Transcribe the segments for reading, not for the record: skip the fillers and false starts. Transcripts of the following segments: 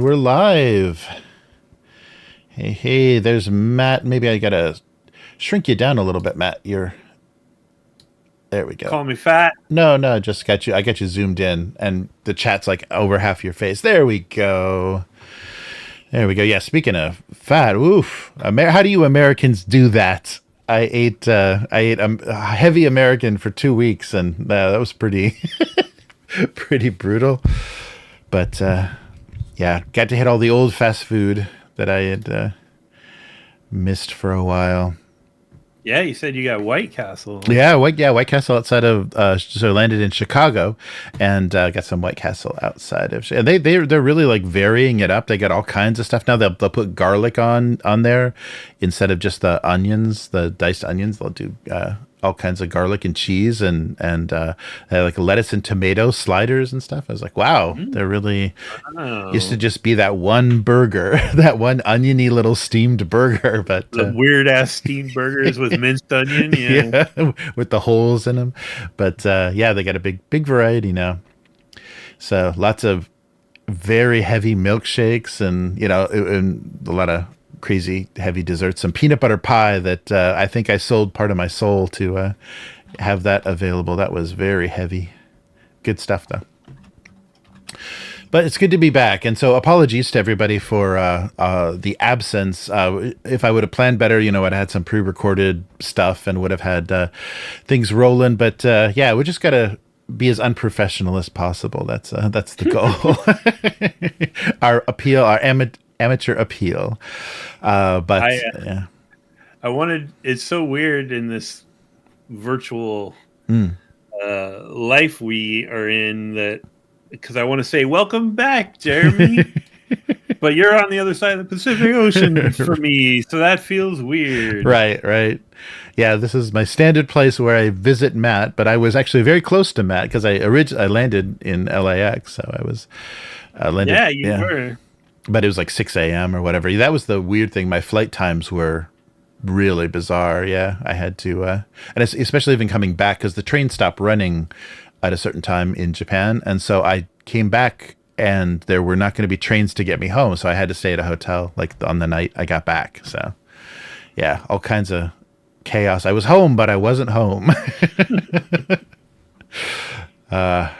we're live. Hey, there's Matt. Maybe I gotta shrink you down a little bit, Matt. There we go. Call me fat. No, just got you. I got you zoomed in, and the chat's like over half your face. There we go. Yeah, speaking of fat, oof. How do you Americans do that? I ate a heavy American for 2 weeks, and that was pretty pretty brutal. But yeah, got to hit all the old fast food that I had missed for a while. Yeah, you said you got White Castle. Yeah, White Castle outside of so I landed in Chicago, and got some White Castle outside of. And they're really like varying it up. They got all kinds of stuff now. They'll put garlic on there instead of just the onions, the diced onions. They'll do all kinds of garlic and cheese and like lettuce and tomato sliders and stuff. I was like, wow, they're really used to just be that one burger, that one oniony little steamed burger, but the weird ass steamed burgers with minced onion, yeah, with the holes in them. But yeah, they got a big variety now. So lots of very heavy milkshakes, and and a lot of crazy heavy desserts, some peanut butter pie that I think I sold part of my soul to have that available. That was very heavy. Good stuff though. But it's good to be back, and so apologies to everybody for the absence. If I would have planned better, I'd had some pre-recorded stuff and would have had things rolling. But yeah, we just gotta be as unprofessional as possible. That's the goal. Our appeal, our amateur appeal. But yeah, I wanted. It's so weird in this virtual life we are in that. Because I want to say, welcome back, Jeremy. But you're on the other side of the Pacific Ocean for me, so that feels weird. Right. Yeah, this is my standard place where I visit Matt, but I was actually very close to Matt because I landed in LAX, so I was landed. Yeah, you were. But it was like 6 a.m. or whatever. That was the weird thing. My flight times were really bizarre. Yeah, I had to, and especially even coming back because the train stopped running at a certain time in Japan, and so I came back and there were not going to be trains to get me home, so I had to stay at a hotel like on the night I got back. So yeah, all kinds of chaos. I was home, but I wasn't home. Yeah,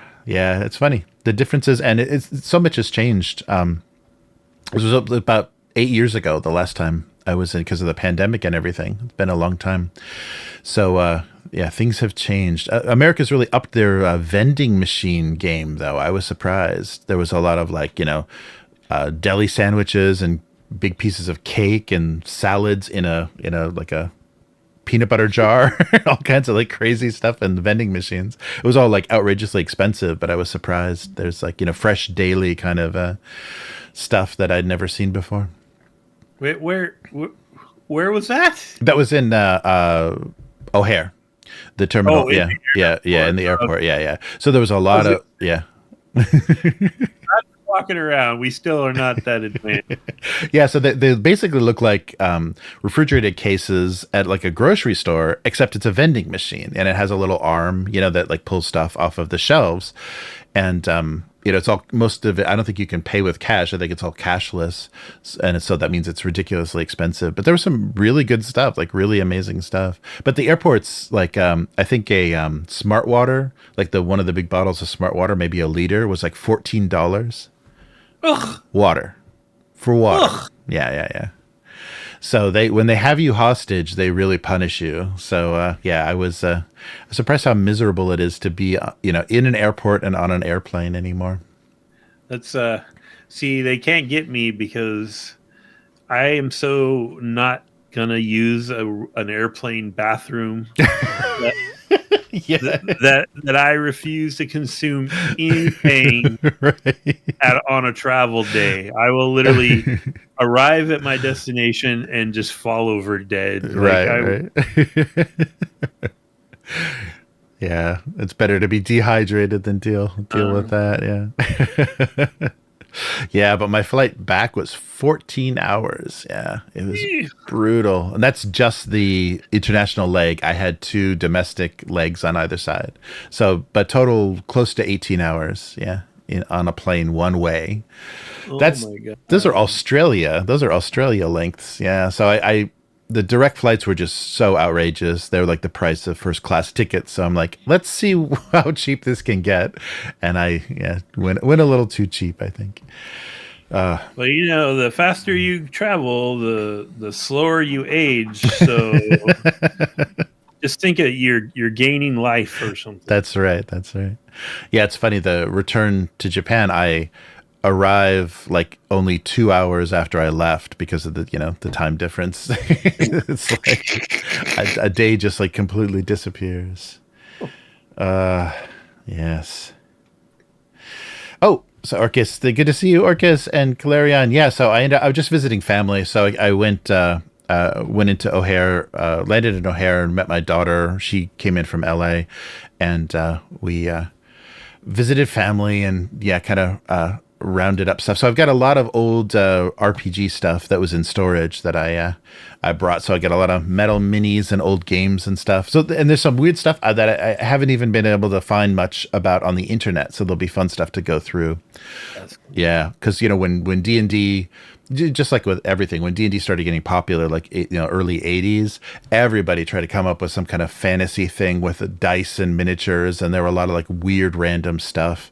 it's funny the differences, and it's so much has changed. This was about 8 years ago the last time I was in because of the pandemic and everything. It's been a long time. So yeah, things have changed. America's really upped their vending machine game, though. I was surprised. There was a lot of deli sandwiches and big pieces of cake and salads in a like a peanut butter jar, all kinds of like crazy stuff in the vending machines. It was all like outrageously expensive, but I was surprised. There's like fresh daily kind of stuff that I'd never seen before. Wait, where was that? That was in O'Hare. The terminal, yeah, in the airport, yeah. So there was a lot of, yeah. Not walking around, we still are not that advanced. Yeah, so they basically look like refrigerated cases at like a grocery store, except it's a vending machine, and it has a little arm, that like pulls stuff off of the shelves, and it's all, most of it, I don't think you can pay with cash. I think it's all cashless. And so that means it's ridiculously expensive. But there was some really good stuff, like really amazing stuff. But the airport's like, I think a Smart Water, like one of the big bottles of Smart Water, maybe a liter, was like $14. Ugh. Water. Ugh. Yeah. So when they have you hostage, they really punish you. So yeah, I was surprised how miserable it is to be in an airport and on an airplane anymore. That's see, they can't get me because I am so not gonna use an airplane bathroom that I refuse to consume anything on a travel day. I will literally arrive at my destination and just fall over dead. Right. Yeah, it's better to be dehydrated than deal with that. Yeah. Yeah, but my flight back was 14 hours. Yeah, it was brutal. And that's just the international leg. I had 2 domestic legs on either side. So, but total close to 18 hours. Yeah, on a plane one way. Oh That's my god. Those are Australia. Those are Australia lengths. Yeah. So I the direct flights were just so outrageous. They're like the price of first class tickets. So I'm like, let's see how cheap this can get. And I went a little too cheap, I think. Well, the faster you travel, the slower you age. So just think of you're gaining life or something. That's right. That's right. Yeah, it's funny. The return to Japan, I arrive like only 2 hours after I left because of the time difference. It's like a day just like completely disappears. Yes. Oh, so Orcus, good to see you, Orcus and Calerion. Yeah, so I was just visiting family, so I went into O'Hare, landed in O'Hare, and met my daughter. She came in from LA, and we visited family and kind of rounded up stuff. So I've got a lot of old RPG stuff that was in storage that I brought. So I got a lot of metal minis and old games and stuff. So and there's some weird stuff that I haven't even been able to find much about on the internet. So there'll be fun stuff to go through. That's cool. Yeah, because when D&D, just like with everything, when D&D started getting popular, like early 80s, everybody tried to come up with some kind of fantasy thing with dice and miniatures, and there were a lot of like weird random stuff,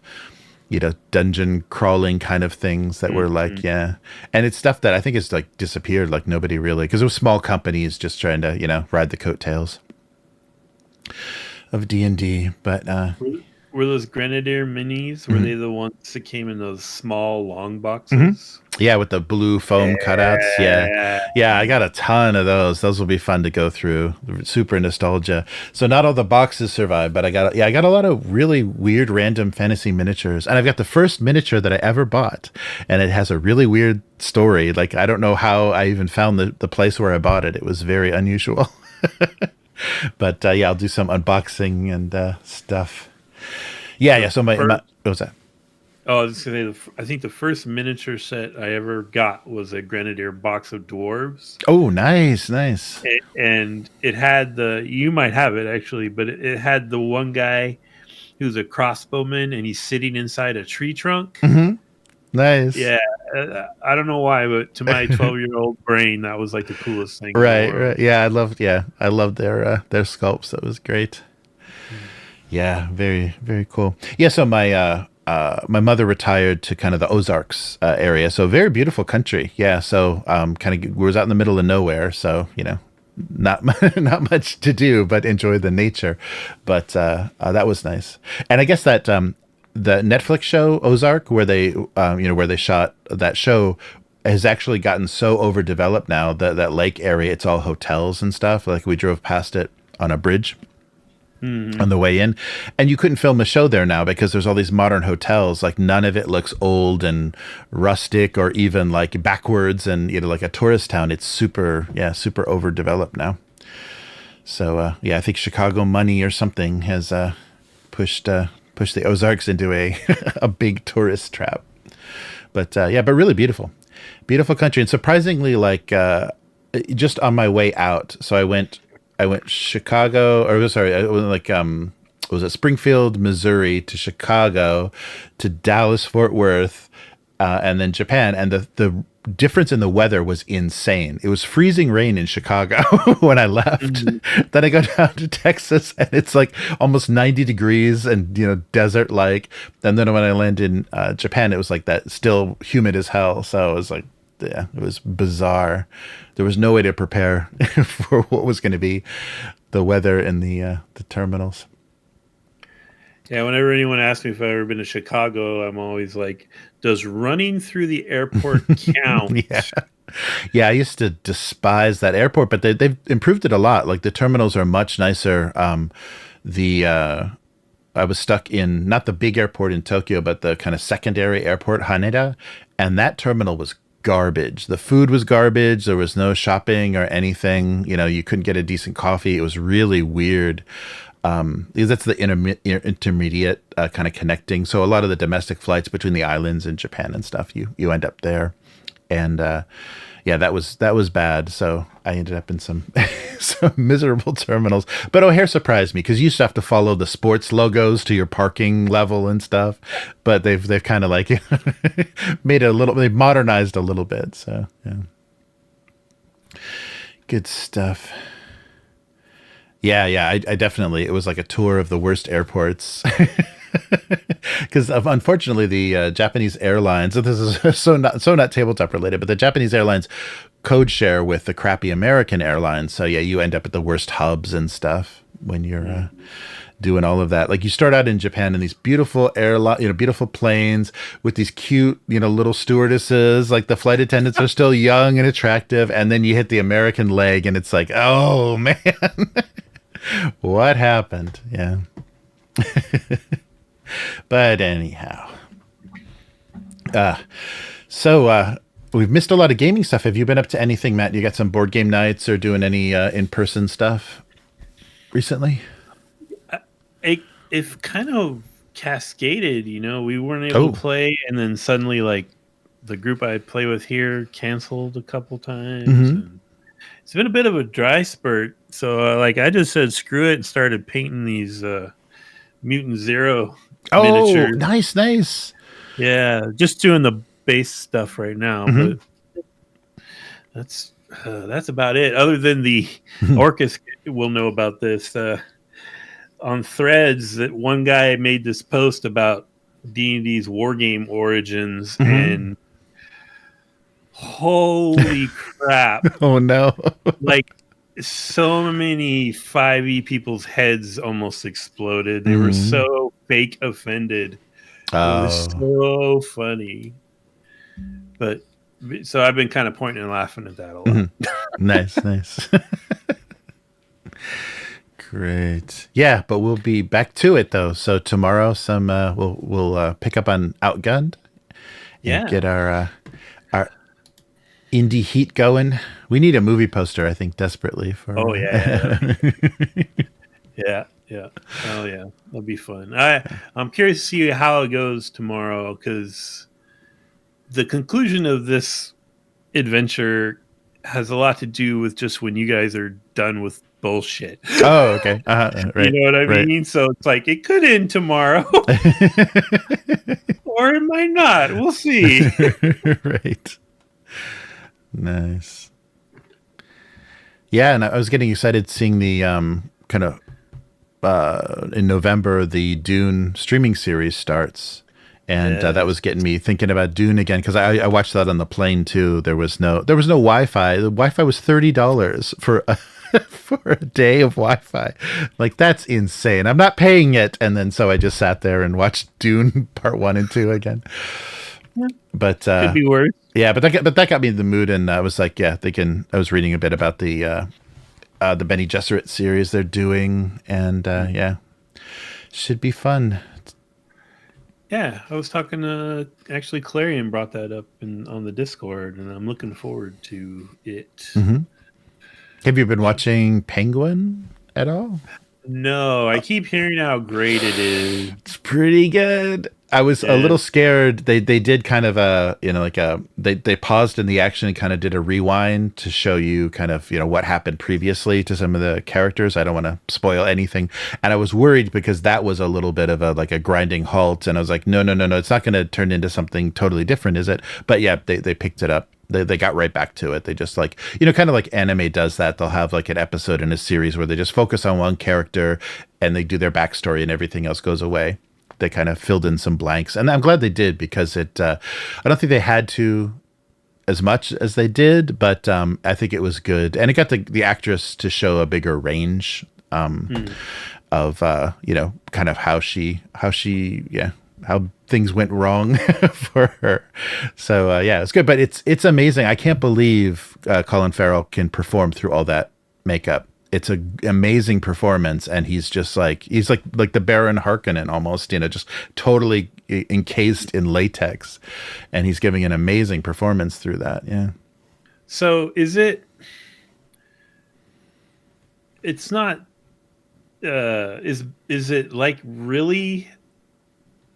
dungeon crawling kind of things that were like, and it's stuff that I think is like disappeared, like nobody really, because it was small companies just trying to ride the coattails of D&D. But were those Grenadier minis, were they the ones that came in those small long boxes? Mm-hmm. Yeah, with the blue foam cutouts. Yeah, I got a ton of those. Those will be fun to go through. Super nostalgia. So not all the boxes survived, but I got a lot of really weird random fantasy miniatures. And I've got the first miniature that I ever bought, and it has a really weird story. Like, I don't know how I even found the place where I bought it. It was very unusual. But I'll do some unboxing and stuff. Yeah. So what was that? Oh, I was going to say, I think the first miniature set I ever got was a Grenadier box of dwarves. Oh, nice. And it had you might have it actually, but it had the one guy who's a crossbowman and he's sitting inside a tree trunk. Mm-hmm. Nice. Yeah. I don't know why, but to my 12-year-old brain, that was like the coolest thing. Right. Yeah, I loved their sculpts. That was great. Yeah, very, very cool. Yeah, so my mother retired to kind of the Ozarks area, so very beautiful country. Yeah, so kind of was out in the middle of nowhere, so not much to do, but enjoy the nature. But that was nice, and I guess that the Netflix show Ozark, where they shot that show, has actually gotten so overdeveloped now that lake area, it's all hotels and stuff. Like, we drove past it on a bridge on the way in, and you couldn't film a show there now because there's all these modern hotels. Like, none of it looks old and rustic or even like backwards and like a tourist town. It's super overdeveloped now. So I think Chicago money or something has pushed the Ozarks into a big tourist trap. But but really beautiful country, and surprisingly, like just on my way out. So I went Chicago, or sorry, I went like was it Springfield, Missouri to Chicago to Dallas, Fort Worth, and then Japan. And the difference in the weather was insane. It was freezing rain in Chicago when I left. Then I go down to Texas and it's like almost 90 degrees and desert like. And then when I landed in Japan, it was like that, still humid as hell. So it was like, it was bizarre. There was no way to prepare for what was going to be the weather in the terminals. Yeah, whenever anyone asks me if I've ever been to Chicago, I'm always like, does running through the airport count? Yeah, I used to despise that airport, but they've improved it a lot. Like, the terminals are much nicer. I was stuck in not the big airport in Tokyo, but the kind of secondary airport, Haneda, and that terminal was garbage. The food was garbage. There was no shopping or anything. You couldn't get a decent coffee. It was really weird. Because that's the intermediate kind of connecting. So a lot of the domestic flights between the islands and Japan and stuff, you end up there. And yeah, that was bad. So I ended up in some some miserable terminals. But O'Hare surprised me because you used to have to follow the sports logos to your parking level and stuff. But they've kind of like made it a little. They've modernized a little bit. So yeah, good stuff. Yeah, yeah, I definitely. It was like a tour of the worst airports. Because unfortunately, the Japanese airlines. This is so not tabletop related, but the Japanese airlines code share with the crappy American airlines. So yeah, you end up at the worst hubs and stuff when you're doing all of that. Like you start out in Japan in these beautiful beautiful planes with these cute, little stewardesses. Like the flight attendants are still young and attractive, and then you hit the American leg, and it's like, oh man, what happened? Yeah. But anyhow, so we've missed a lot of gaming stuff. Have you been up to anything, Matt? You got some board game nights or doing any in-person stuff recently? It kind of cascaded, we weren't able to play, and then suddenly, like, the group I play with here canceled a couple times. And it's been a bit of a dry spurt. So, I just said screw it and started painting these Mutant Zero miniatures. Nice. Yeah, just doing the base stuff right now, but that's about it. Other than the Orcus will know about this on Threads. That one guy made this post about D&D's wargame origins, and holy crap! Oh no! Like, so many 5e people's heads almost exploded. They were so fake offended. It was so funny. But so I've been kind of pointing and laughing at that a lot. Nice. Great. Yeah, but we'll be back to it though. So tomorrow, we'll pick up on Outgunned and get our indie heat going. We need a movie poster, I think, desperately for. Oh yeah. Yeah. Oh yeah, that'll be fun. I'm curious to see how it goes tomorrow, because the conclusion of this adventure has a lot to do with just when you guys are done with bullshit. Oh, okay. Right, you know what I mean? So it's like it could end tomorrow, or it might not. We'll see. Right. Nice. Yeah, and I was getting excited seeing the kind of in November the Dune streaming series starts, and that was getting me thinking about Dune again, because I watched that on the plane too. There was no Wi-Fi. The Wi-Fi was $30 for for a day of Wi-Fi. Like, that's insane. I'm not paying it. And then so I just sat there and watched Dune Part 1 and 2 again. But could be worse. Yeah, but that got me in the mood, and I was like, yeah, I was reading a bit about the Bene Gesserit series they're doing, and yeah, should be fun. Yeah, I was talking to actually Clarion brought that up on the Discord, and I'm looking forward to it. Have you been watching Penguin at all? No, I keep hearing how great it is. It's pretty good. I was a little scared. They did kind of they paused in the action and kind of did a rewind to show you kind of, what happened previously to some of the characters. I don't want to spoil anything. And I was worried because that was a little bit of a grinding halt. And I was like, no, it's not going to turn into something totally different, is it? But yeah, they picked it up. They got right back to it. They just kind of like anime does that. They'll have like an episode in a series where they just focus on one character and they do their backstory and everything else goes away. They kind of filled in some blanks, and I'm glad they did, because I don't think they had to as much as they did, but I think it was good, and it got the actress to show a bigger range of kind of how things went wrong for her. So yeah, it's good, but it's amazing. I can't believe Colin Farrell can perform through all that makeup. It's an amazing performance, and he's like the Baron Harkonnen almost, just totally encased in latex, and he's giving an amazing performance through that. Yeah. So is it? It's not. Is it like really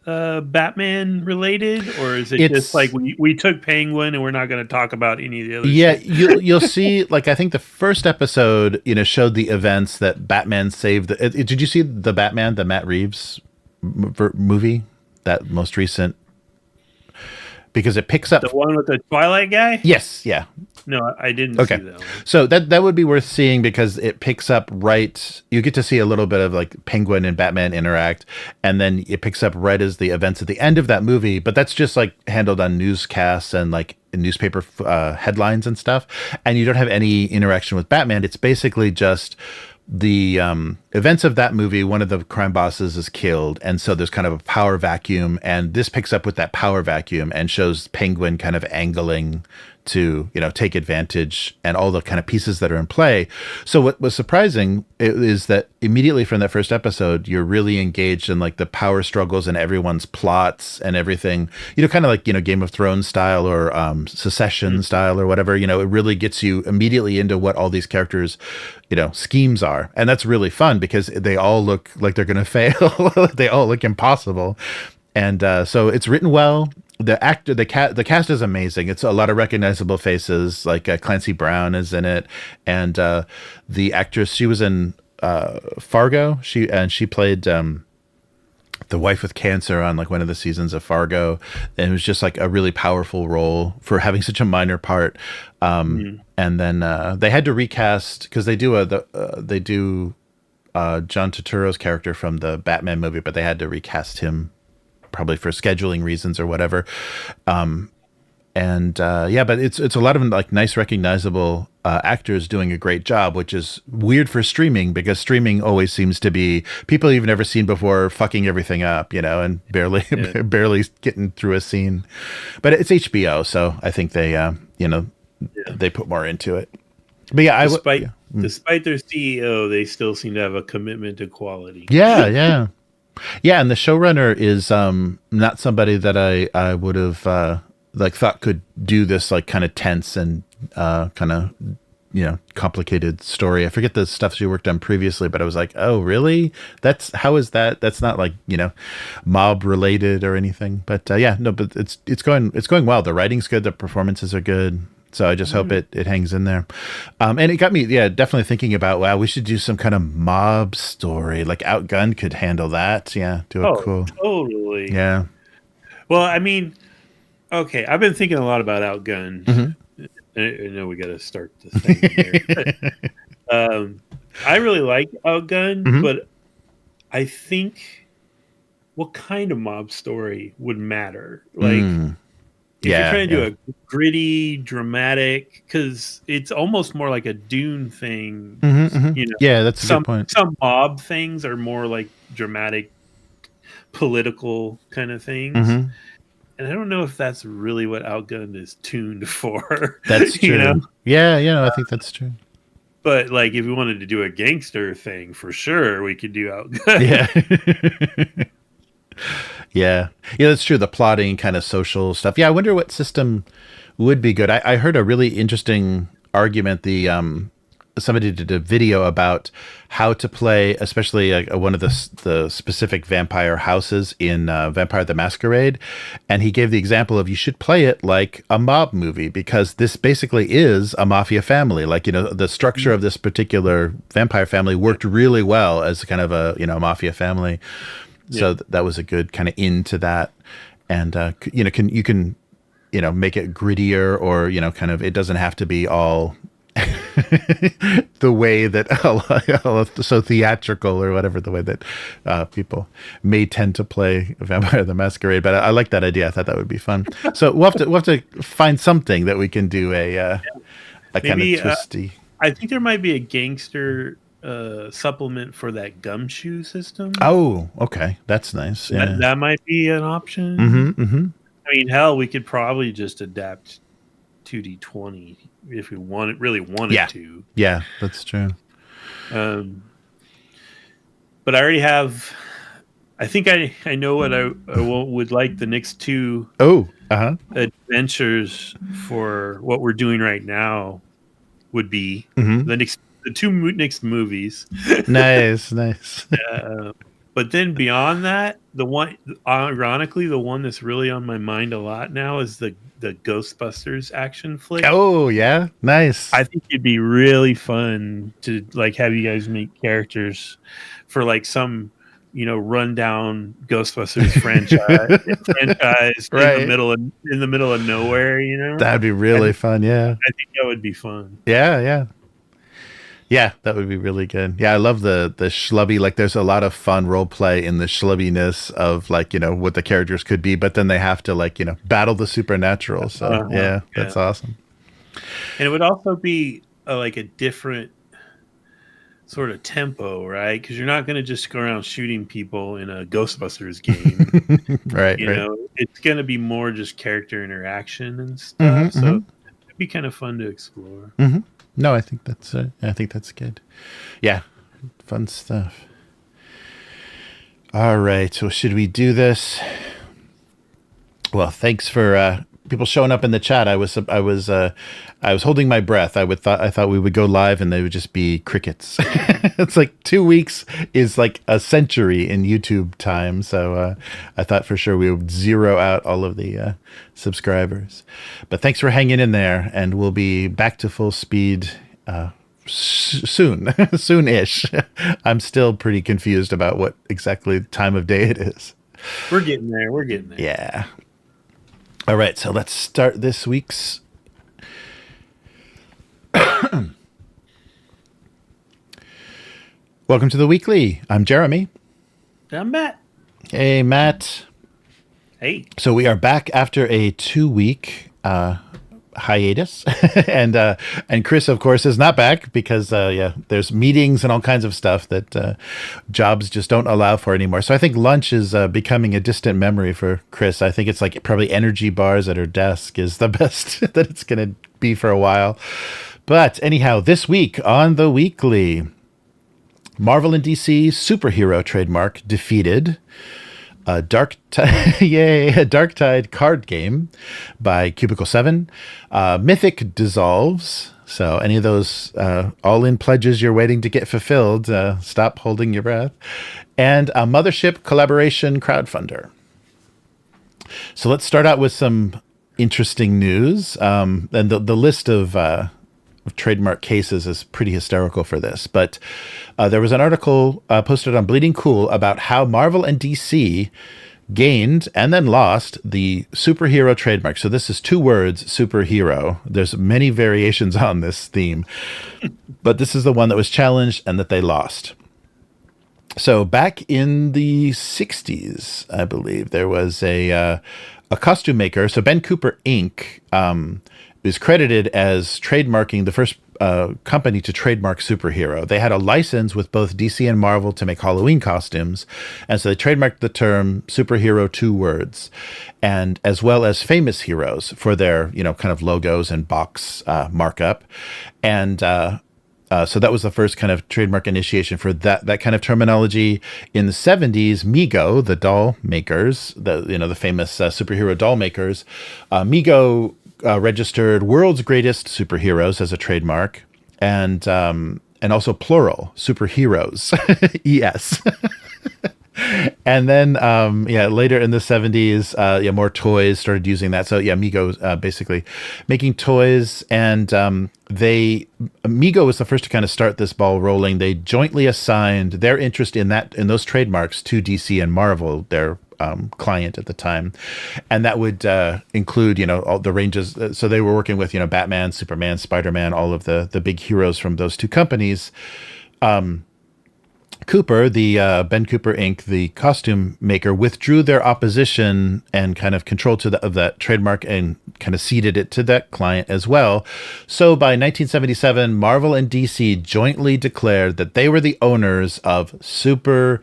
Batman related, or is it just like we took Penguin and we're not going to talk about any of the other Yeah, stuff? you'll see. Like, I think the first episode, showed the events that Batman saved. Did you see the Batman, the Matt Reeves movie, that most recent? Because it picks up the one with the Twilight guy. Yes, yeah. No, I didn't see that one. So that would be worth seeing because it picks up right. You get to see a little bit of like Penguin and Batman interact, and then it picks up right as the events at the end of that movie. But that's just like handled on newscasts and like newspaper headlines and stuff, and you don't have any interaction with Batman. It's basically just the events of that movie. One of the crime bosses is killed, and so there's kind of a power vacuum, and this picks up with that power vacuum and shows Penguin kind of angling to take advantage and all the kind of pieces that are in play. So what was surprising is that immediately from that first episode, you're really engaged in like the power struggles and everyone's plots and everything, kind of like Game of Thrones style or Secession style or whatever. It really gets you immediately into what all these characters schemes are, and that's really fun because they all look like they're gonna fail. They all look impossible, and so it's written well. The cast is amazing. It's a lot of recognizable faces. Like Clancy Brown is in it, and the actress, she was in Fargo. She played the wife with cancer on like one of the seasons of Fargo, and it was just like a really powerful role for having such a minor part. And then they had to recast because they do John Turturro's character from the Batman movie, but they had to recast him probably for scheduling reasons or whatever. But it's a lot of like nice recognizable actors doing a great job, which is weird for streaming because streaming always seems to be people you've never seen before fucking everything up, and barely getting through a scene. But it's HBO, so I think they they put more into it. But yeah, despite their CEO, they still seem to have a commitment to quality. Yeah. Yeah, and the showrunner is not somebody that I would have thought could do this like kind of tense and kind of complicated story. I forget the stuff she worked on previously, but I was like, oh really? That's not like mob related or anything. But but it's going well. The writing's good. The performances are good. So I just hope it hangs in there. And it got me, definitely thinking about, wow, we should do some kind of mob story. Like Outgunned could handle that. Yeah, cool. Totally. Yeah. Well, I mean, okay, I've been thinking a lot about Outgunned. Mm-hmm. I know we got to start the thing here. I really like Outgunned, but I think what kind of mob story would matter? Like, if you're trying to do a gritty, dramatic, because it's almost more like a Dune thing. Yeah, that's a good point. Some mob things are more like dramatic, political kind of things. And I don't know if that's really what Outgunned is tuned for. That's true. Yeah, I think that's true. But like, if we wanted to do a gangster thing, for sure, we could do Outgunned. Yeah. Yeah, that's true. The plotting kind of social stuff. Yeah, I wonder what system would be good. I heard a really interesting argument. Somebody did a video about how to play, especially one of the specific vampire houses in Vampire the Masquerade, and he gave the example of you should play it like a mob movie because this basically is a mafia family. Like the structure of this particular vampire family worked really well as kind of a mafia family. So that was a good kind of into that, and you can make it grittier or kind of it doesn't have to be all the way that so theatrical or whatever the way that people may tend to play Vampire the Masquerade. But I like that idea. I thought that would be fun. So we'll have to find something that we can do a kind of twisty. I think there might be a gangster supplement for that gumshoe system. Oh, okay, that's nice. Yeah. That might be an option. I mean, hell, we could probably just adapt 2D20 if we really wanted to. Yeah, that's true. But I already have. I think I know what I would like the next two adventures for what we're doing right now would be the two next movies. Nice. But But then beyond that, ironically, the one that's really on my mind a lot now is the Ghostbusters action flick. Oh yeah, nice. I think it'd be really fun to like have you guys make characters for like some rundown Ghostbusters franchise Right. in the middle of nowhere. That'd be really fun. Yeah, I think that would be fun. Yeah, that would be really good. Yeah, I love the schlubby. Like, there's a lot of fun role play in the schlubbiness of like what the characters could be, but then they have to like battle the supernatural. So yeah, that's awesome. And it would also be like a different sort of tempo, right? Because you're not going to just go around shooting people in a Ghostbusters game, right? It's going to be more just character interaction and stuff. So it'd be kind of fun to explore. No, I think that's good. Yeah, fun stuff. All right, so should we do this? Well, thanks for people showing up in the chat. I was holding my breath. I thought we would go live and they would just be crickets. It's like 2 weeks is like a century in YouTube time. So I thought for sure we would zero out all of the subscribers. But thanks for hanging in there, and we'll be back to full speed soon-ish. I'm still pretty confused about what exactly time of day it is. We're getting there. Yeah. All right, so let's start this week's. Welcome to the weekly. I'm Jeremy. I'm Matt. Hey, Matt. Hey. So we are back after a 2-week hiatus, and Chris, of course, is not back because there's meetings and all kinds of stuff that jobs just don't allow for anymore. So I think lunch is becoming a distant memory for Chris. I think it's like probably energy bars at her desk is the best that it's going to be for a while. But anyhow, this week on the weekly, Marvel and DC superhero trademark defeated. Darktide card game by Cubicle 7. Mythic dissolves. So any of those all-in pledges you're waiting to get fulfilled, stop holding your breath. And a Mothership collaboration crowdfunder. So let's start out with some interesting news. And the list of trademark cases is pretty hysterical for this. But there was an article posted on Bleeding Cool about how Marvel and DC gained and then lost the superhero trademark. So this is 2 words, superhero. There's many variations on this theme, but this is the one that was challenged and that they lost. So back in the 60s, I believe, there was a costume maker. So Ben Cooper Inc. Is credited as trademarking the first company to trademark superhero. They had a license with both DC and Marvel to make Halloween costumes, and so they trademarked the term superhero, 2 words, and as well as famous heroes for their kind of logos and box markup, and so that was the first kind of trademark initiation for that kind of terminology. In the 70s, Mego, the doll makers, the famous superhero doll makers, Mego registered world's greatest superheroes as a trademark, and also plural superheroes, ES. And then later in the 70s, more toys started using that. So Mego basically making toys, and Mego was the first to kind of start this ball rolling. They jointly assigned their interest in those trademarks to DC and Marvel, their client at the time, and that would include all the ranges. So they were working with Batman, Superman, Spider-Man, all of the big heroes from those 2 companies. Cooper, the Ben Cooper Inc., the costume maker, withdrew their opposition and kind of control of that trademark and kind of ceded it to that client as well. So by 1977, Marvel and DC jointly declared that they were the owners of superhero,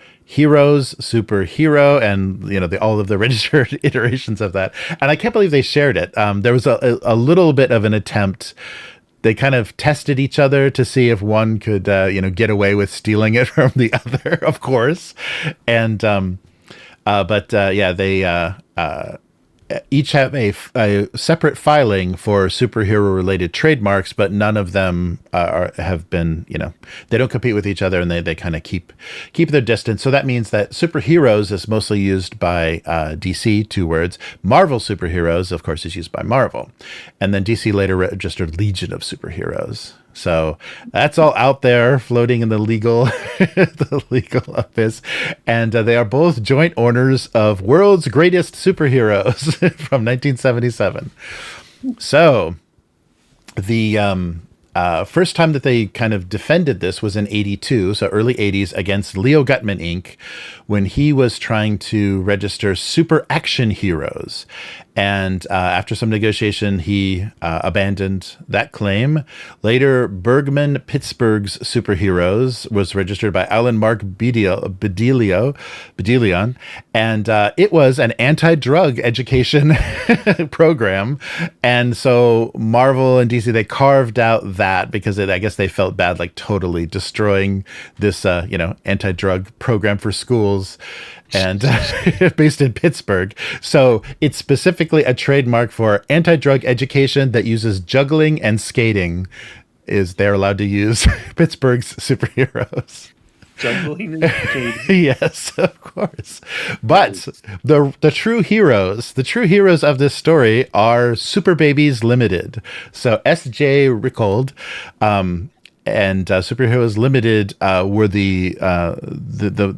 and all of the registered iterations of that. And I can't believe they shared it. There was a little bit of an attempt. They kind of tested each other to see if one could, get away with stealing it from the other, of course. And, they each have a separate filing for superhero related trademarks, but none of them have been, they don't compete with each other, and they kind of keep their distance. So that means that superheroes is mostly used by DC, 2 words. Marvel superheroes, of course, is used by Marvel. And then DC later registered Legion of Superheroes. So that's all out there floating in the legal abyss. And they are both joint owners of World's Greatest Superheroes from 1977. So the first time that they kind of defended this was in 82, so early 80s, against Leo Gutman Inc., when he was trying to register Super Action Heroes. And after some negotiation, he abandoned that claim. Later, Bergman Pittsburgh's Superheroes was registered by Alan Mark Bedelion, and it was an anti-drug education program. And so Marvel and DC, they carved out that because I guess they felt bad, like totally destroying this, anti-drug program for schools. And based in Pittsburgh. So it's specifically a trademark for anti-drug education that uses juggling and skating. They're allowed to use Pittsburgh's superheroes. Juggling and skating. Yes, of course. But the true heroes of this story are Super Babies Limited. So S.J. Rickold, and Superheroes Limited were the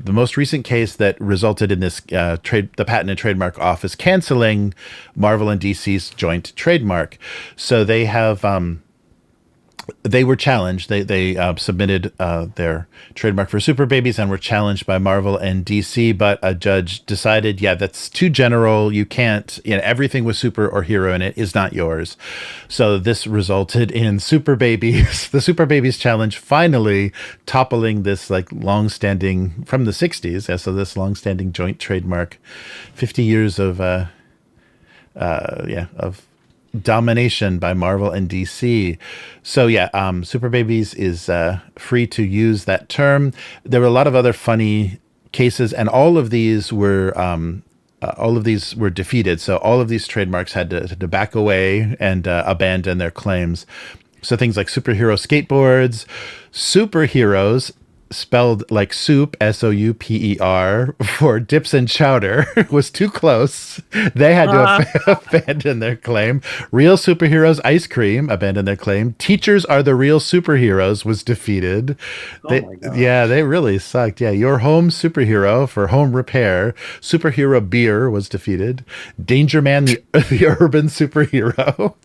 most recent case that resulted in this the Patent and Trademark Office canceling Marvel and DC's joint trademark. So they have they were challenged. They submitted their trademark for Super Babies and were challenged by Marvel and DC, but a judge decided, that's too general. You can't, everything with super or hero in it is not yours. So this resulted in Super Babies, the Super Babies challenge finally toppling this long-standing, from the 60s. So this long-standing joint trademark, 50 years of domination by Marvel and DC. So Super Babies is free to use that term. There were a lot of other funny cases, and all of these were defeated. So all of these trademarks had to back away and abandon their claims. So things like superhero skateboards, superheroes, spelled like soup, S-O-U-P-E-R, for dips and chowder was too close. They had to abandon their claim. Real superheroes ice cream, abandoned their claim. Teachers are the real superheroes was defeated. My God. They really sucked. Your home superhero for home repair. Superhero beer was defeated. Danger Man, the urban superhero,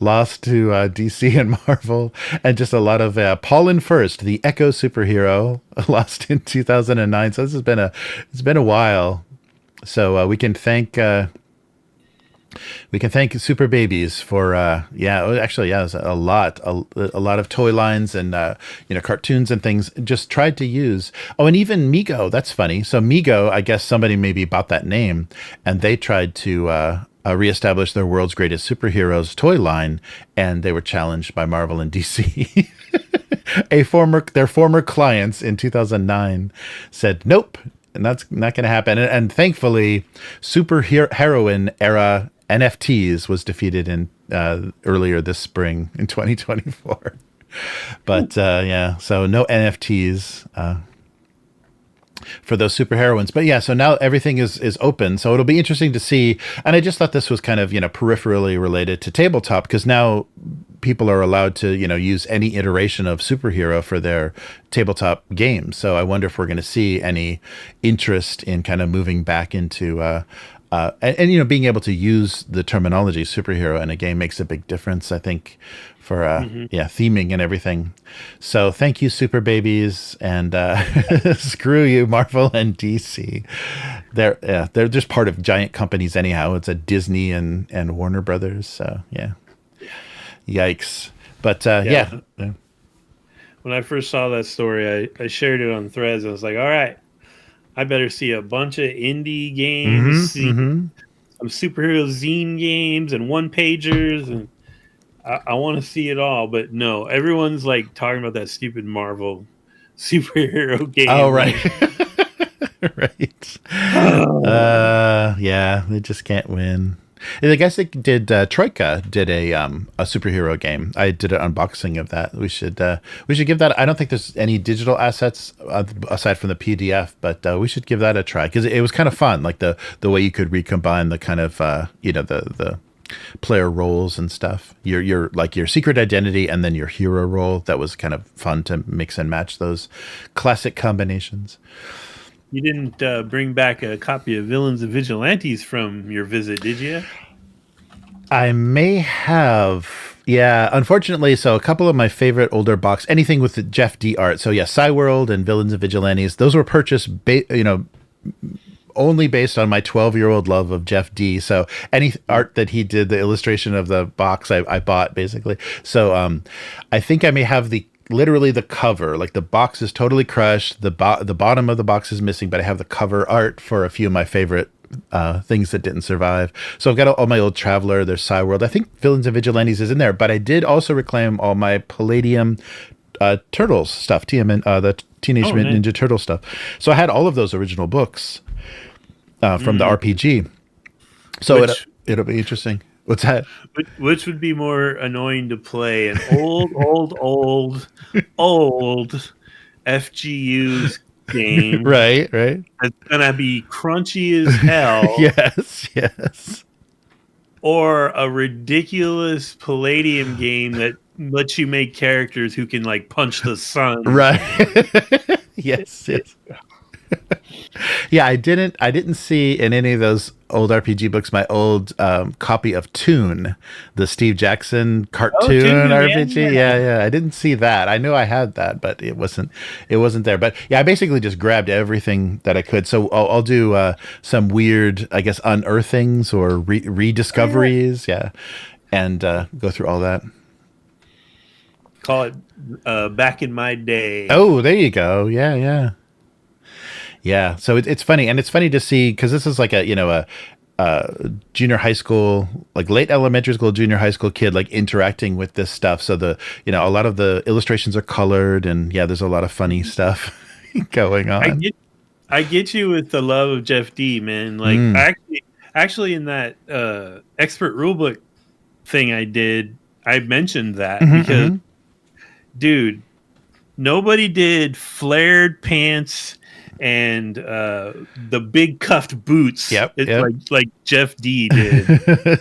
lost to DC and Marvel. And just a lot of Pollen First, the Echo superhero, lost in 2009. So this has been it's been a while. So we can thank Super Babies for there's a lot of toy lines and cartoons and things just tried to use. Oh, and even Mego, that's funny. So Mego, I guess somebody maybe bought that name and they tried to reestablish their World's Greatest Superheroes toy line, and they were challenged by Marvel and DC. Their former clients in 2009 said nope, and that's not going to happen. And thankfully, heroine era NFTs was defeated in earlier this spring in 2024. But so no NFTs for those superheroines. But so now everything is open. So it'll be interesting to see. And I just thought this was kind of, peripherally related to tabletop, because now people are allowed to, use any iteration of superhero for their tabletop games. So I wonder if we're going to see any interest in kind of moving back into and being able to use the terminology superhero in a game makes a big difference, I think, for theming and everything. So thank you, Super Babies, and screw you, Marvel and DC. They're just part of giant companies anyhow. It's a Disney and Warner Brothers. So yikes. But when I first saw that story, I shared it on Threads. I was like, all right, I better see a bunch of indie games, some superhero zine games and one-pagers, and I want to see it all. But no, everyone's like talking about that stupid Marvel superhero game. Oh, right. Right. They just can't win. And I guess they did. Troika did a superhero game. I did an unboxing of that. We should give that. I don't think there's any digital assets aside from the PDF, but we should give that a try because it was kind of fun. Like the way you could recombine the kind of the player roles and stuff. Your like your secret identity and then your hero role. That was kind of fun to mix and match those classic combinations. You didn't bring back a copy of Villains and Vigilantes from your visit, did you? I may have. Yeah, unfortunately, so a couple of my favorite older box, anything with the Jeff D art. So yeah, Psyworld and Villains and Vigilantes, those were purchased, only based on my 12-year-old love of Jeff D. So any art that he did, the illustration of the box, I bought basically. So I think I may have literally the cover, like the box is totally crushed. The bottom of the box is missing, but I have the cover art for a few of my favorite things that didn't survive. So I've got all my old Traveler, there's Psyworld. I think Villains and Vigilantes is in there, but I did also reclaim all my Palladium Turtles stuff, the Teenage Mutant Ninja Turtle stuff. So I had all of those original books from the RPG. So it'll be interesting. What's that? Which would be more annoying to play? An old FGU's game. Right. It's gonna be crunchy as hell. Yes. Or a ridiculous Palladium game that lets you make characters who can like punch the sun. Right. Yes. Yeah, I didn't see in any of those old RPG books my old copy of Toon, the Steve Jackson cartoon RPG. Yeah. I didn't see that. I knew I had that, but it wasn't there. But yeah, I basically just grabbed everything that I could. So I'll do some weird, I guess, unearthings or rediscoveries. Yeah, and go through all that. Call it Back in My Day. Oh, there you go. Yeah, so it's funny, and it's funny to see because this is like a junior high school, like late elementary school, junior high school kid like interacting with this stuff. So a lot of the illustrations are colored, and yeah, there's a lot of funny stuff going on. I get you with the love of Jeff D, man. Like actually in that expert rulebook thing I mentioned that because dude, nobody did flared pants and the big cuffed boots. Yep. Like Jeff D did.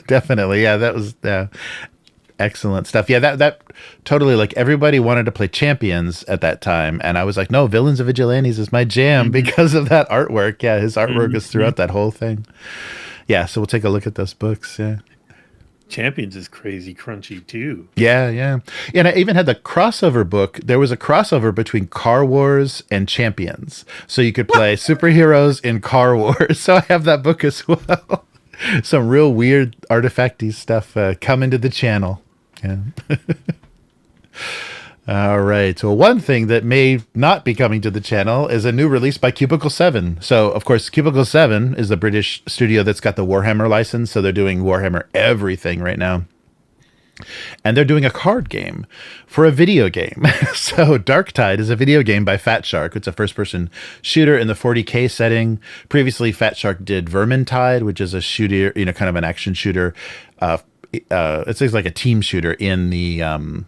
Definitely. Yeah, that was excellent stuff. Yeah, that totally, like, everybody wanted to play Champions at that time, and I was like, no, Villains and Vigilantes is my jam because of that artwork. Yeah, his artwork is throughout that whole thing. Yeah, so we'll take a look at those books. Yeah. Champions is crazy crunchy too. Yeah. And I even had the crossover book. There was a crossover between Car Wars and Champions. So you could play superheroes in Car Wars. So I have that book as well. Some real weird artifacty stuff coming to the channel. Yeah. All right. So one thing that may not be coming to the channel is a new release by Cubicle 7. So, of course, Cubicle 7 is the British studio that's got the Warhammer license. So they're doing Warhammer everything right now. And they're doing a card game for a video game. So Darktide is a video game by Fat Shark. It's a first-person shooter in the 40K setting. Previously, Fat Shark did Vermintide, which is a shooter, kind of an action shooter. It's like a team shooter in the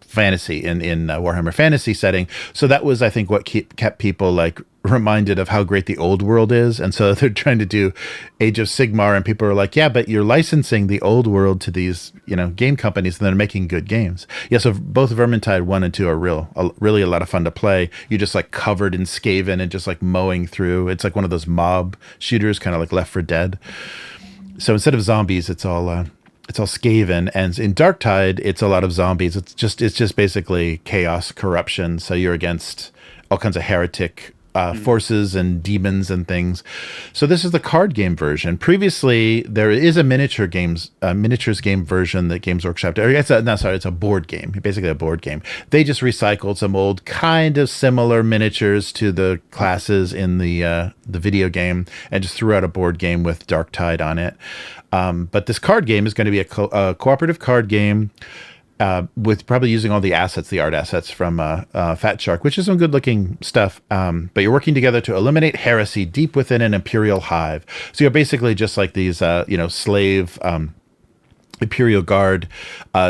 fantasy in Warhammer fantasy setting. So that was, I think, what kept people like reminded of how great the old world is. And so they're trying to do Age of Sigmar, and people are like, yeah, but you're licensing the old world to these, game companies, and they're making good games. Yeah. So both Vermintide 1 and 2 are really a lot of fun to play. You're just like covered in Skaven and just like mowing through. It's like one of those mob shooters, kind of like Left 4 Dead. So instead of zombies, it's all Skaven, and in Darktide, it's a lot of zombies. It's just basically chaos, corruption. So you're against all kinds of heretic forces and demons and things. So this is the card game version. Previously, there is a miniatures game version that Games Workshop did. It's a board game. Basically a board game. They just recycled some old kind of similar miniatures to the classes in the video game and just threw out a board game with Darktide on it. But this card game is going to be a cooperative card game. with probably using all the assets, the art assets from Fat Shark, which is some good looking stuff. But you're working together to eliminate heresy deep within an imperial hive. So you're basically just like these, slave Imperial Guard.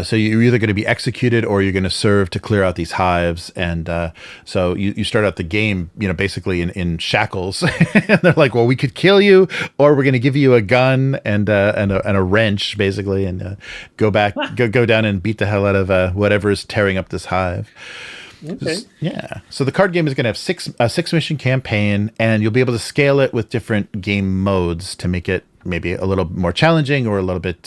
So you're either going to be executed or you're going to serve to clear out these hives. And so you start out the game, basically in shackles. And they're like, well, we could kill you, or we're going to give you a gun and a wrench, basically, and go down and beat the hell out of whatever is tearing up this hive. Okay. Yeah. So the card game is going to have a 6-mission campaign, and you'll be able to scale it with different game modes to make it maybe a little more challenging or a little bit,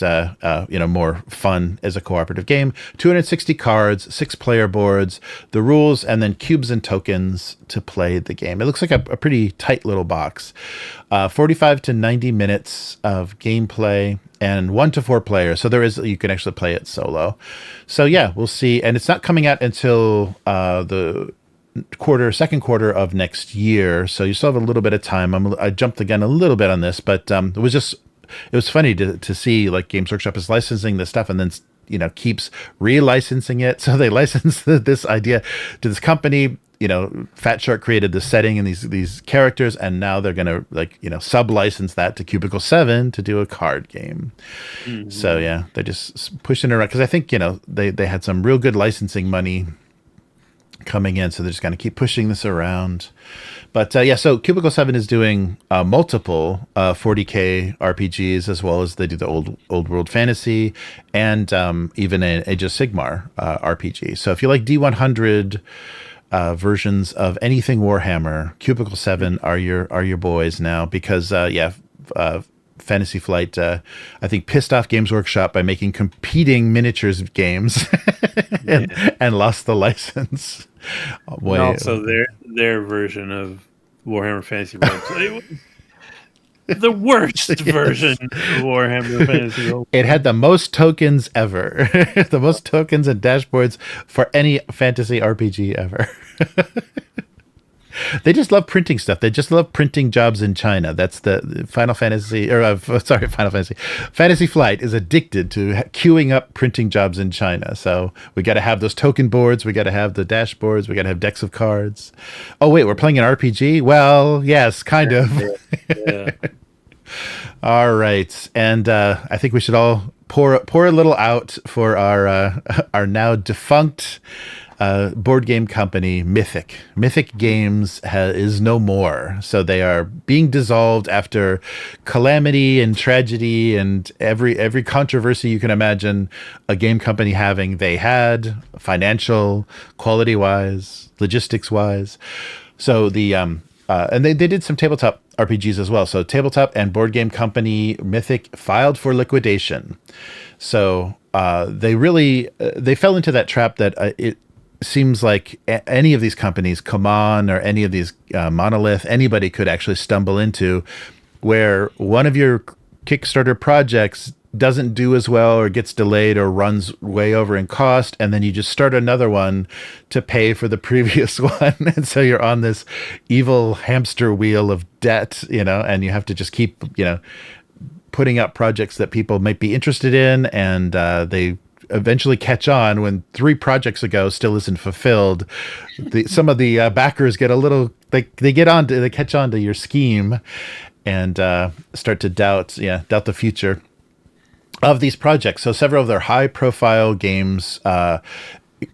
more fun as a cooperative game. 260 cards, 6 player boards, the rules, and then cubes and tokens to play the game. It looks like a pretty tight little box. 45 to 90 minutes of gameplay and 1 to 4 players. So you can actually play it solo. So yeah, we'll see. And it's not coming out until the second quarter of next year, so you still have a little bit of time. I jumped the gun a little bit on this, but it was funny to see like Games Workshop is licensing this stuff and then keeps re-licensing it. So they licensed this idea to this company. Fat Shark created the setting and these characters, and now they're gonna sub-license that to Cubicle 7 to do a card game. Mm-hmm. So yeah, they're just pushing it around because I think they had some real good licensing money coming in, so they're just going to keep pushing this around. But so Cubicle 7 is doing multiple 40k RPGs, as well as they do the old world fantasy and even an Age of Sigmar RPG. So if you like D100 versions of anything Warhammer, Cubicle 7 are your boys now, because Fantasy Flight, I think, pissed off Games Workshop by making competing miniatures games and lost the license. And also their version of Warhammer Fantasy Worlds. The worst version of Warhammer Fantasy Worlds. It had the most tokens ever. The most tokens and dashboards for any fantasy RPG ever. They just love printing stuff. They just love printing jobs in China. That's the Fantasy Flight is addicted to queuing up printing jobs in China. So we got to have those token boards. We got to have the dashboards. We got to have decks of cards. Oh, wait, we're playing an RPG? Well, yes, kind of. Yeah. All right. And I think we should all pour a little out for our now defunct board game company, Mythic. Mythic Games is no more. So they are being dissolved after calamity and tragedy and every controversy you can imagine a game company having. They had financial, quality-wise, logistics-wise. So and they did some tabletop RPGs as well. So tabletop and board game company Mythic filed for liquidation. So they fell into that trap that it seems like any of these companies, Common or any of these Monolith, anybody could actually stumble into, where one of your Kickstarter projects doesn't do as well or gets delayed or runs way over in cost, and then you just start another one to pay for the previous one. And so you're on this evil hamster wheel of debt, and you have to just keep, putting up projects that people might be interested in, and they eventually catch on when 3 projects ago still isn't fulfilled. Some of the backers get a little, they catch on to your scheme and start to doubt the future of these projects. So several of their high profile games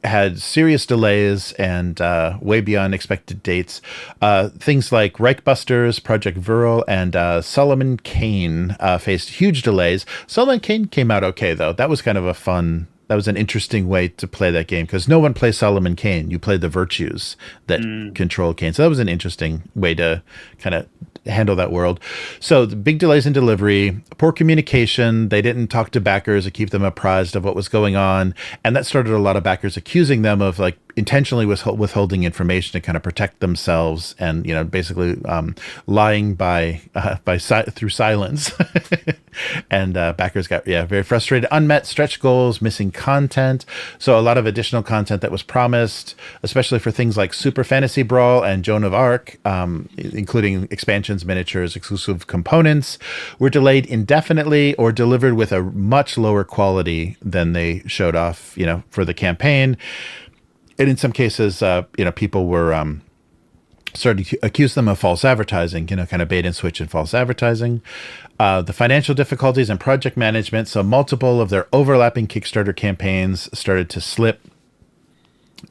had serious delays and way beyond expected dates. Things like Reichbusters, Projekt Vril, and Solomon Kane faced huge delays. Solomon Kane came out okay, though. That was kind of that was an interesting way to play that game, because no one plays Solomon Kane. You play the virtues that control Kane. So that was an interesting way to kind of handle that world. So the big delays in delivery, poor communication. They didn't talk to backers or keep them apprised of what was going on. And that started a lot of backers accusing them of like intentionally withholding information to kind of protect themselves, and basically lying through silence. And backers got very frustrated. Unmet stretch goals, missing content. So a lot of additional content that was promised, especially for things like Super Fantasy Brawl and Joan of Arc, including expansions, miniatures, exclusive components, were delayed indefinitely or delivered with a much lower quality than they showed off, for the campaign. And in some cases, people were started to accuse them of false advertising, kind of bait and switch and false advertising. The financial difficulties and project management. So multiple of their overlapping Kickstarter campaigns started to slip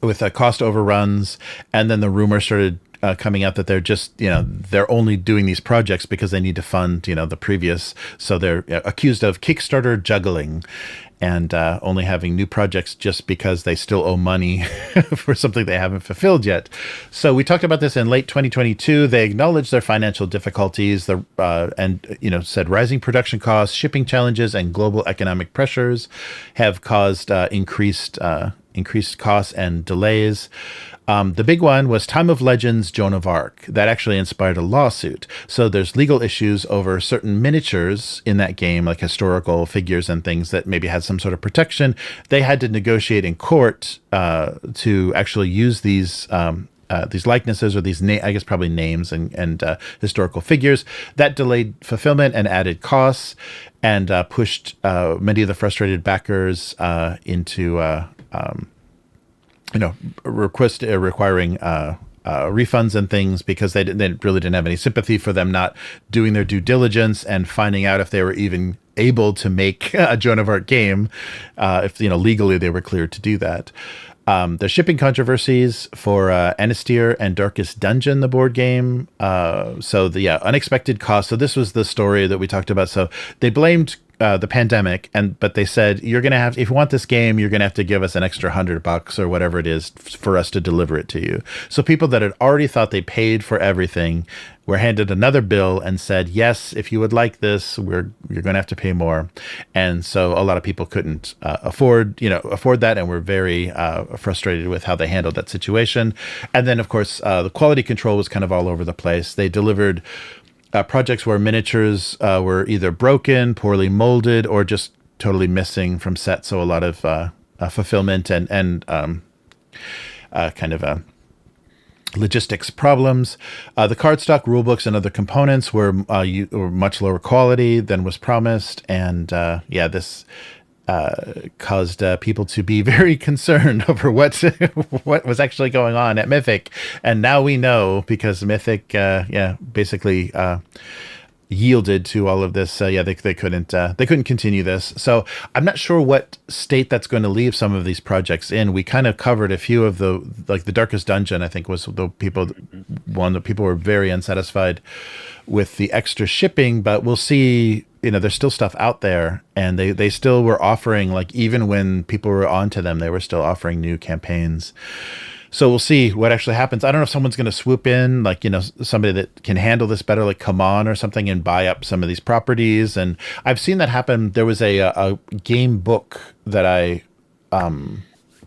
with cost overruns. And then the rumor started coming out that they're just, they're only doing these projects because they need to fund, the previous. So they're accused of Kickstarter juggling, and only having new projects just because they still owe money for something they haven't fulfilled yet. So we talked about this in late 2022. They acknowledged their financial difficulties, and said rising production costs, shipping challenges, and global economic pressures have caused increased costs and delays. The big one was Time of Legends, Joan of Arc. That actually inspired a lawsuit. So there's legal issues over certain miniatures in that game, like historical figures and things that maybe had some sort of protection. They had to negotiate in court to actually use these likenesses, or these probably names and historical figures. That delayed fulfillment and added costs, and pushed many of the frustrated backers into requiring refunds and things, because they really didn't have any sympathy for them not doing their due diligence and finding out if they were even able to make a Joan of Arc game, if legally they were cleared to do that. The shipping controversies for Anastyr and Darkest Dungeon, the board game. Unexpected costs. So this was the story that we talked about. So they blamed the pandemic, but they said, you're going to have, if you want this game, you're going to have to give us an extra $100 or whatever it is for us to deliver it to you. So people that had already thought they paid for everything were handed another bill and said, yes, if you would like this, you're going to have to pay more. And so a lot of people couldn't afford that, and were very frustrated with how they handled that situation. And then, of course, the quality control was kind of all over the place. They delivered projects where miniatures were either broken, poorly molded, or just totally missing from set. So a lot of fulfillment and logistics problems. The cardstock, rulebooks, and other components were much lower quality than was promised. And this caused people to be very concerned over what was actually going on at Mythic. And now we know, because Mythic basically yielded to all of this. They couldn't continue this. So I'm not sure what state that's going to leave some of these projects in. We kind of covered a few of the Darkest Dungeon, I think, was one that people were very unsatisfied with the extra shipping, but we'll see. There's still stuff out there, and they still were offering, even when people were onto them, they were still offering new campaigns. So we'll see what actually happens. I don't know if someone's going to swoop in, somebody that can handle this better, like Come On or something, and buy up some of these properties. And I've seen that happen. There was a game book that I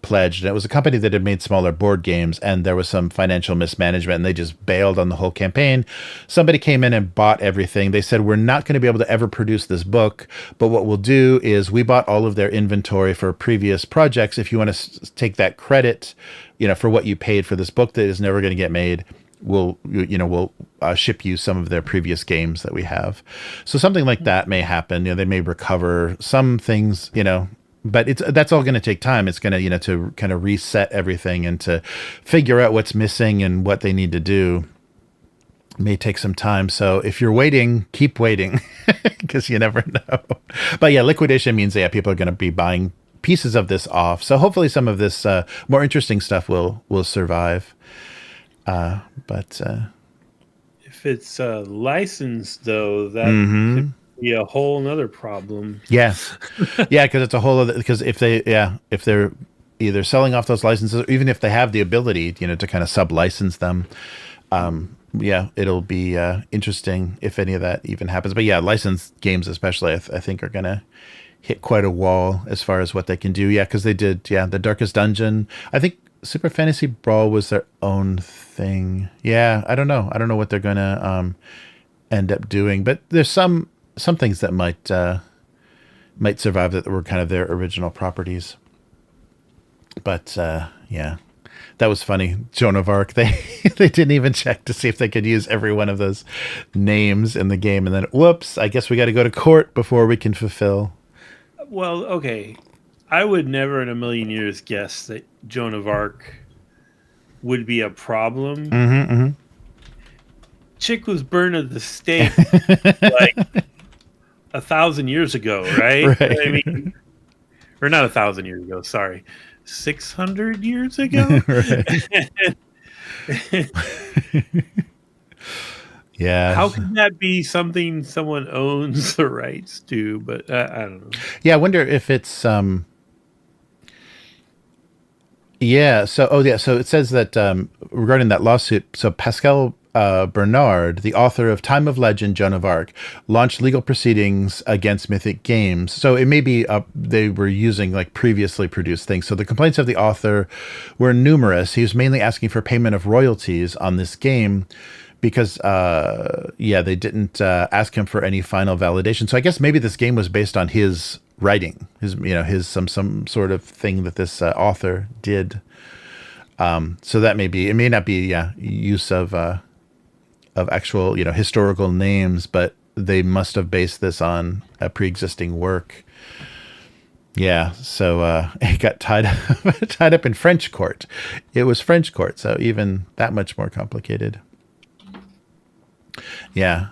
pledged, and it was a company that had made smaller board games, and there was some financial mismanagement, and they just bailed on the whole campaign. Somebody came in and bought everything. They said, we're not going to be able to ever produce this book, but what we'll do is we bought all of their inventory for previous projects. If you want to take that credit, for what you paid for this book that is never going to get made, we'll ship you some of their previous games that we have. So something like that may happen. They may recover some things, but that's all going to take time. It's going to, to kind of reset everything and to figure out what's missing and what they need to do. It may take some time. So if you're waiting, keep waiting, because you never know. But liquidation means people are going to be buying pieces of this off. So hopefully some of this more interesting stuff will survive. But if it's licensed, though, that could be a whole nother problem. Yes. Because it's a whole other, because if they're either selling off those licenses, or even if they have the ability, to kind of sub-license them, it'll be interesting if any of that even happens. But licensed games especially, I think are going to hit quite a wall as far as what they can do. Because they did, the Darkest Dungeon. I think Super Fantasy Brawl was their own thing. Yeah, I don't know. I don't know what they're gonna end up doing, but there's some things that might survive that were kind of their original properties. But yeah, that was funny. Joan of Arc. They they didn't even check to see if they could use every one of those names in the game, and then whoops! I guess we got to go to court before we can fulfill. Well, okay. I would never in a million years guess that Joan of Arc would be a problem. Chick was burned at the stake like 1,000 years ago, right? Right. I mean, or not 1,000 years ago. Sorry, 600 years ago. Yeah. How can that be something someone owns the rights to? But I don't know. Yeah, I wonder if it's yeah. So, oh yeah. So it says that regarding that lawsuit. So Pascal Bernard, the author of Time of Legend, Joan of Arc, launched legal proceedings against Mythic Games. So it may be they were using like previously produced things. So the complaints of the author were numerous. He was mainly asking for payment of royalties on this game because yeah, they didn't ask him for any final validation. So I guess maybe this game was based on his writing, his some sort of thing that this author did. So that it may not be use of actual historical names, but they must have based this on a pre-existing work. Yeah, so it got tied up in French court. It was French court, so even that much more complicated. Yeah.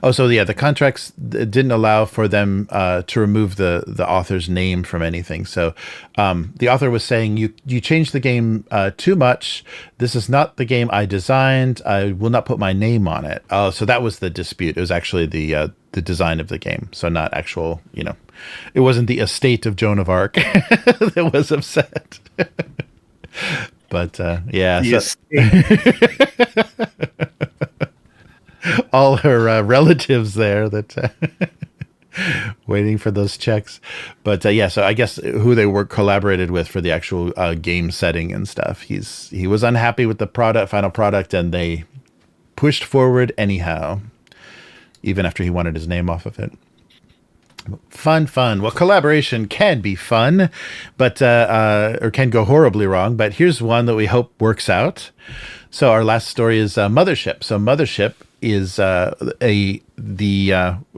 Oh, so yeah, the contracts didn't allow for them to remove the author's name from anything. So the author was saying, you changed the game too much. This is not the game I designed. I will not put my name on it. Oh, so that was the dispute. It was actually the design of the game. So not actual, it wasn't the estate of Joan of Arc that was upset. But yeah. All her relatives there that waiting for those checks. But yeah, so I guess who they collaborated with for the actual game setting and stuff. He was unhappy with the final product, and they pushed forward anyhow, even after he wanted his name off of it. Fun. Well, collaboration can be fun, but or can go horribly wrong. But here's one that we hope works out. So our last story is Mothership. So Mothership is the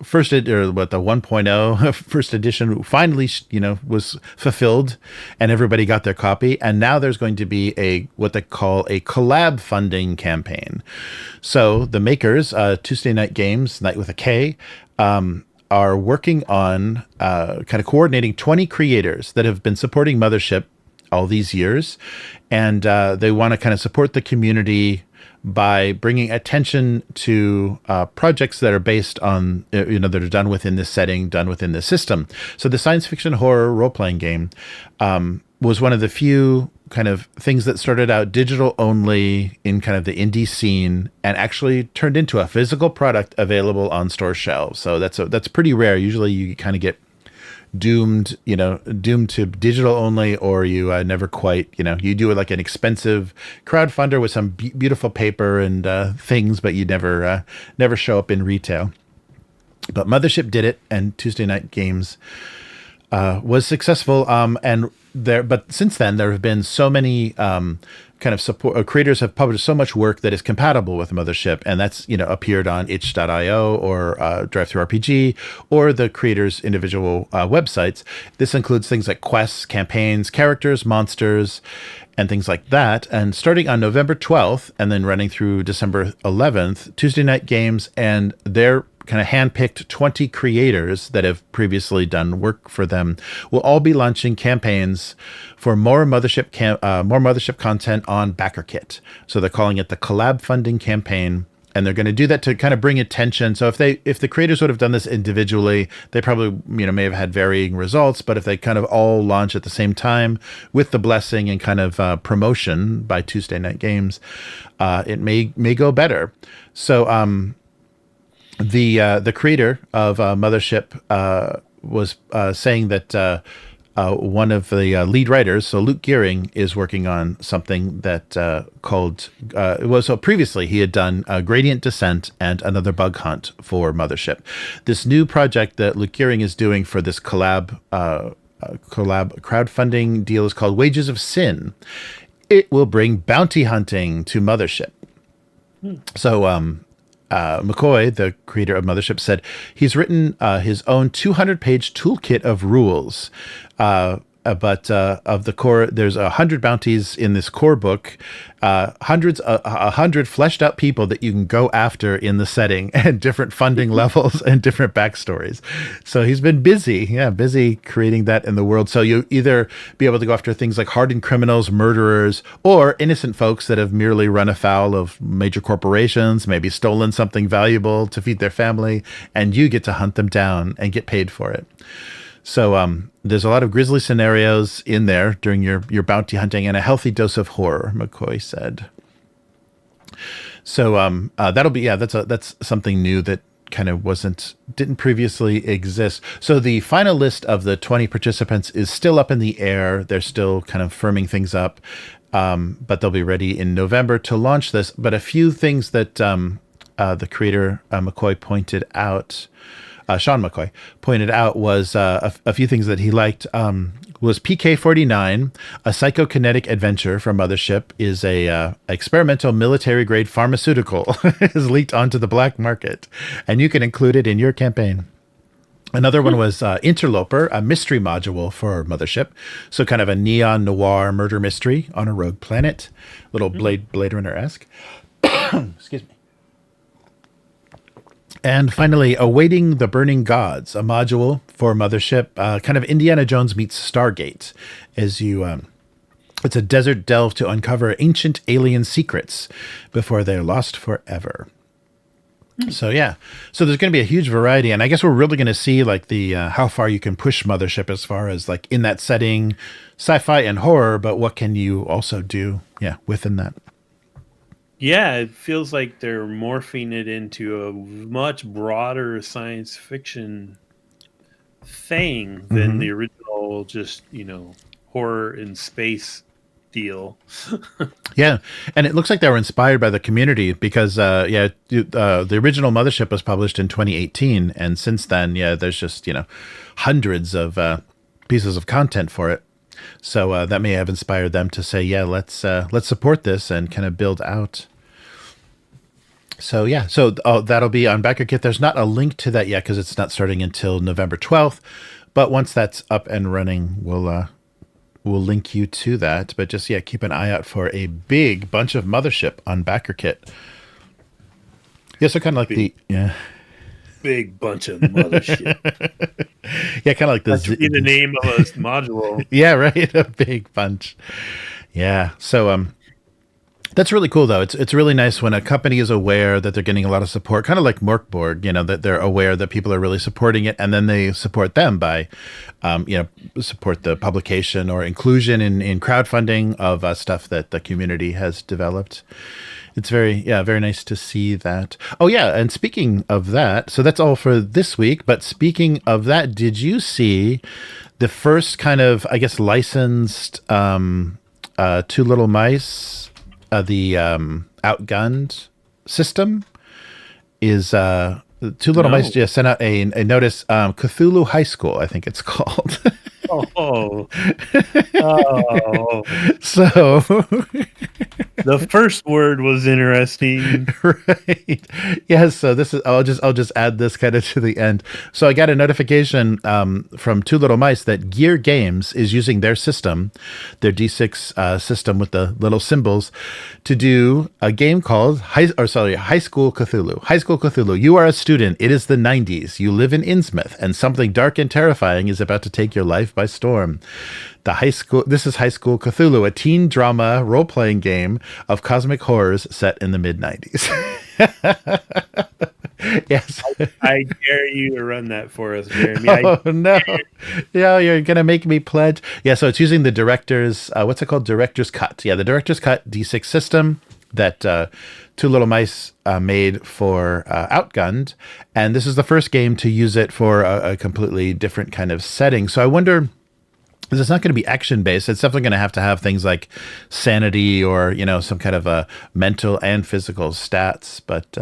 first the 1.0 first edition finally was fulfilled, and everybody got their copy. And now there's going to be what they call a collab-funding campaign. So the makers, Tuesday Night Games, Night with a K, are working on kind of coordinating 20 creators that have been supporting Mothership all these years, and they want to kind of support the community by bringing attention to projects that are based on, that are done within this setting, done within this system. So the science fiction horror role-playing game was one of the few kind of things that started out digital only in kind of the indie scene and actually turned into a physical product available on store shelves. So that's pretty rare. Usually you kind of get doomed to digital only, or you never quite, you do it like an expensive crowdfunder with some beautiful paper and things, but you never show up in retail. But Mothership did it, and Tuesday Night Games was successful. But since then there have been so many kind of support creators have published so much work that is compatible with Mothership, and that's appeared on itch.io or DriveThruRPG or the creators' individual websites. This includes things like quests, campaigns, characters, monsters, and things like that. And starting on November 12th and then running through December 11th, Tuesday Night Games and their kind of handpicked 20 creators that have previously done work for them will all be launching campaigns for more Mothership content on BackerKit. So they're calling it the collab-funding campaign, and they're going to do that to kind of bring attention. So if the creators would have done this individually, they probably may have had varying results. But if they kind of all launch at the same time with the blessing and kind of promotion by Tuesday Night Games, it may go better. So the creator of Mothership was saying that one of the lead writers, so Luke Gearing, is working on something that called, so previously he had done Gradient Descent and Another Bug Hunt for Mothership. This new project that Luke Gearing is doing for this collab crowdfunding deal is called Wages of Sin. It will bring bounty hunting to Mothership. So McCoy, the creator of Mothership, said he's written his own 200-page toolkit of rules. But of the core, there's 100 bounties in this core book, 100 fleshed out people that you can go after in the setting, and different funding levels and different backstories. So he's been busy creating that in the world. So you either be able to go after things like hardened criminals, murderers, or innocent folks that have merely run afoul of major corporations, maybe stolen something valuable to feed their family, and you get to hunt them down and get paid for it. So there's a lot of grisly scenarios in there during your bounty hunting, and a healthy dose of horror, McCoy said. So that'll be, that's something new that kind of didn't previously exist. So the final list of the 20 participants is still up in the air. They're still kind of firming things up, but they'll be ready in November to launch this. But a few things that the creator McCoy pointed out, Sean McCoy pointed out, was a few things that he liked. Was PK-49, a psychokinetic adventure from Mothership, is a experimental military-grade pharmaceutical is leaked onto the black market, and you can include it in your campaign. Another one was Interloper, a mystery module for Mothership, so kind of a neon noir murder mystery on a rogue planet, little Blade Runner-esque. Excuse me. And finally, Awaiting the Burning Gods, a module for Mothership, kind of Indiana Jones meets Stargate, as it's a desert delve to uncover ancient alien secrets before they're lost forever. So so there's going to be a huge variety, and I guess we're really going to see like the how far you can push Mothership as far as like in that setting, sci-fi and horror, but what can you also do, within that. Yeah, it feels like they're morphing it into a much broader science fiction thing than the original just, horror in space deal. Yeah, and it looks like they were inspired by the community because, the original Mothership was published in 2018, and since then, there's just, hundreds of pieces of content for it. So that may have inspired them to say, let's support this and kind of build out. So that'll be on BackerKit. There's not a link to that yet because it's not starting until November 12th. But once that's up and running, we'll link you to that. But just keep an eye out for a big bunch of Mothership on BackerKit. Yeah, so kind of like big bunch of Mothership. Kind of like that should be the name of a module. Yeah, right. A big bunch. Yeah. So that's really cool, though. It's really nice when a company is aware that they're getting a lot of support, kind of like Morkborg, that they're aware that people are really supporting it, and then they support them by, support the publication or inclusion in crowdfunding of stuff that the community has developed. It's very nice to see that. Oh, yeah, and speaking of that, so that's all for this week, but speaking of that, did you see the first kind of, I guess, licensed Two Little Mice, the outgunned system is Two Little Mice just sent out a notice, Cthulhu High School, I think it's called. Oh. So the first word was interesting, right? Yes. So this is, I'll just add this kind of to the end. So I got a notification from Two Little Mice that Gear Games is using their system, their D6 system with the little symbols, to do a game called High School Cthulhu. High School Cthulhu. You are a student. It is the 90s. You live in Innsmouth, and something dark and terrifying is about to take your life by storm. This is High School Cthulhu, a teen drama role-playing game of cosmic horrors set in the mid-90s. Yes. I dare you to run that for us, Jeremy. No, you're going to make me pledge. Yeah, so it's using the director's, what's it called? Director's Cut. Yeah, the Director's Cut D6 system that Two Little Mice made for Outgunned. And this is the first game to use it for a completely different kind of setting. So I wonder It's not going to be action based. It's definitely going to have things like sanity or some kind of a mental and physical stats. But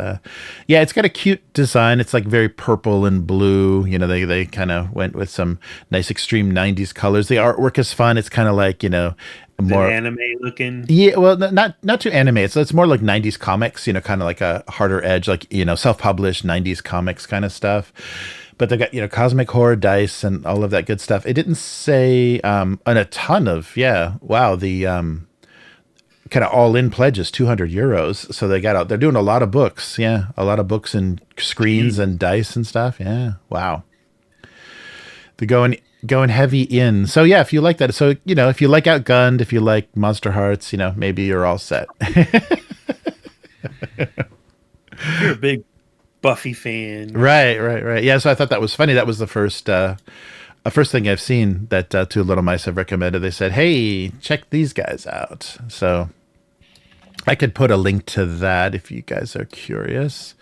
yeah, it's got a cute design. It's like very purple and blue. They kind of went with some nice extreme '90s colors. The artwork is fun. It's kind of like more anime looking. Yeah, well, not too anime. It's more like '90s comics. Kind of like a harder edge, like self-published '90s comics kind of stuff. But they got cosmic horror dice and all of that good stuff. It didn't say and a ton of wow, the kind of all-in pledge is 200 euros. So they're doing a lot of books. Yeah, a lot of books and screens and dice and stuff. Yeah, wow. They're going heavy in. So yeah, if you like that, so if you like Outgunned, if you like Monster Hearts, maybe you're all set. You're a big Buffy fan. Right. Yeah, so I thought that was funny. That was the first thing I've seen that Two Little Mice have recommended. They said, "Hey, check these guys out." So I could put a link to that if you guys are curious.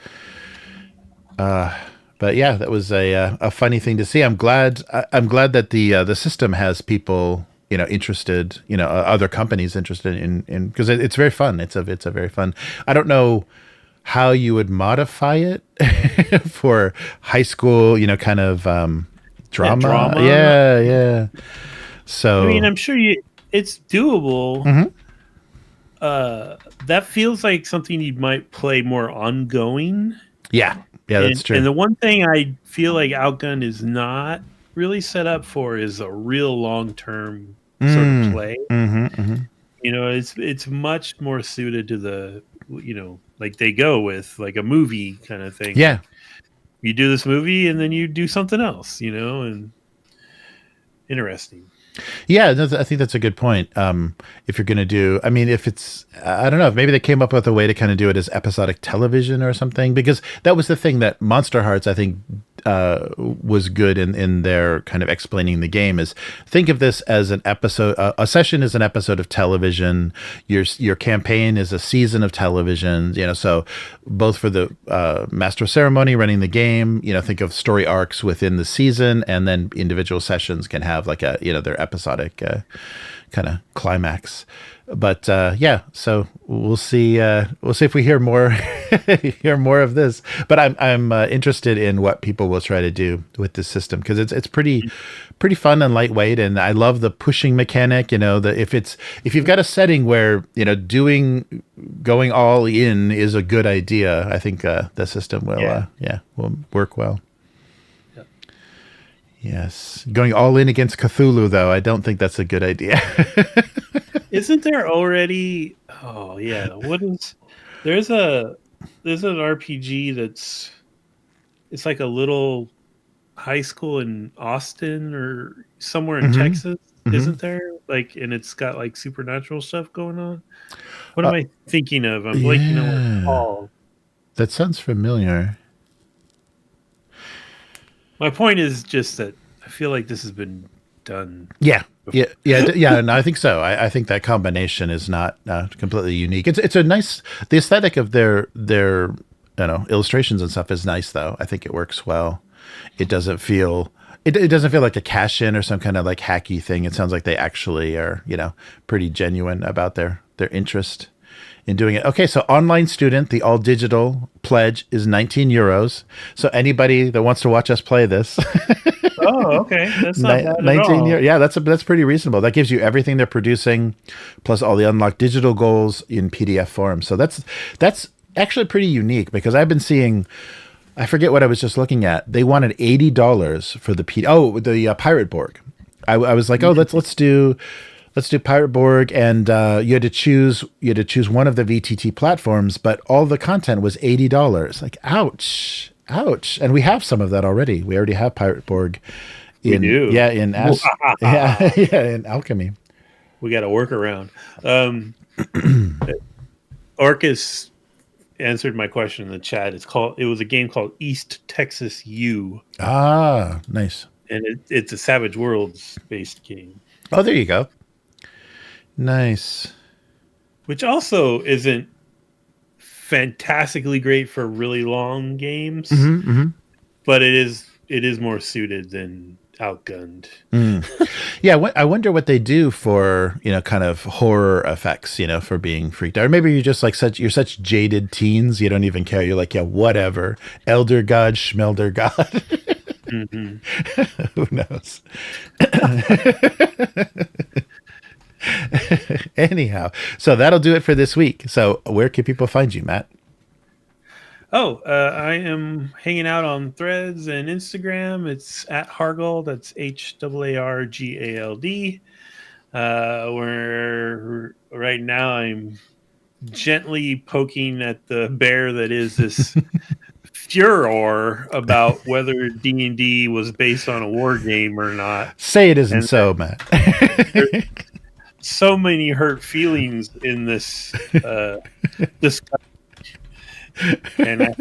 But yeah, that was a funny thing to see. I'm glad that the system has people interested, other companies interested in because it's very fun. It's a very fun. I don't know how you would modify it for high school, kind of drama. Yeah. So I mean, I'm sure it's doable. Mm-hmm. That feels like something you might play more ongoing. Yeah, that's true. And the one thing I feel like Outgun is not really set up for is a real long-term sort of play. Mm-hmm. It's much more suited to the like they go with like a movie kind of thing. Yeah. You do this movie and then you do something else, and interesting. Yeah, I think that's a good point. If you're going to do, I mean, if it's, I don't know, if maybe they came up with a way to kind of do it as episodic television or something, because that was the thing that Monster Hearts, I think, was good in their kind of explaining the game is think of this as an episode, a session is an episode of television. Your campaign is a season of television, so both for the master of ceremony running the game, think of story arcs within the season, and then individual sessions can have like their episodic kind of climax. But yeah, so we'll see if we hear more of this. But I'm interested in what people will try to do with this system because it's pretty fun and lightweight, and I love the pushing mechanic. If you've got a setting where going all in is a good idea, I think the system will will work well. Yes. Going all in against Cthulhu, though, I don't think that's a good idea. Isn't there already? Oh yeah. There's an RPG it's like a little high school in Austin or somewhere in Texas, isn't there? Like, and it's got like supernatural stuff going on. What am I thinking of? I'm blanking on what it's called. That sounds familiar. My point is just that I feel like this has been done. Yeah. And I think so. I think that combination is not completely unique. It's a nice. The aesthetic of their illustrations and stuff is nice, though. I think it works well. It doesn't feel. It doesn't feel like a cash in or some kind of like hacky thing. It sounds like they actually are pretty genuine about their interest in doing it. Okay, so online student, the all digital pledge is 19 euros. So anybody that wants to watch us play this. Oh, okay. That's not bad 19 at all. Yeah, that's pretty reasonable. That gives you everything they're producing, plus all the unlocked digital goals in PDF form. So that's actually pretty unique because I've been seeing. I forget what I was just looking at. They wanted $80 for the Pirate Borg. I was like, let's do Pirate Borg, and you had to choose one of the VTT platforms, but all the content was $80. Like, ouch. And we have some of that already. We already have Pirate Borg in in Alchemy. We got a workaround. Orcus answered my question in the chat. It was a game called East Texas U. Ah, nice. And it's a Savage Worlds based game. Oh, there you go. Nice. Which also isn't fantastically great for really long games, but it is more suited than outgunned. Yeah, I wonder what they do for, kind of horror effects, for being freaked out. Or maybe you're just like you're such jaded teens, you don't even care. You're like, yeah, whatever. Elder God, Schmelder God. Mm-hmm. Who knows? Anyhow, so that'll do it for this week. So where can people find you, Matt? I am hanging out on Threads and Instagram. It's at Hargald. That's HAARGALD. Where right now I'm gently poking at the bear that is this furor about whether D&D was based on a war game or not. Say it isn't And so, Matt. there's so many hurt feelings in this discussion, and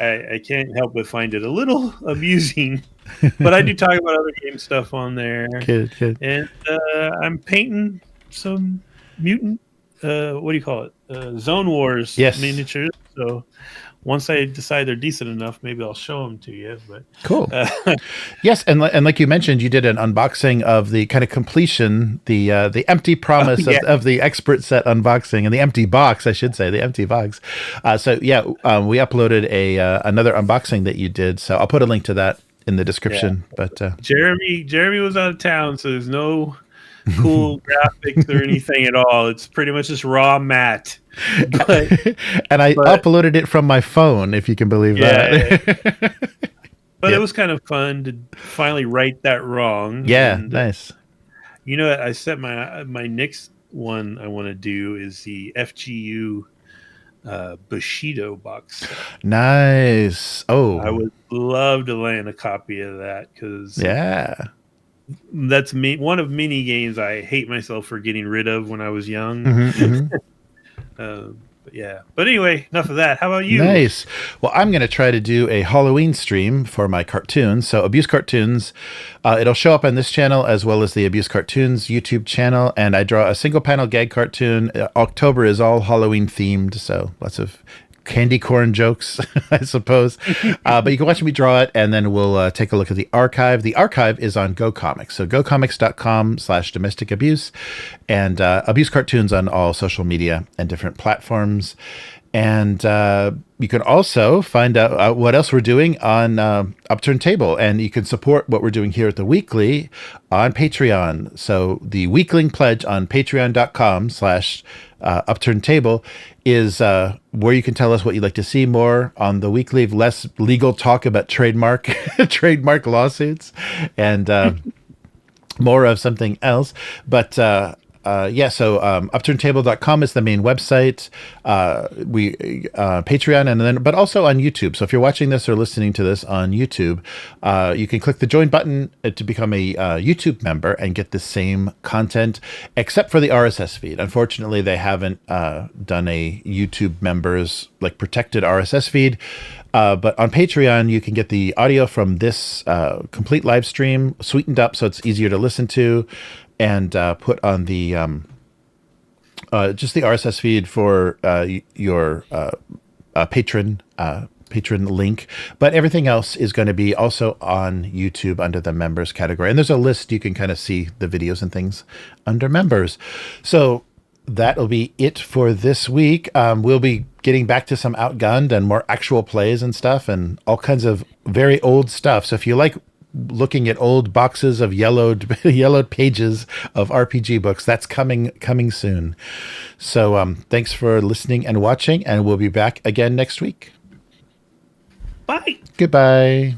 I can't help but find it a little amusing. But I do talk about other game stuff on there. Good. And I'm painting some mutant, what do you call it? Zone Wars miniatures. So once I decide they're decent enough, maybe I'll show them to you. But cool. Yes, and like you mentioned, you did an unboxing of the kind of completion, the empty promise of the expert set unboxing, and the empty box, I should say, the empty box. We uploaded another unboxing that you did. So I'll put a link to that in the description. Yeah. But Jeremy was out of town, so there's no cool graphics or anything at all. It's pretty much just raw matte. And I uploaded it from my phone, if you can believe that. But it was kind of fun to finally right that wrong. Yeah, and, nice. I set my next one I want to do is the FGU Bushido box. Nice. Oh, I would love to land a copy of that because that's one of many games I hate myself for getting rid of when I was young. But anyway, enough of that. How about you? Nice. Well, I'm going to try to do a Halloween stream for my cartoons. So Abuse Cartoons, it'll show up on this channel as well as the Abuse Cartoons YouTube channel. And I draw a single panel gag cartoon. October is all Halloween themed. So lots of candy corn jokes, I suppose. But you can watch me draw it, and then we'll take a look at the archive. The archive is on GoComics. So gocomics.com/domestic abuse, and Abuse Cartoons on all social media and different platforms. And you can also find out what else we're doing on Upturned Table, and you can support what we're doing here at the Weekly on Patreon. So the Weekling pledge on patreon.com/Upturned Table is where you can tell us what you'd like to see more on the Weekly, less legal talk about trademark lawsuits, and more of something else. But upturntable.com is the main website. We Patreon, but also on YouTube. So if you're watching this or listening to this on YouTube, you can click the join button to become a YouTube member and get the same content, except for the RSS feed. Unfortunately, they haven't done a YouTube members protected RSS feed. But on Patreon, you can get the audio from this complete live stream sweetened up so it's easier to listen to, and put on the just the RSS feed for your patron link. But everything else is going to be also on YouTube under the members category. And there's a list you can kind of see the videos and things under members. So that'll be it for this week. We'll be getting back to some Outgunned and more actual plays and stuff, and all kinds of very old stuff. So if you like looking at old boxes of yellowed pages of RPG books, that's coming soon. So thanks for listening and watching, and we'll be back again next week. Bye. Goodbye.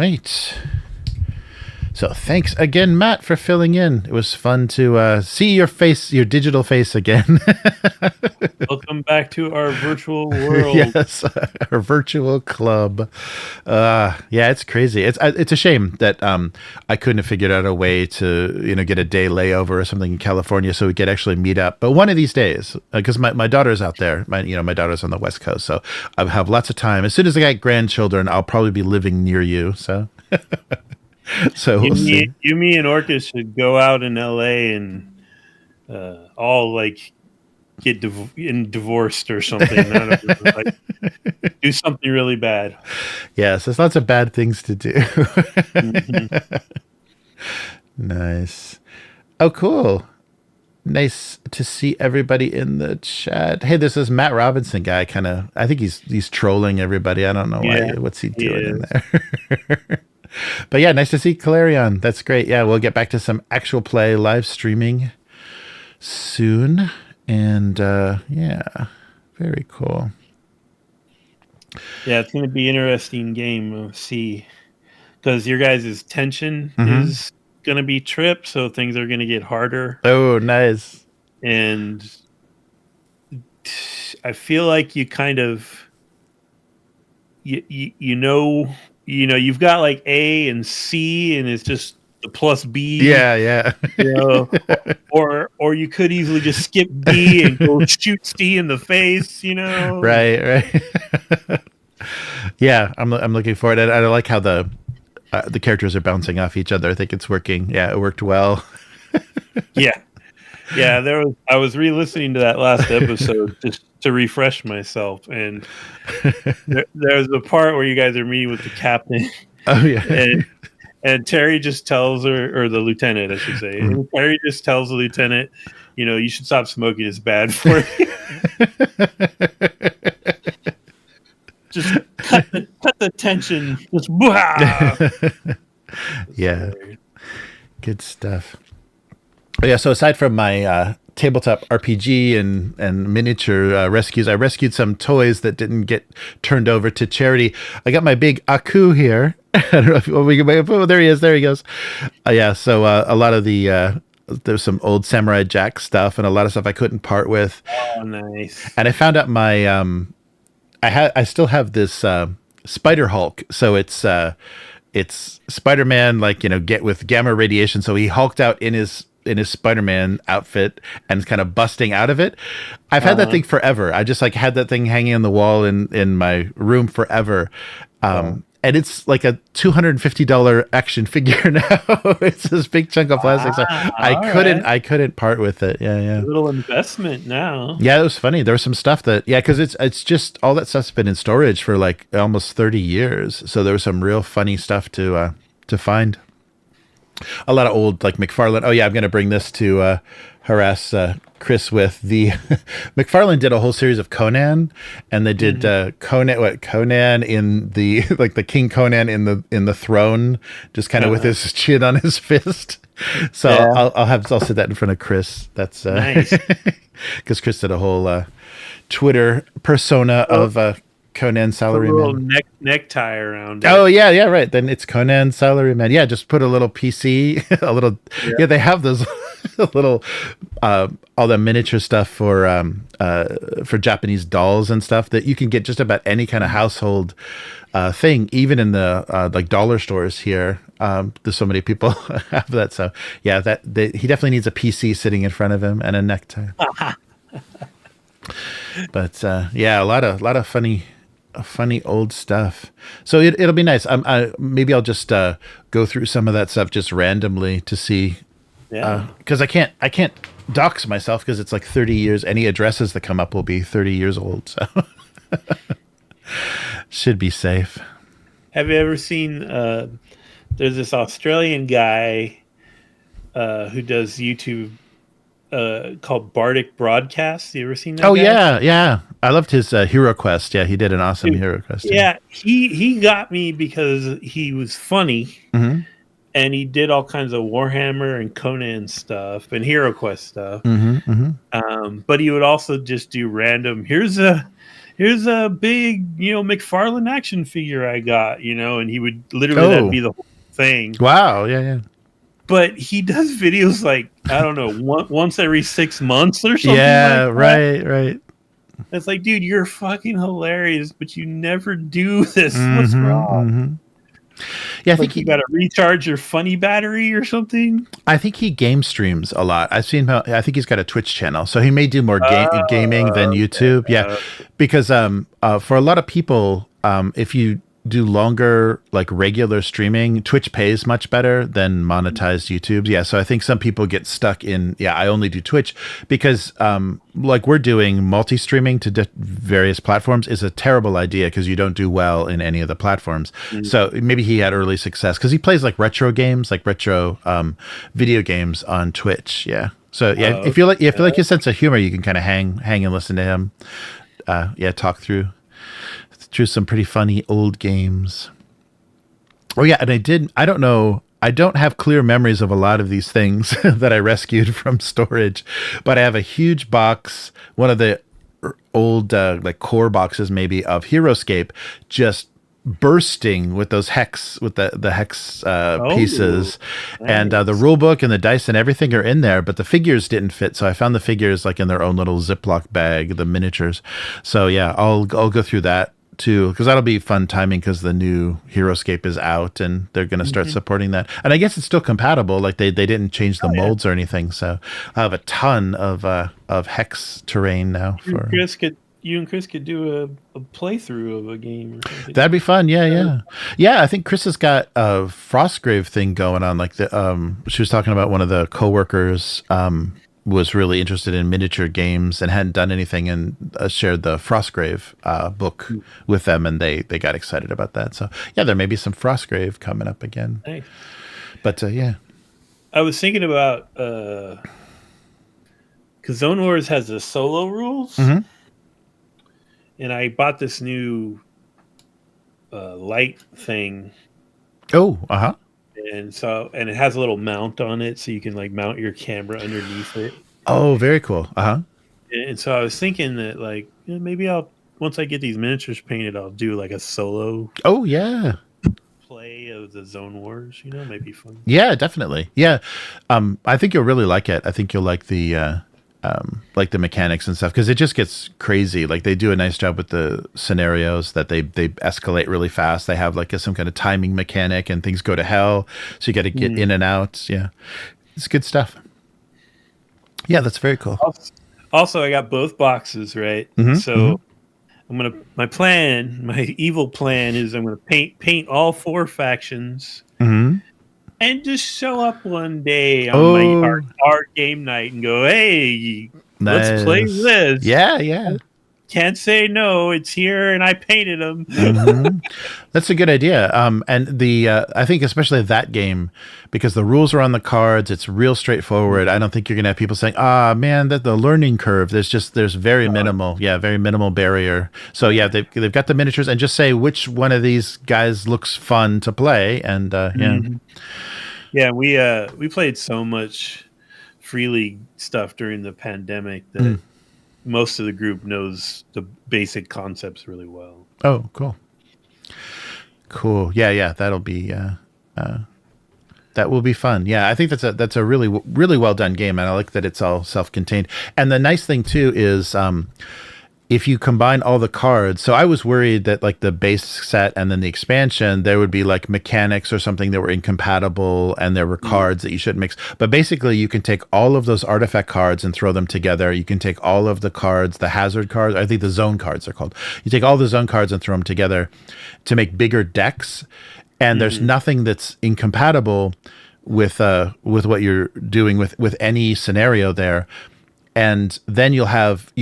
right. So thanks again, Matt, for filling in. It was fun to see your face, your digital face again. Welcome back to our virtual world. Yes, our virtual club. Yeah, it's crazy. It's a shame that I couldn't have figured out a way to get a day layover or something in California so we could actually meet up. But one of these days, because my daughter's out there, my daughter's on the West Coast, so I have lots of time. As soon as I get grandchildren, I'll probably be living near you. So. So we'll see. You, me, and Orcus should go out in LA and all like get divorced or something. I don't know, like, do something really bad. Yes, there's lots of bad things to do. Mm-hmm. Nice. Oh, cool. Nice to see everybody in the chat. Hey, this is Matt Robinson guy. I think he's trolling everybody. I don't know why. What's he doing in there? But yeah, nice to see Clarion. That's great. Yeah, we'll get back to some actual play live streaming soon. And yeah, very cool. Yeah, it's going to be an interesting game. See, because your guys' tension is going to be tripped, so things are going to get harder. Oh, nice. And I feel like you kind of, you've got like A and C, and it's just the plus B. Yeah. Or you could easily just skip B and go shoot C in the face. Right. Yeah, I'm looking forward. I like how the characters are bouncing off each other. I think it's working. Yeah, it worked well. Yeah. I was re-listening to that last episode just to refresh myself, and there's a part where you guys are meeting with the captain. Oh yeah, and Terry just tells her, or the lieutenant, I should say. And Terry just tells the lieutenant, you should stop smoking. It's bad for you. Just cut the tension. Just yeah, good stuff. Yeah, so aside from my tabletop RPG and miniature rescues, I rescued some toys that didn't get turned over to charity. I got my big Aku here. I don't know if we can. Oh, there he is. There he goes. Yeah, so a lot of there's some old Samurai Jack stuff and a lot of stuff I couldn't part with. Oh, nice. And I found out my I still have this Spider Hulk. So it's Spider-Man, get with gamma radiation. So he hulked out in his Spider-Man outfit and kind of busting out of it. I've had that thing forever. I just had that thing hanging on the wall in my room forever. And it's like a $250 action figure now. It's this big chunk of plastic. So I couldn't part with it. Yeah. A little investment now. Yeah, it was funny. There was some stuff because it's just all that stuff's been in storage for almost 30 years. So there was some real funny stuff to find. A lot of old McFarlane. Oh yeah, I'm gonna bring this to harass Chris with the McFarlane did a whole series of Conan, and they did Conan in the the King Conan in the throne, just kind of with his chin on his fist. So yeah. I'll sit that in front of Chris. That's nice because Chris did a whole Twitter persona of Conan Salaryman. A little necktie around it. Oh yeah, right. Then it's Conan Salaryman. Yeah, just put a little PC, a little. Yeah, they have those little all the miniature stuff for Japanese dolls and stuff that you can get just about any kind of household thing, even in the dollar stores here. There's so many people have that. So yeah, he definitely needs a PC sitting in front of him and a necktie. But yeah, a lot of funny old stuff. So it'll be nice. Maybe I'll just go through some of that stuff just randomly to see. Yeah. Because I can't dox myself because it's 30 years. Any addresses that come up will be 30 years old. So should be safe. Have you ever seen? There's this Australian guy who does YouTube. Called Bardic Broadcast. You ever seen that? Oh guy? Yeah. I loved his Hero Quest. Yeah, he did an awesome Hero Quest. Yeah, he got me because he was funny, and he did all kinds of Warhammer and Conan stuff and Hero Quest stuff. But he would also just do random. Here's here's a big, McFarlane action figure I got, and he would literally, that'd be the whole thing. Wow. Yeah. But he does videos like, I don't know, once every 6 months or something. Yeah, like that. right. It's like, dude, you're fucking hilarious, but you never do this. What's wrong? Yeah, I think you got to recharge your funny battery or something. I think he game streams a lot. I've seen him. I think he's got a Twitch channel, so he may do more gaming than YouTube. Yeah, because for a lot of people, if you do longer, like regular streaming, Twitch pays much better than monetized YouTube. Yeah, so I think some people get stuck in, I only do Twitch because like we're doing multi-streaming to various platforms is a terrible idea because you don't do well in any of the platforms. So maybe he had early success because he plays like retro games, like retro video games on Twitch. Yeah. So yeah, if you like his sense of humor, you can kind of hang and listen to him. Talk through some pretty funny old games. Oh yeah, and I don't have clear memories of a lot of these things that I rescued from storage, but I have a huge box, one of the old like core boxes maybe of HeroScape, just bursting with those hex pieces. Nice. And the rule book and the dice and everything are in there, but the figures didn't fit, so I found the figures like in their own little Ziploc bag, the miniatures. So yeah, I'll go through that too, because that'll be fun timing because the new HeroScape is out and they're going to start supporting that. And I guess it's still compatible, like they didn't change the molds or anything. So I have a ton of hex terrain now. You and Chris could do a playthrough of a game or something. That'd be fun. Yeah. I think Chris has got a Frostgrave thing going on. Like she was talking about one of the coworkers was really interested in miniature games and hadn't done anything, and shared the Frostgrave book with them, and they got excited about that. So yeah, there may be some Frostgrave coming up again. Nice. But yeah, I was thinking about because Zone Wars has the solo rules, and I bought this new light thing. Oh, And it has a little mount on it, so you can like mount your camera underneath it. Oh, very cool. And so I was thinking that like maybe once I get these miniatures painted, I'll do like a solo. Oh yeah. Play of the Zone Wars, maybe fun. Yeah, definitely. Yeah, I think you'll really like it. I think you'll like the mechanics and stuff because it just gets crazy. Like they do a nice job with the scenarios that they escalate really fast. They have like some kind of timing mechanic and things go to hell, so you got to get in and out. Yeah, it's good stuff. Yeah, that's very cool. Also, I got both boxes, right? So my evil plan is I'm gonna paint all 4 factions. And just show up one day on our game night and go, hey, let's play this. Yeah. Can't say no. It's here, and I painted them. That's a good idea. And I think especially that game, because the rules are on the cards, it's real straightforward. I don't think you're gonna have people saying, man, that the learning curve. There's very minimal, very minimal barrier. So yeah, they've got the miniatures, and just say which one of these guys looks fun to play, and Yeah, we played so much Free League stuff during the pandemic that most of the group knows the basic concepts really well. Oh, cool. Yeah. That'll be that will be fun. Yeah, I think that's a really really well done game, and I like that it's all self-contained. And the nice thing too is if you combine all the cards, so I was worried that like the base set and then the expansion, there would be like mechanics or something that were incompatible and there were cards that you shouldn't mix. But basically you can take all of those artifact cards and throw them together. You can take all of the cards, the hazard cards, I think the zone cards are called. You take all the zone cards and throw them together to make bigger decks. And there's nothing that's incompatible with what you're doing with any scenario there. And then you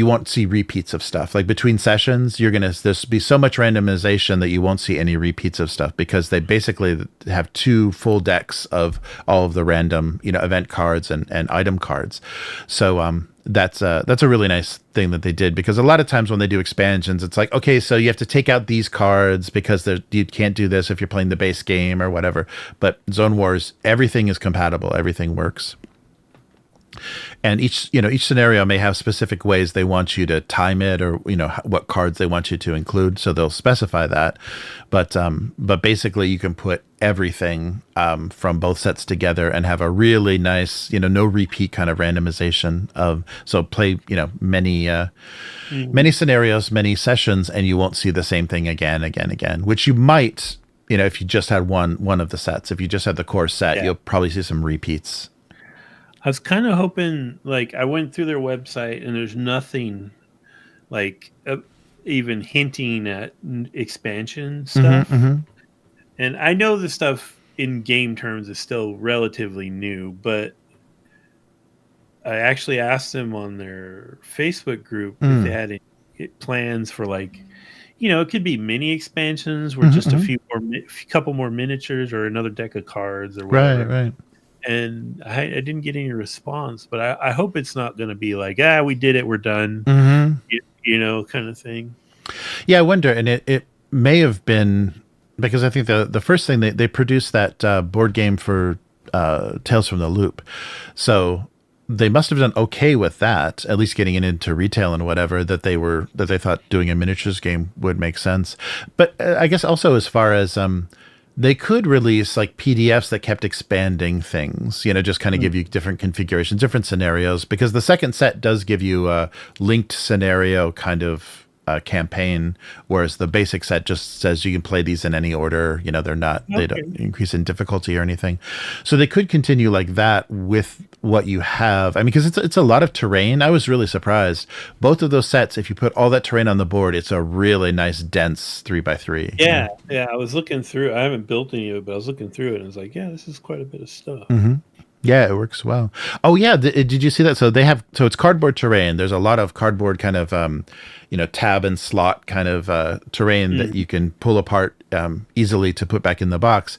won't see repeats of stuff. Like between sessions, there's be so much randomization that you won't see any repeats of stuff because they basically have 2 full decks of all of the random, event cards and item cards. So that's a really nice thing that they did, because a lot of times when they do expansions, it's like, okay, so you have to take out these cards because you can't do this if you're playing the base game or whatever. But Zone Wars, everything is compatible. Everything works. And each scenario may have specific ways they want you to time it, or what cards they want you to include. So they'll specify that. But basically, you can put everything from both sets together and have a really nice, no repeat kind of randomization of. So play many scenarios, many sessions, and you won't see the same thing again, which you might. If you just had one of the sets, if you just had the core set, you'll probably see some repeats. I was kind of hoping, I went through their website and there's nothing even hinting at expansion stuff. And I know the stuff in game terms is still relatively new, but I actually asked them on their Facebook group if they had any plans for it could be mini expansions where just a couple more miniatures or another deck of cards or whatever. Right. And I didn't get any response, but I hope it's not going to be we did it, we're done, kind of thing. Yeah, I wonder. And it may have been because I think the first thing they produced that board game for Tales from the Loop. So they must have done okay with that, at least getting it into retail and whatever, that they thought doing a miniatures game would make sense. But I guess also as far as they could release PDFs that kept expanding things, just kind of give you different configurations, different scenarios, because the second set does give you a linked scenario kind of campaign, whereas the basic set just says you can play these in any order. They're not, they don't increase in difficulty or anything. So they could continue like that with what you have. I mean, because it's a lot of terrain. I was really surprised. Both of those sets, if you put all that terrain on the board, it's a really nice, dense 3x3. Yeah. I was looking through. I haven't built any of it, but I was looking through it and I was like, yeah, this is quite a bit of stuff. Yeah, it works well. Oh yeah, did you see that? So it's cardboard terrain. There's a lot of cardboard kind of tab and slot kind of terrain that you can pull apart easily to put back in the box.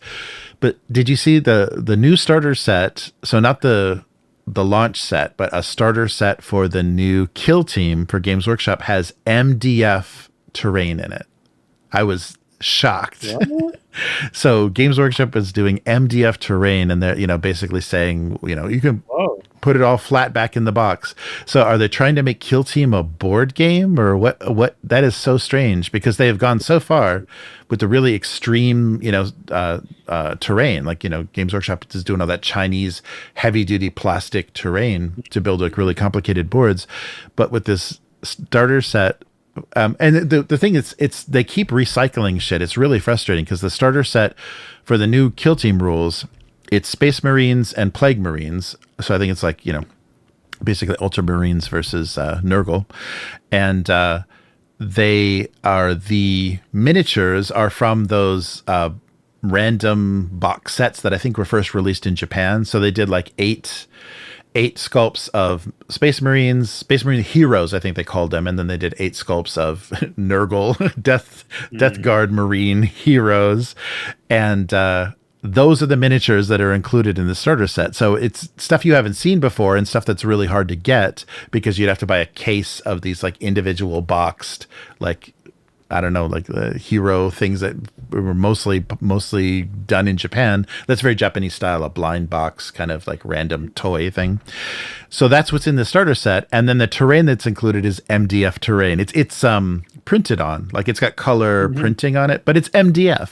But did you see the new starter set? So not the launch set, but a starter set for the new Kill Team for Games Workshop has MDF terrain in it. I was shocked. So Games Workshop is doing MDF terrain, and they're basically saying you can put it all flat back in the box. So are they trying to make Kill Team a board game, or what? That is so strange, because they have gone so far with the really extreme terrain. Games Workshop is doing all that Chinese heavy duty plastic terrain to build really complicated boards, but with this starter set. And the thing is, they keep recycling shit. It's really frustrating because the starter set for the new Kill Team rules, it's Space Marines and Plague Marines. So I think it's basically Ultramarines versus Nurgle, and the miniatures are from those random box sets that I think were first released in Japan. So they did eight sculpts of Space Marine heroes, I think they called them, and then they did 8 sculpts of Nurgle Death Guard Marine heroes, and those are the miniatures that are included in the starter set. So it's stuff you haven't seen before and stuff that's really hard to get because you'd have to buy a case of these individual boxed the hero things that were mostly done in Japan. That's very Japanese style, a blind box kind of random toy thing. So that's what's in the starter set. And then the terrain that's included is MDF terrain. It's printed on, it's got color printing on it, but it's MDF.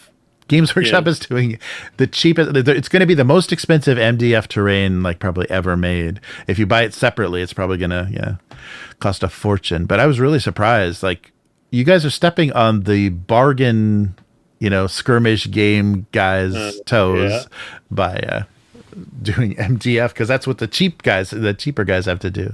Games Workshop is doing the cheapest. It's going to be the most expensive MDF terrain probably ever made. If you buy it separately, it's probably going to cost a fortune. But I was really surprised. You guys are stepping on the bargain, skirmish game guys' toes by doing MDF, because that's what the cheaper guys have to do.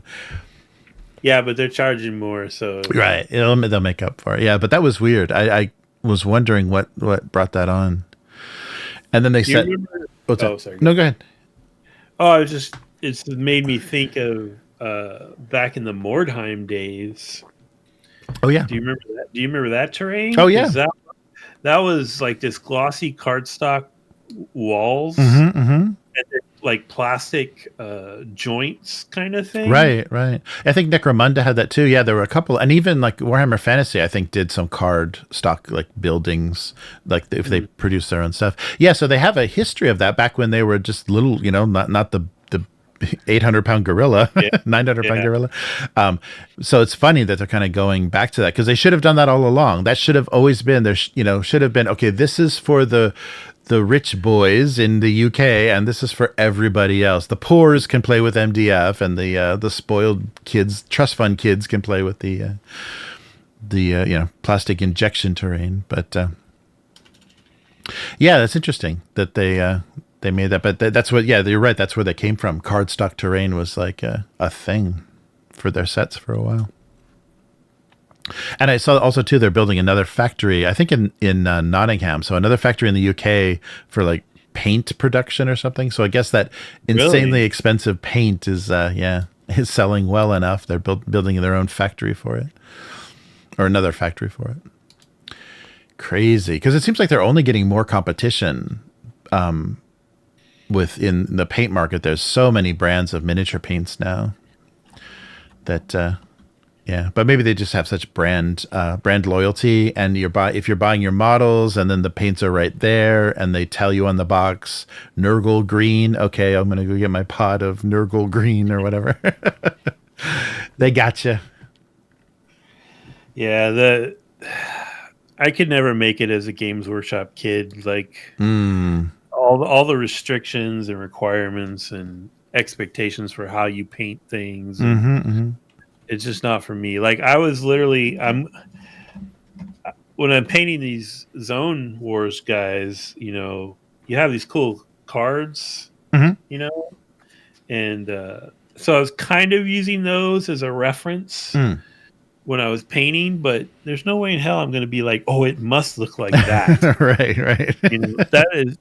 Yeah, but they're charging more, so right. They'll make up for it. Yeah, but that was weird. I was wondering what brought that on, and then they said, sorry. No, go ahead. Oh, it's made me think of back in the Mordheim days. Oh yeah. Do you remember that terrain? Oh yeah. That was this glossy cardstock walls and plastic joints kind of thing. Right. I think Necromunda had that too. Yeah, there were a couple, and even Warhammer Fantasy, I think, did some card stock buildings, if they produced their own stuff. Yeah, so they have a history of that back when they were just little, not the 800-pound gorilla, Yeah. 900-pound Yeah. gorilla. So it's funny that they're kind of going back to that, because they should have done that all along. That should have always been there. Should have been, okay, this is for the rich boys in the UK, and this is for everybody else. The poors can play with MDF, and the spoiled kids, trust fund kids, can play with the plastic injection terrain. But yeah, that's interesting that they made that. But that's what, yeah, you're right. That's where they came from. Cardstock terrain was like a thing for their sets for a while. And I saw also too, they're building another factory, I think in Nottingham. So another factory in the UK for like paint production or something. So I guess that insanely expensive paint is selling well enough. They're building their own factory for it, or another factory for it. Crazy, because it seems like they're only getting more competition within the paint market. There's so many brands of miniature paints now that. Yeah, but maybe they just have such brand loyalty, and if you're buying your models, and then the paints are right there, and they tell you on the box Nurgle green. Okay, I'm gonna go get my pot of Nurgle green or whatever. They gotcha. Yeah, I could never make it as a Games Workshop kid. Like all the restrictions and requirements and expectations for how you paint things. It's just not for me. Like I was literally, when I'm painting these Zone Wars guys, you have these cool cards, and so I was kind of using those as a reference when I was painting, but there's no way in hell I'm going to be like, oh, it must look like that. Right. That is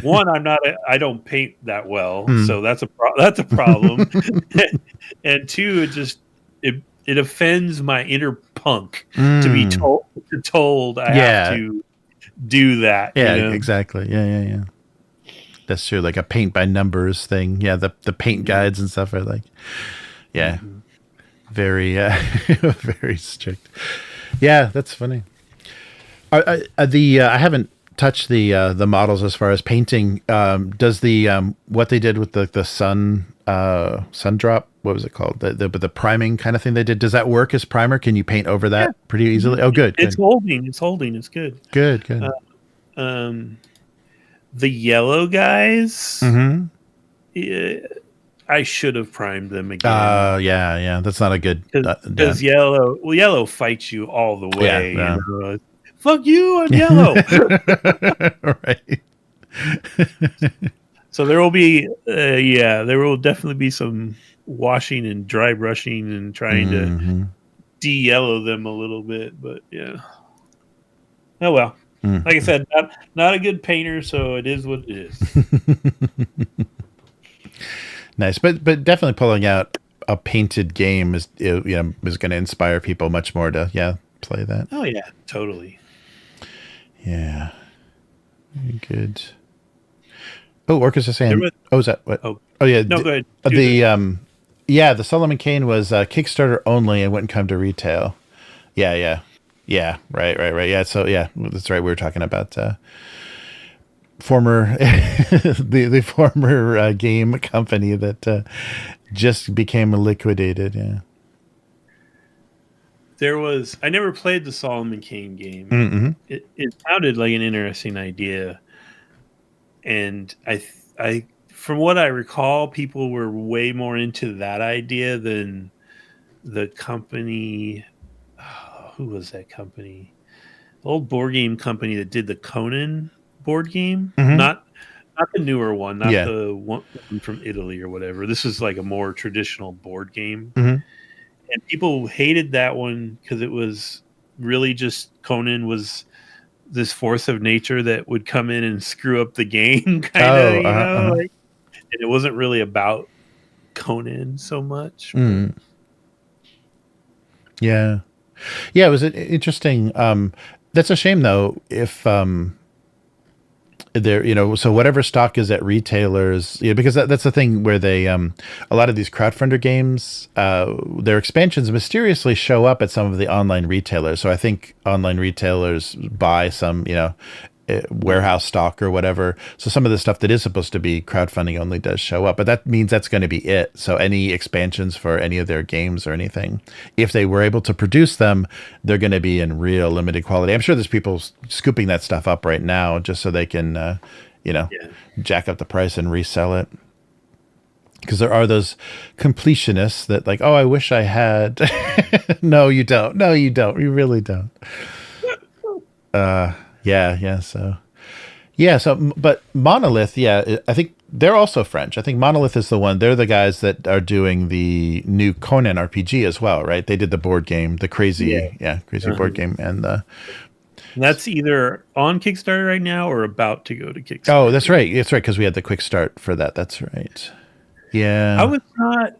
one. I don't paint that well, so that's a problem. And two, it offends my inner punk to be told I have to do that. Yeah, exactly. Yeah. That's true. Like a paint by numbers thing. Yeah, the paint guides and stuff are like, very very strict. Yeah, that's funny. I haven't touched the models as far as painting. Does the what they did with the sun drop, what was it called, the priming kind of thing they did, does that work as primer? Can you paint over that pretty easily? Oh, good. It's holding. It's good. The yellow guys, I should have primed them again. Yeah, that's not a good, because yellow fights you all the way. Fuck you, I'm yellow. Right. So there will be, there will definitely be some washing and dry brushing and trying to de-yellow them a little bit. But yeah, oh well. Like I said, not a good painter, so it is what it is. Nice, but definitely pulling out a painted game is going to inspire people much more to play that. Oh yeah, totally. Yeah, very good. Oh, Orcus is saying. Is that what? Oh yeah. No, go ahead. The Solomon Kane was Kickstarter only and wouldn't come to retail. Yeah. Right. Yeah. So yeah, that's right. We were talking about former the former game company that just became liquidated. Yeah. I never played the Solomon Kane game. It sounded like an interesting idea, and I from what I recall, people were way more into that idea than the company. Who was that company? The old board game company that did the Conan board game, not the newer one, not the one from Italy or whatever. This is like a more traditional board game. And people hated that one because it was really just Conan was this force of nature that would come in and screw up the game, kind of, and it wasn't really about Conan so much. Yeah, it was interesting. That's a shame though. If there, so whatever stock is at retailers, because that's the thing where they, a lot of these crowdfunder games, their expansions mysteriously show up at some of the online retailers. So I think online retailers buy some, warehouse stock or whatever. So some of the stuff that is supposed to be crowdfunding only does show up, but that means that's going to be it. So any expansions for any of their games or anything, if they were able to produce them, they're going to be in real limited quality. I'm sure there's people scooping that stuff up right now just so they can, jack up the price and resell it. Because there are those completionists that like, oh, I wish I had. No, you don't. No, you don't. You really don't. But Monolith, I think they're also French. I think Monolith is the one. They're the guys that are doing the new Conan RPG as well, right? They did the board game, the crazy board game, and that's either on Kickstarter right now or about to go to Kickstarter. Oh, that's right. That's right, because we had the quick start for that. That's right. Yeah. I was not.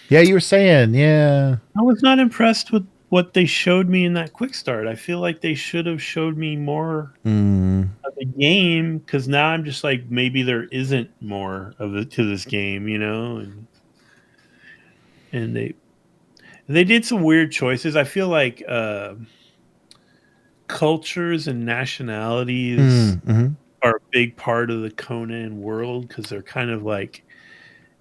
Yeah, you were saying, yeah. I was not impressed with what they showed me in that quick start. I feel like they should have showed me more of the game, because now I'm just like, maybe there isn't more of it to this game, and they did some weird choices. I feel like cultures and nationalities are a big part of the Conan world, because they're kind of like,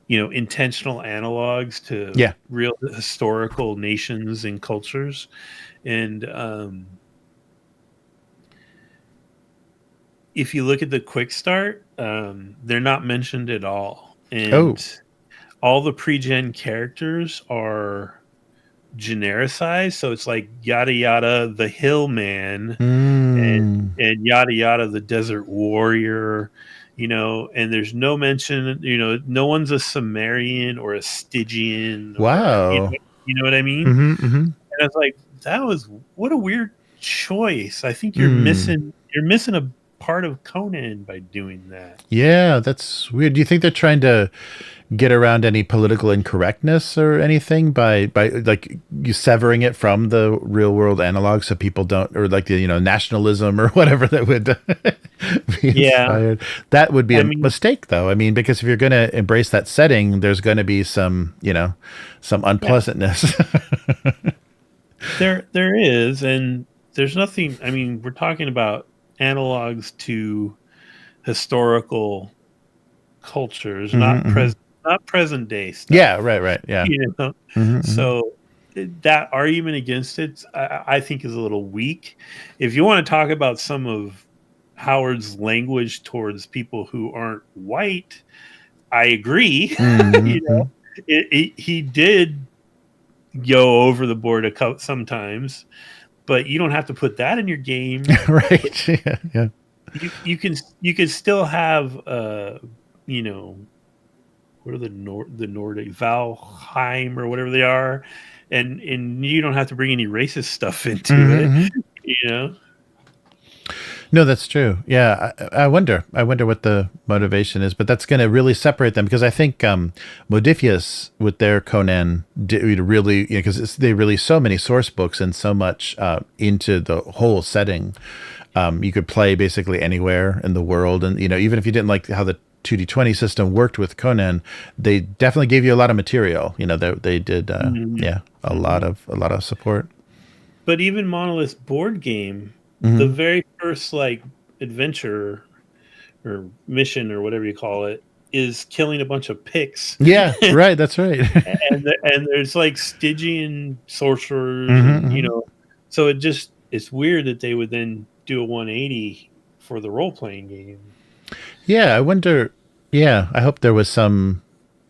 intentional analogs to real historical nations and cultures. And if you look at the quick start, they're not mentioned at all. And all the pre-gen characters are genericized. So it's like yada yada the hill man and yada yada the desert warrior. And there's no mention, no one's a Sumerian or a Stygian. Wow. You know what I mean? And I was like, what a weird choice. I think you're missing a part of Conan by doing that. Yeah, that's weird. Do you think they're trying to get around any political incorrectness or anything by like you severing it from the real world analog, so people don't, or like the nationalism or whatever that would be inspired? That would be a mistake, though. I mean, because if you're going to embrace that setting, there's going to be some some unpleasantness. There is, and there's nothing. I mean, we're talking about analogs to historical cultures, not present day stuff. Yeah, right. Yeah. So that argument against it, I think, is a little weak. If you want to talk about some of Howard's language towards people who aren't white, I agree. He did go over the board sometimes, but you don't have to put that in your game. Right. Yeah. You can still have what are the Nordic Valheim or whatever they are, and you don't have to bring any racist stuff into it. No, that's true. Yeah, I wonder what the motivation is, but that's going to really separate them, because I think Modifius with their Conan really, because they release so many source books and so much into the whole setting. You could play basically anywhere in the world, and even if you didn't like how the 2D20 system worked with Conan, they definitely gave you a lot of material. They did a lot of support. But even Monolith's board game, the very first adventure or mission or whatever you call it is killing a bunch of picks. Yeah, right. That's right. and there's Stygian sorcerers, so it's weird that they would then do a 180 for the role-playing game. Yeah, I wonder. Yeah, I hope there was some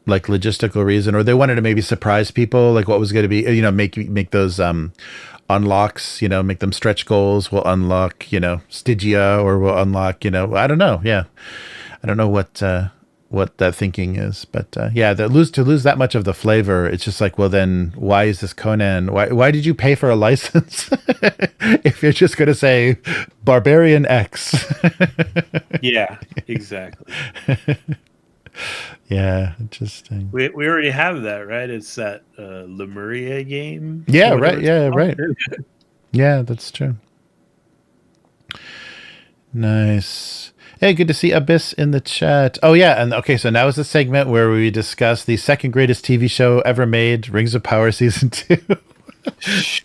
logistical reason, or they wanted to maybe surprise people, what was going to be, make those unlocks, make them stretch goals. We'll unlock, Stygia, or we'll unlock, I don't know. Yeah, I don't know what that thinking is, but to lose that much of the flavor, it's just well, then why is this Conan? Why did you pay for a license if you're just going to say Barbarian X? Yeah, exactly. Yeah, interesting. We already have that, right? It's that Lemuria game. Yeah, right. Yeah, right. Yeah, that's true. Nice. Hey, good to see Abyss in the chat. Oh, yeah. And okay, so now is the segment where we discuss the second greatest TV show ever made, Rings of Power Season 2.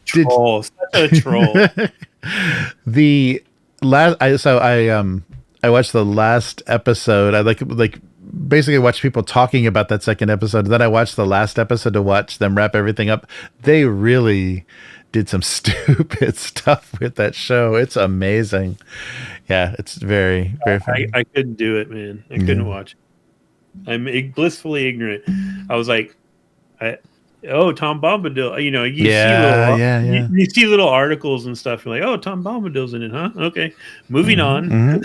Troll. Such a troll. I watched the last episode. I like basically watched people talking about that second episode. Then I watched the last episode to watch them wrap everything up. They really did some stupid stuff with that show. It's amazing. Yeah, it's very, very funny. I couldn't do it, man. I couldn't watch it. I'm blissfully ignorant. I was like, Tom Bombadil. You know, you see little articles and stuff. You're like, oh, Tom Bombadil's in it, huh? Okay, moving on.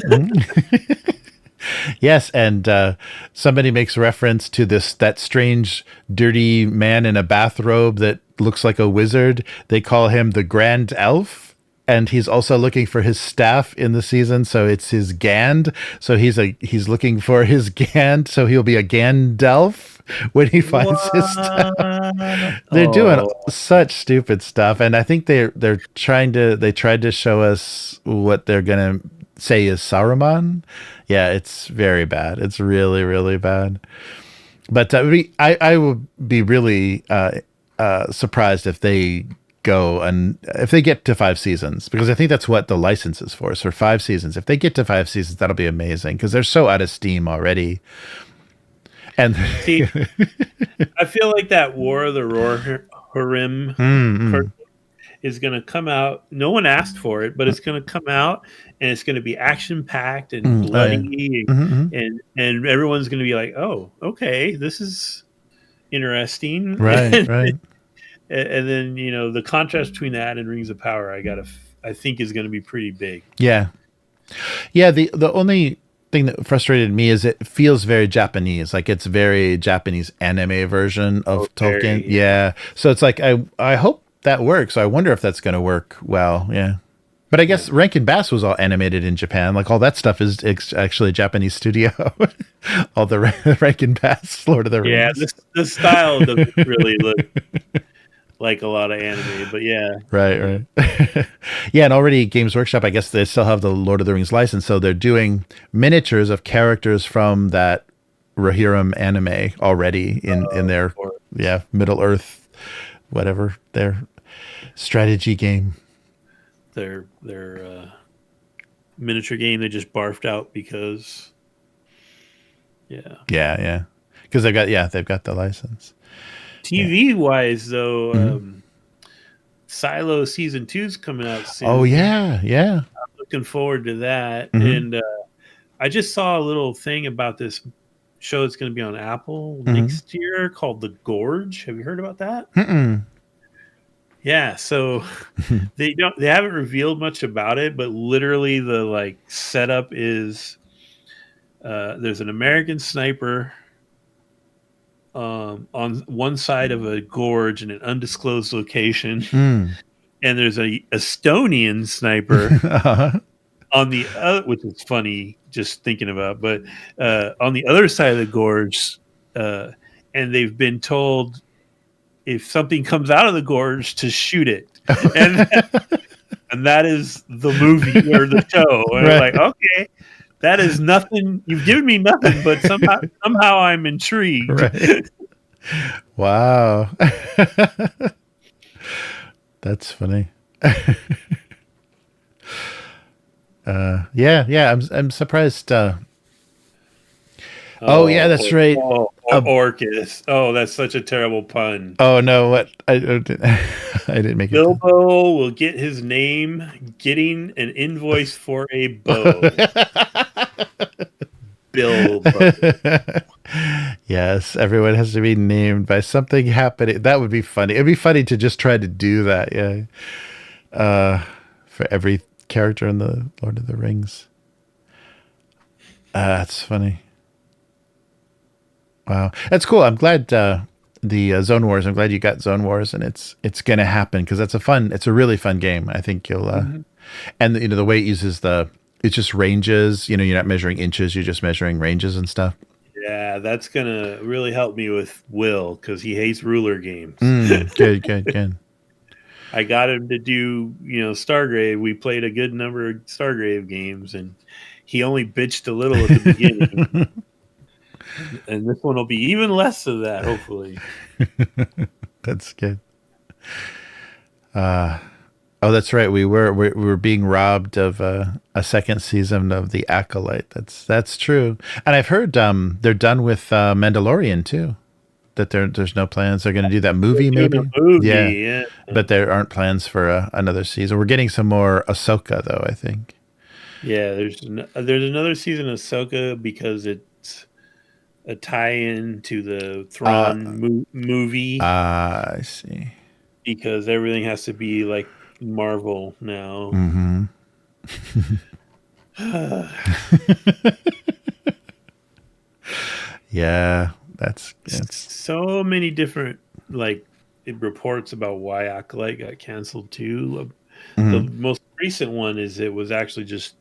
Yes, and somebody makes reference to that strange, dirty man in a bathrobe that looks like a wizard. They call him the Grand Elf. And he's also looking for his staff in the season, so it's his Gand. So he's looking for his Gand, so he'll be a Gandalf when he finds his stuff. They're doing such stupid stuff, and I think they tried to show us what they're gonna say is Saruman. Yeah, it's very bad. It's really, really bad. But I would be really surprised if they get to 5 seasons, because I think that's what the license is for. So 5 seasons. If they get to 5 seasons, that'll be amazing, because they're so out of steam already. And see, I feel like that War of the Rohirrim is going to come out. No one asked for it, but it's going to come out, and it's going to be action packed and bloody, and everyone's going to be like, "Oh, okay, this is interesting." Right, right. And then, you know, the contrast between that and Rings of Power, I think is going to be pretty big. Yeah. The only thing that frustrated me is it feels very Japanese, like it's very Japanese anime version of Tolkien. Yeah. So it's like I hope that works. I wonder if that's going to work well. Yeah. But I guess Rankin Bass was all animated in Japan. Like all that stuff is actually a Japanese studio. All the Rankin Bass Lord of the Rings. Yeah, the style doesn't really look like a lot of anime, but yeah. Right. Yeah, and already Games Workshop, I guess they still have the Lord of the Rings license, so they're doing miniatures of characters from that Rohirrim anime already in their Middle Earth, whatever, their strategy game. Their miniature game they just barfed out because because they've got the license. TV wise though, Silo season 2 is coming out soon. Oh yeah. I'm looking forward to that. And I just saw a little thing about this show that's going to be on Apple next year called The Gorge. Have you heard about that? Yeah, so they haven't revealed much about it, but literally the setup is there's an American sniper on one side of a gorge in an undisclosed location, and there's a Estonian sniper on the other, which is funny just thinking about, but on the other side of the gorge, and they've been told if something comes out of the gorge to shoot it, and that is the movie or the show. And I'm like, okay, that is nothing. You've given me nothing, but somehow I'm intrigued. Right. Wow, that's funny. I'm surprised. That's right. Orcus. Oh, that's such a terrible pun. Oh no, what? I didn't make it. Bilbo will get his name getting an invoice for a bow. Bilbo. Yes, everyone has to be named by something happening. That would be funny. It'd be funny to just try to do that. Yeah. For every character in the Lord of the Rings. That's funny. Wow, that's cool. I'm glad the Zone Wars. I'm glad you got Zone Wars, and it's gonna happen because it's a really fun game. I think you'll and the way it uses it's just ranges. You're not measuring inches. You're just measuring ranges and stuff. Yeah, that's gonna really help me with Will because he hates ruler games. Good. I got him to do Stargrave. We played a good number of Stargrave games, and he only bitched a little at the beginning. And this one will be even less of that, hopefully. That's good. Oh, that's right. We were being robbed of a second season of The Acolyte. That's true. And I've heard they're done with Mandalorian too. That there's no plans. They're going to do that movie, They're doing maybe. a movie, Yeah, yeah. but there aren't plans for another season. We're getting some more Ahsoka, though. I think. Yeah, there's another season of Ahsoka because it's a tie-in to the Thrawn movie. I see. Because everything has to be like Marvel now. Mm-hmm. Yeah, that's so many different like reports about why Acolyte got canceled too. Mm-hmm. The most recent one is it was actually just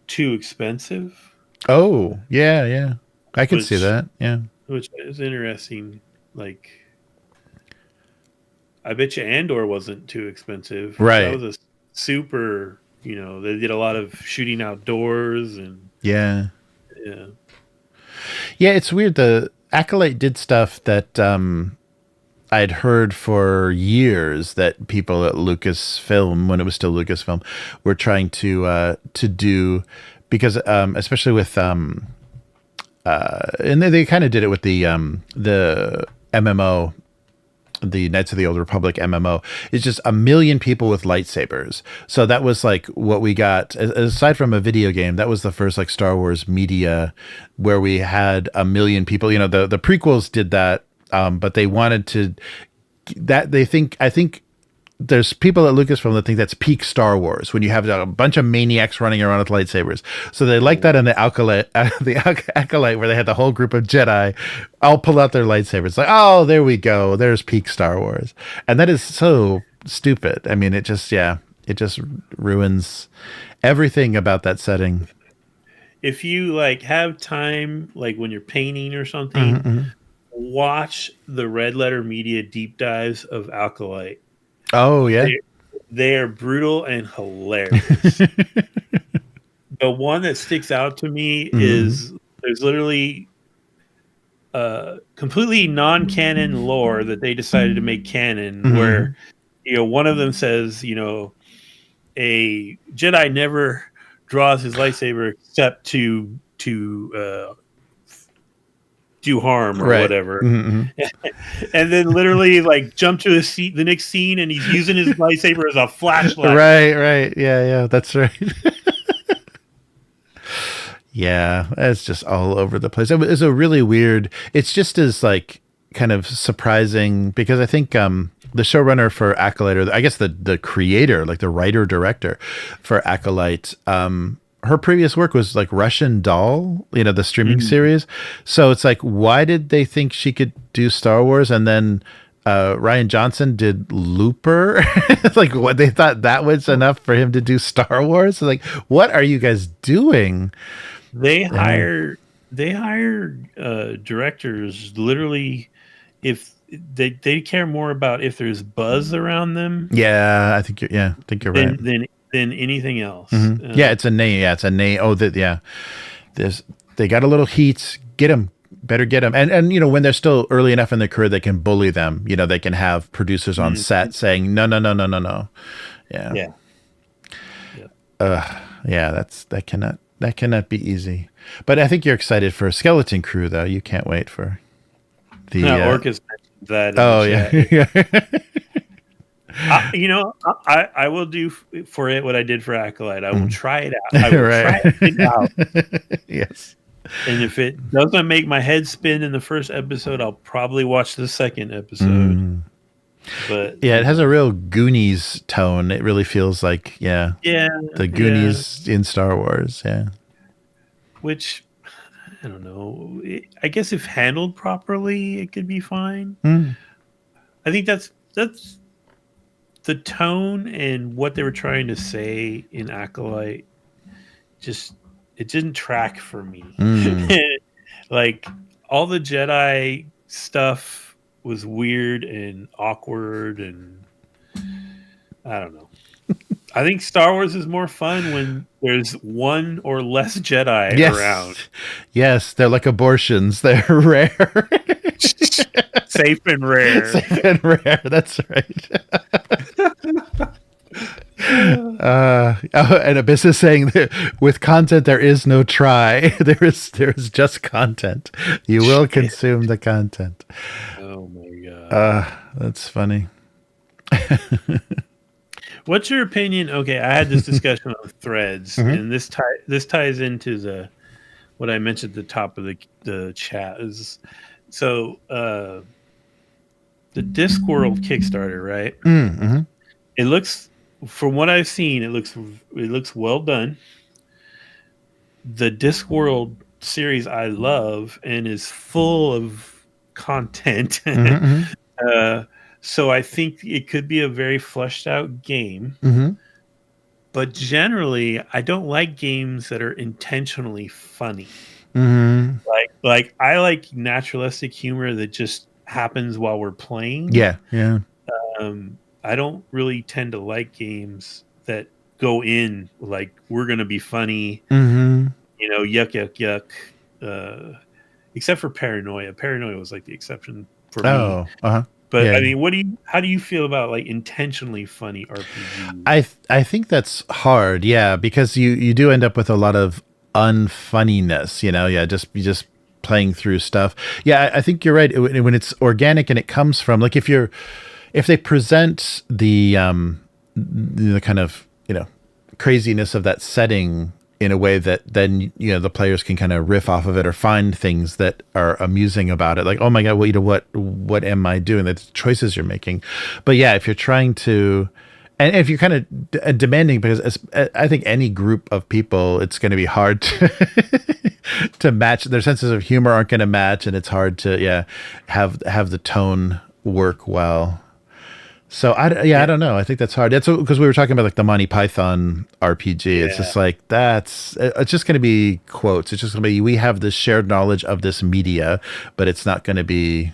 too expensive. Oh, yeah. I could see that. Yeah. Which is interesting. Like, I bet you Andor wasn't too expensive. Right. That was a super, they did a lot of shooting outdoors and yeah. Yeah. Yeah, it's weird. The Acolyte did stuff that I'd heard for years that people at Lucasfilm, when it was still Lucasfilm, were trying to do, because especially with and they kind of did it with the MMO, the Knights of the Old Republic MMO. It's just 1 million people with lightsabers. So that was like what we got, aside from a video game. That was the first like Star Wars media where we had 1 million people. The prequels did that, but they wanted to I think there's people at Lucasfilm that think that's peak Star Wars when you have a bunch of maniacs running around with lightsabers. So they like that in the Acolyte, where they had the whole group of Jedi all pull out their lightsabers. Like, oh, there we go. There's peak Star Wars. And that is so stupid. I mean, it just ruins everything about that setting. If you like have time, like when you're painting or something, Mm-hmm. watch the Red Letter Media deep dives of Acolyte. Oh, yeah. They are brutal and hilarious. The one that sticks out to me is there's literally completely non-canon lore that they decided to make canon, where one of them says, a Jedi never draws his lightsaber except to do harm or whatever. And then literally like jump to the next scene and he's using his lightsaber as a flashlight. Right. Yeah, that's right. Yeah, it's just all over the place. It's a really weird, it's just as like kind of surprising, because I think the showrunner for Acolyte, or I guess the creator, like the writer director for Acolyte, her previous work was like Russian Doll, the streaming series. So it's like, why did they think she could do Star Wars? And then Rian Johnson did Looper. Like, what, they thought that was enough for him to do Star Wars? Like, what are you guys doing? They hire directors literally if they care more about if there's buzz around them. Yeah, I think you're right. Than anything else. Yeah, it's a name. Yeah, it's a name. Oh, they got a little heat. Get them. Better get them. And when they're still early enough in their career, they can bully them. They can have producers on set saying no. Yeah. Yeah. That cannot be easy. But I think you're excited for Skeleton Crew, though. You can't wait for the Orcus mentioned that. Oh yeah. I will do for it what I did for Acolyte. I will try it out. I will try it out. Yes. And if it doesn't make my head spin in the first episode, I'll probably watch the second episode. But yeah, it has a real Goonies tone. It really feels like the Goonies in Star Wars. Yeah. Which, I don't know. I guess if handled properly, it could be fine. I think that's the tone and what they were trying to say in Acolyte. Just, it didn't track for me. Like, all the Jedi stuff was weird and awkward, and I don't know. I think Star Wars is more fun when there's one or less Jedi around. Yes, they're like abortions. They're rare. Safe and rare. Safe and rare. That's right. And a business saying that with content there is no try. There is just content. You will consume the content. Oh my god. That's funny. What's your opinion? Okay, I had this discussion on Threads, Mm-hmm. and this ties into what I mentioned at the top of the chat. Is so the Discworld Kickstarter, right? Mm-hmm. It looks, from what I've seen, it looks well done. The Discworld series I love and is full of content. Mm-hmm. So I think it could be a very fleshed out game. Mm-hmm. But generally, I don't like games that are intentionally funny. Mm-hmm. Like I like naturalistic humor that just happens while we're playing. Yeah. I don't really tend to like games that go in like we're gonna be funny. Mm-hmm. Yuck. Except for Paranoia. Paranoia was like the exception for me. Oh. Uh-huh. But Yeah. I mean, how do you feel about like intentionally funny RPGs? I think that's hard, yeah, because you do end up with a lot of unfunniness, just playing through stuff. Yeah, I think you're right. When it's organic and it comes from, like, if they present the kind of craziness of that setting in a way that then the players can kind of riff off of it or find things that are amusing about it, like, oh my god, what am I doing, the choices you're making. But yeah, if you're trying to, and if you're kind of demanding, because I think any group of people, it's going to be hard to match, their senses of humor aren't going to match, and it's hard to have the tone work well. So I don't know. I think that's hard. That's because we were talking about like the Monty Python RPG. Yeah. It's just like it's just going to be quotes. It's just going to be, we have this shared knowledge of this media, but it's not going to be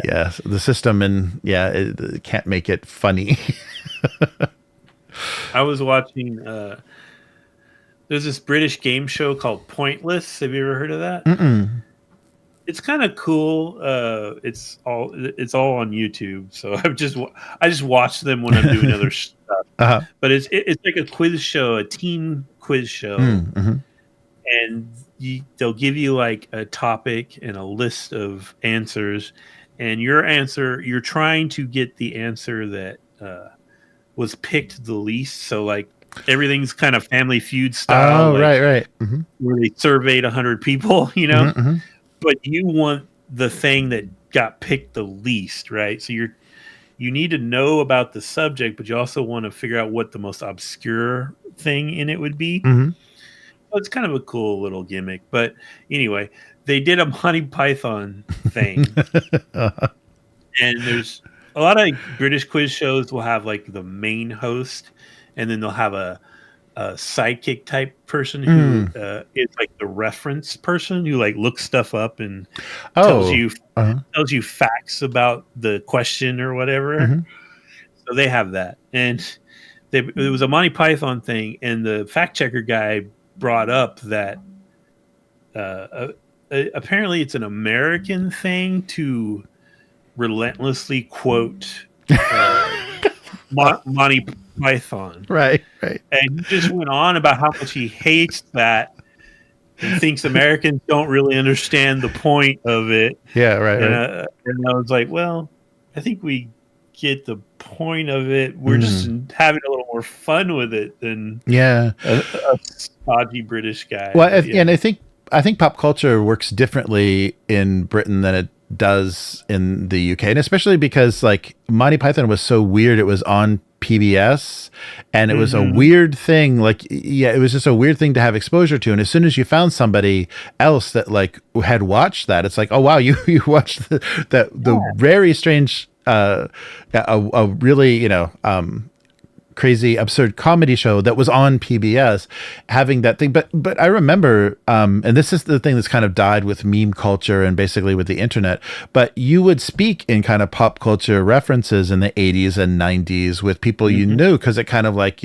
the system, and it can't make it funny. I was watching. There's this British game show called Pointless. Have you ever heard of that? Mm-mm. It's kind of cool. It's all on YouTube. So I just watch them when I'm doing other stuff. Uh-huh. But it's like a quiz show, a team quiz show, mm-hmm. and they'll give you like a topic and a list of answers, and you're trying to get the answer that was picked the least. So like everything's kind of Family Feud style. Oh, right. Mm-hmm. Where they surveyed 100 people, Mm-hmm. but you want the thing that got picked the least, right? So you need to know about the subject, but you also want to figure out what the most obscure thing in it would be. Mm-hmm. So it's kind of a cool little gimmick. But anyway, they did a Monty Python thing. Uh-huh. And there's a lot of British quiz shows will have like the main host, and then they'll have a sidekick type person who is like the reference person who like looks stuff up and tells you facts about the question or whatever. Mm-hmm. So they have that, and it was a Monty Python thing, and the fact checker guy brought up that apparently it's an American thing to relentlessly quote Monty Python. Right. And he just went on about how much he hates that and thinks Americans don't really understand the point of it. Yeah, right. And I was like, well, I think we get the point of it. We're just having a little more fun with it than a stodgy British guy. Well, and I think pop culture works differently in Britain than it does in the UK, and especially because like Monty Python was so weird. It was on PBS, and it was a weird thing. Like, it was just a weird thing to have exposure to. And as soon as you found somebody else that like had watched that, it's like, oh wow, you watched the very strange, a really crazy absurd comedy show that was on PBS, having that thing. But I remember, and this is the thing that's kind of died with meme culture and basically with the internet, but you would speak in kind of pop culture references in the 80s and 90s with people you knew, because it kind of like,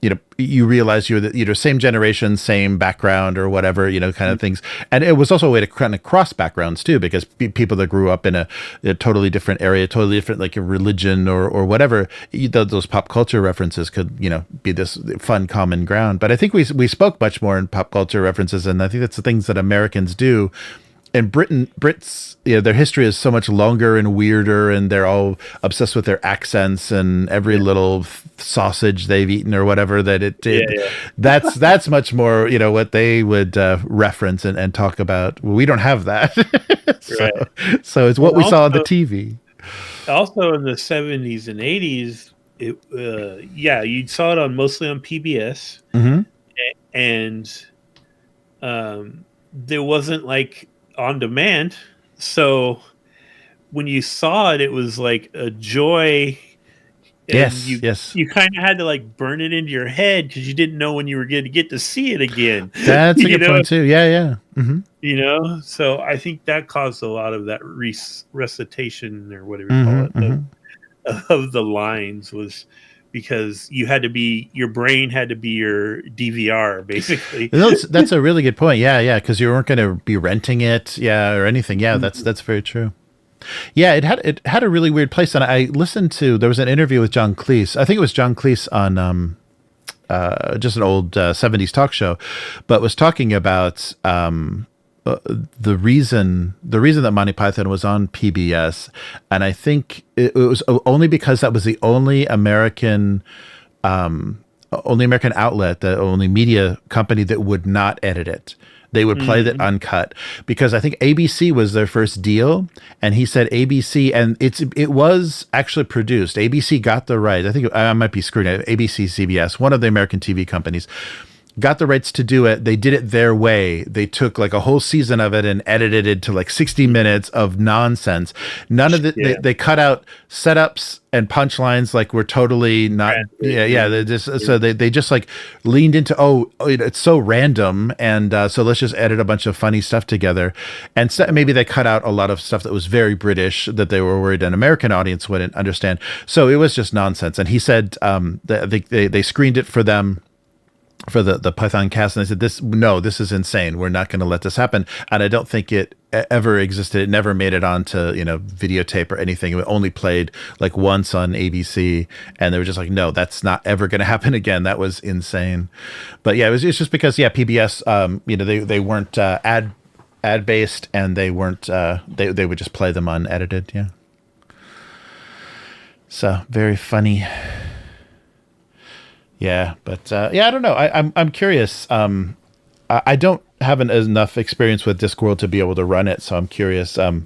you realize you're the same generation, same background or whatever, kind of things. And it was also a way to kind of cross backgrounds too, because people that grew up in a totally different area, totally different, like a religion or whatever, those pop culture references could, be this fun common ground. But I think we spoke much more in pop culture references, and I think that's the things that Americans do. And Brits, their history is so much longer and weirder, and they're all obsessed with their accents and every little sausage they've eaten or whatever. That's much more, what they would reference and talk about. We don't have that, so it's what we saw on the TV. Also, in the 70s and 80s, you saw it mostly on PBS, and there wasn't like on demand, so when you saw it, it was like a joy. Yes, you kind of had to like burn it into your head because you didn't know when you were going to get to see it again. That's a good point too. Mm-hmm. So I think that caused a lot of that recitation or whatever you call it of the lines, was because your brain had to be your DVR, basically. That's a really good point. Yeah, because you weren't going to be renting it, or anything. Yeah, that's very true. Yeah, it had a really weird place, and I listened to. There was an interview with John Cleese. I think it was John Cleese on just an old 70s talk show, but was talking about the reason that Monty Python was on PBS, and I think it was only because that was the only American outlet, the only media company that would not edit it. They would play that uncut, because I think ABC was their first deal, and he said ABC, and it was actually produced. ABC got the rights. I think I might be screwing it. ABC, CBS, one of the American TV companies, got the rights to do it. They did it their way. They took like a whole season of it and edited it to like 60 minutes of nonsense. None of it. They cut out setups and punchlines, like were totally not. They just like leaned into, it's so random, and so let's just edit a bunch of funny stuff together. And so maybe they cut out a lot of stuff that was very British that they were worried an American audience wouldn't understand. So it was just nonsense. And he said they screened it for them, for the Python cast, and they said, this is insane. We're not going to let this happen. And I don't think it ever existed. It never made it onto videotape or anything. It only played like once on ABC, and they were just like, no, that's not ever going to happen again. That was insane. But yeah, it's just because PBS they weren't ad based, and they weren't they would just play them unedited. Yeah, so very funny. Yeah, but I don't know. I'm curious. I don't have enough experience with Discworld to be able to run it, so I'm curious to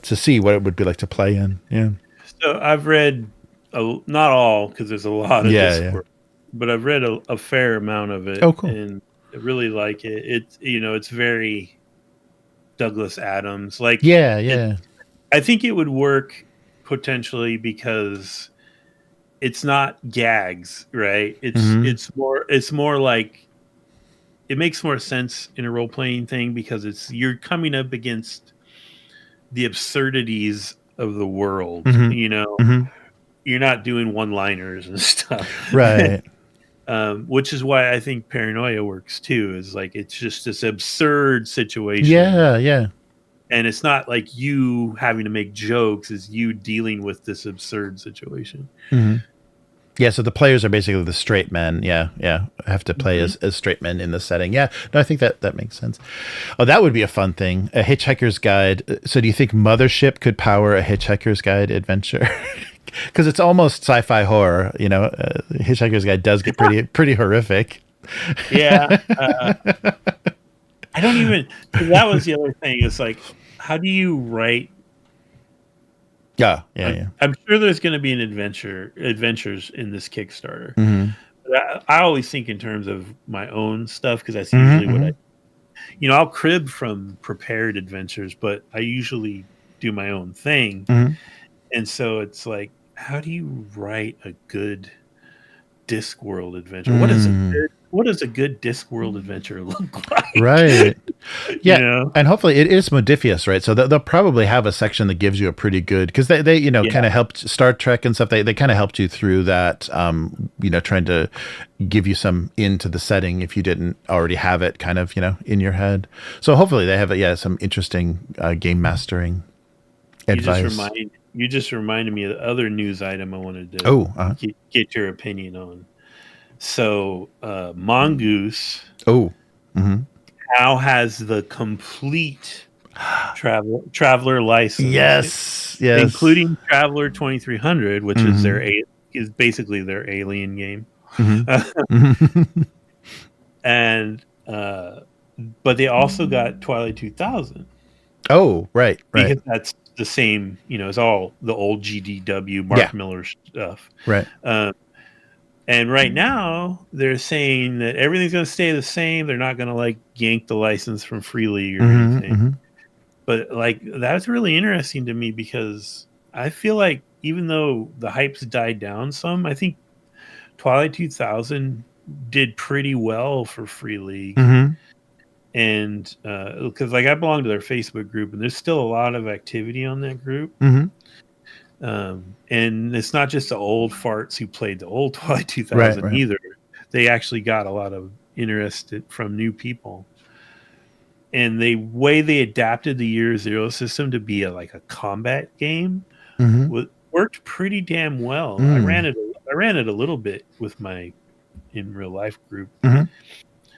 see what it would be like to play in. Yeah. So I've read not all, because there's a lot of Discworld, but I've read a fair amount of it. Oh, cool. And I really like it. It's very Douglas Adams. Like, yeah. I think it would work potentially because it's not gags, right? It's more like, it makes more sense in a role playing thing because you're coming up against the absurdities of the world. You're not doing one liners and stuff, right? Which is why I think Paranoia works too. Is like, it's just this absurd situation. Yeah. And it's not like you having to make jokes; it's you dealing with this absurd situation. Yeah, so the players are basically the straight men. Yeah. Have to play as straight men in the setting. Yeah, no, I think that makes sense. Oh, that would be a fun thing. A Hitchhiker's Guide. So do you think Mothership could power a Hitchhiker's Guide adventure? Because it's almost sci-fi horror. Hitchhiker's Guide does get pretty horrific. Yeah. I don't even... That was the other thing. It's like, how do you write... Yeah. I'm sure there's going to be adventures in this Kickstarter. But I always think in terms of my own stuff, because that's usually what I'll crib from prepared adventures, but I usually do my own thing. And so it's like, how do you write a good Discworld adventure? What does a good Discworld adventure look like? Right. Yeah, You know? and hopefully it is modifius, right? So they'll probably have a section that gives you a pretty good, because they kind of helped Star Trek and stuff. They kind of helped you through that, trying to give you some into the setting if you didn't already have it kind of in your head. So hopefully they have some interesting game mastering advice. You just reminded me of the other news item I wanted to get your opinion on. So Mongoose now has the complete traveler license. Yes, including Traveler 2300, which is basically their alien game. And but they also got Twilight 2000. Oh, right. Because that's the same, it's all the old GDW Mark Miller stuff. Right. And right now they're saying that everything's going to stay the same. They're not going to yank the license from Free League or anything. But that's really interesting to me, because I feel like even though the hype's died down some, I think Twilight 2000 did pretty well for Free League. And because I belong to their Facebook group, and there's still a lot of activity on that group. And it's not just the old farts who played the old Twilight 2000 either. They actually got a lot of interest from new people. And the way they adapted the Year Zero system to be a combat game worked pretty damn well. I ran it a little bit with my in real life group.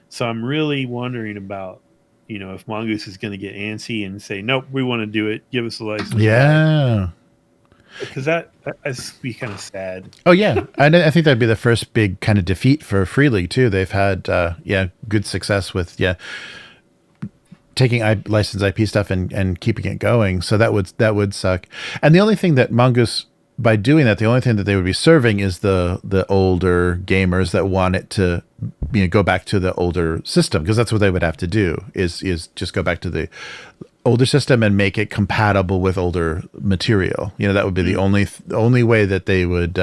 So I'm really wondering about if Mongoose is going to get antsy and say, nope, we want to do it, give us a license. Because that'd be kind of sad. Oh yeah, and I think that'd be the first big kind of defeat for Free League too. They've had good success with taking licensed IP stuff and keeping it going. So that would suck. And the only thing that Mongoose, by doing that, the only thing that they would be serving is the older gamers that want it to go back to the older system, because that's what they would have to do is just go back to the older system and make it compatible with older material. That would be the only way that they would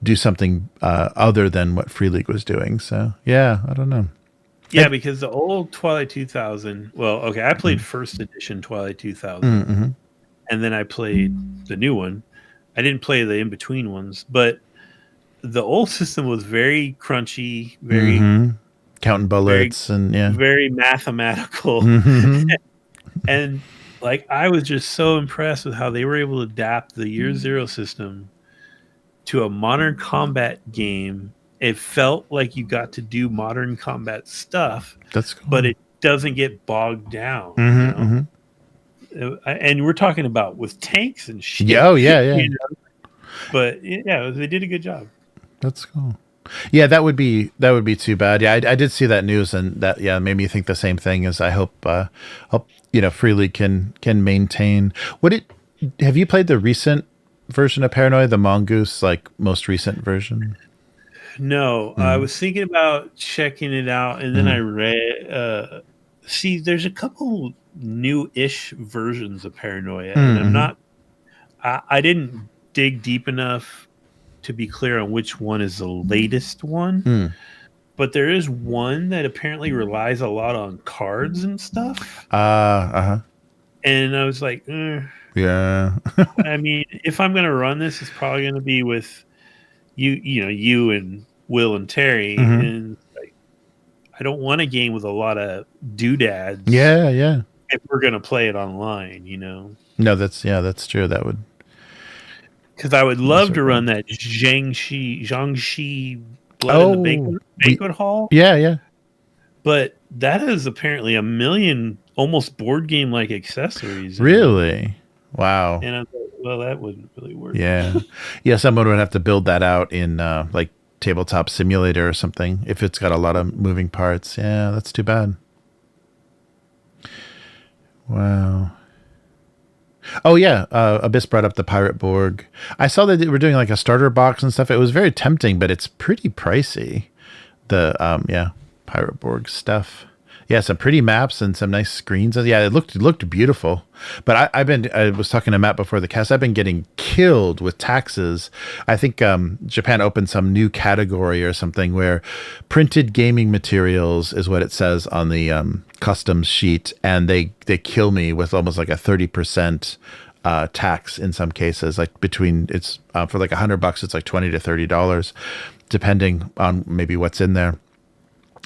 do something other than what Free League was doing. So I don't know. Yeah, because the old Twilight 2000, I played first edition Twilight 2000, and then I played the new one. I didn't play the in-between ones, but the old system was very crunchy, very counting bullets, very mathematical. And I was just so impressed with how they were able to adapt the Year Zero system to a modern combat game. It felt like you got to do modern combat stuff. That's cool. But it doesn't get bogged down. And we're talking about with tanks and shit. Yeah. But they did a good job. That's cool. Yeah, that would be too bad. Yeah, I did see that news, and that made me think the same thing. As I hope Free League can maintain. Have you played the recent version of Paranoia, the Mongoose most recent version? No, I was thinking about checking it out, and then I read. There's a couple new-ish versions of Paranoia, and I'm not. I didn't dig deep enough to be clear on which one is the latest one. But there is one that apparently relies a lot on cards and stuff. And I was like, yeah. I mean, if I'm going to run this, it's probably going to be with you and Will and Terry. And I don't want a game with a lot of doodads. Yeah. If we're going to play it online, No, that's true. That would. Because I would love to run that Jiangxi Blood in the Banquet Hall. Yeah. But that is apparently 1 million almost board game like accessories. Really? Wow. And I thought, well, that wouldn't really work. Yeah. Someone would have to build that out in Tabletop Simulator or something if it's got a lot of moving parts. Yeah, that's too bad. Wow. Oh yeah, Abyss brought up the Pirate Borg. I saw that they were doing a starter box and stuff. It was very tempting, but it's pretty pricey. The Pirate Borg stuff. Yeah, some pretty maps and some nice screens. Yeah, it looked beautiful. But I was talking to Matt before the cast. I've been getting killed with taxes. I think Japan opened some new category or something where printed gaming materials is what it says on the customs sheet, and they kill me with almost like a 30% tax in some cases. Like between it's for like $100, it's like $20 to $30, depending on maybe what's in there.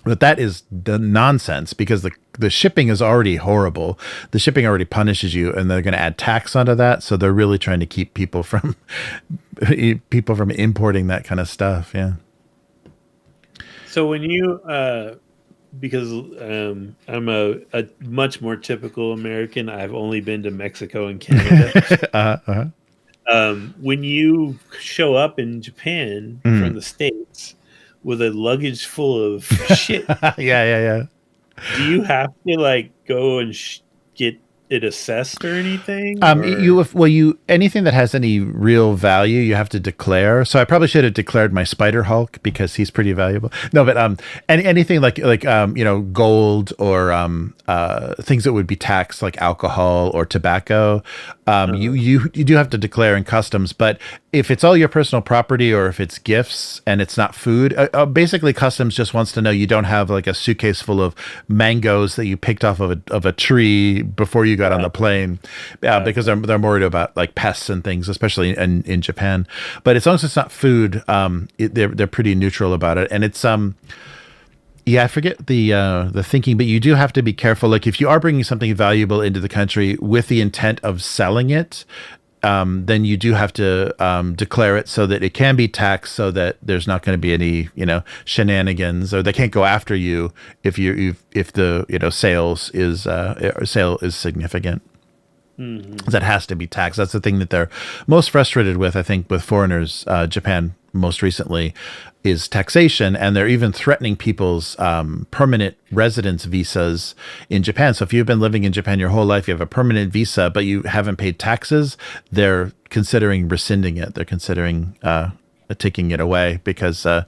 But that is the nonsense because the shipping is already horrible. The shipping already punishes you, and they're going to add tax onto that. So they're really trying to keep people from importing that kind of stuff. Yeah. So when you because I'm a much more typical American, I've only been to Mexico and Canada. When you show up in Japan from the States with a luggage full of shit, yeah. do you have to like go and get it assessed or anything? You anything that has any real value, you have to declare. So I probably should have declared my Spider Hulk because he's pretty valuable. No, but anything like gold or things that would be taxed, like alcohol or tobacco, you do have to declare in customs. But if it's all your personal property or if it's gifts and it's not food, basically customs just wants to know you don't have like a suitcase full of mangoes that you picked off of a tree before you got on the plane, because they're worried about like pests and things, especially in Japan. But as long as it's not food, they're pretty neutral about it. And it's I forget the thinking, but you do have to be careful. Like if you are bringing something valuable into the country with the intent of selling it, then you do have to declare it so that it can be taxed, so that there's not going to be any shenanigans, or they can't go after you if the sale is significant. That has to be taxed. That's the thing that they're most frustrated with, I think, with foreigners. Japan most recently is taxation, and they're even threatening people's permanent residence visas in Japan. So if you've been living in Japan your whole life, you have a permanent visa, but you haven't paid taxes, they're considering rescinding it. They're considering taking it away because you're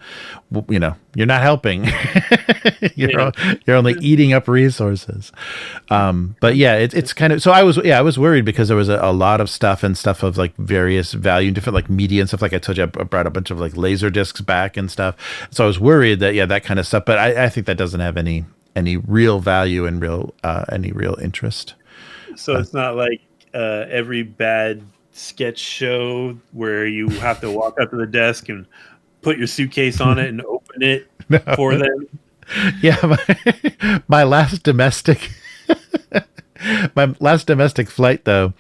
not helping. you're only eating up resources. But yeah, it's kind of, so I was worried because there was a lot of stuff of like various value, different like media and stuff. Like I told you, I brought a bunch of like laser discs back and stuff. So I was worried that that kind of stuff. But I think that doesn't have any real value and any real interest. So it's not like every bad sketch show where you have to walk up to the desk and put your suitcase on it and open it for them. Yeah, my last domestic flight though,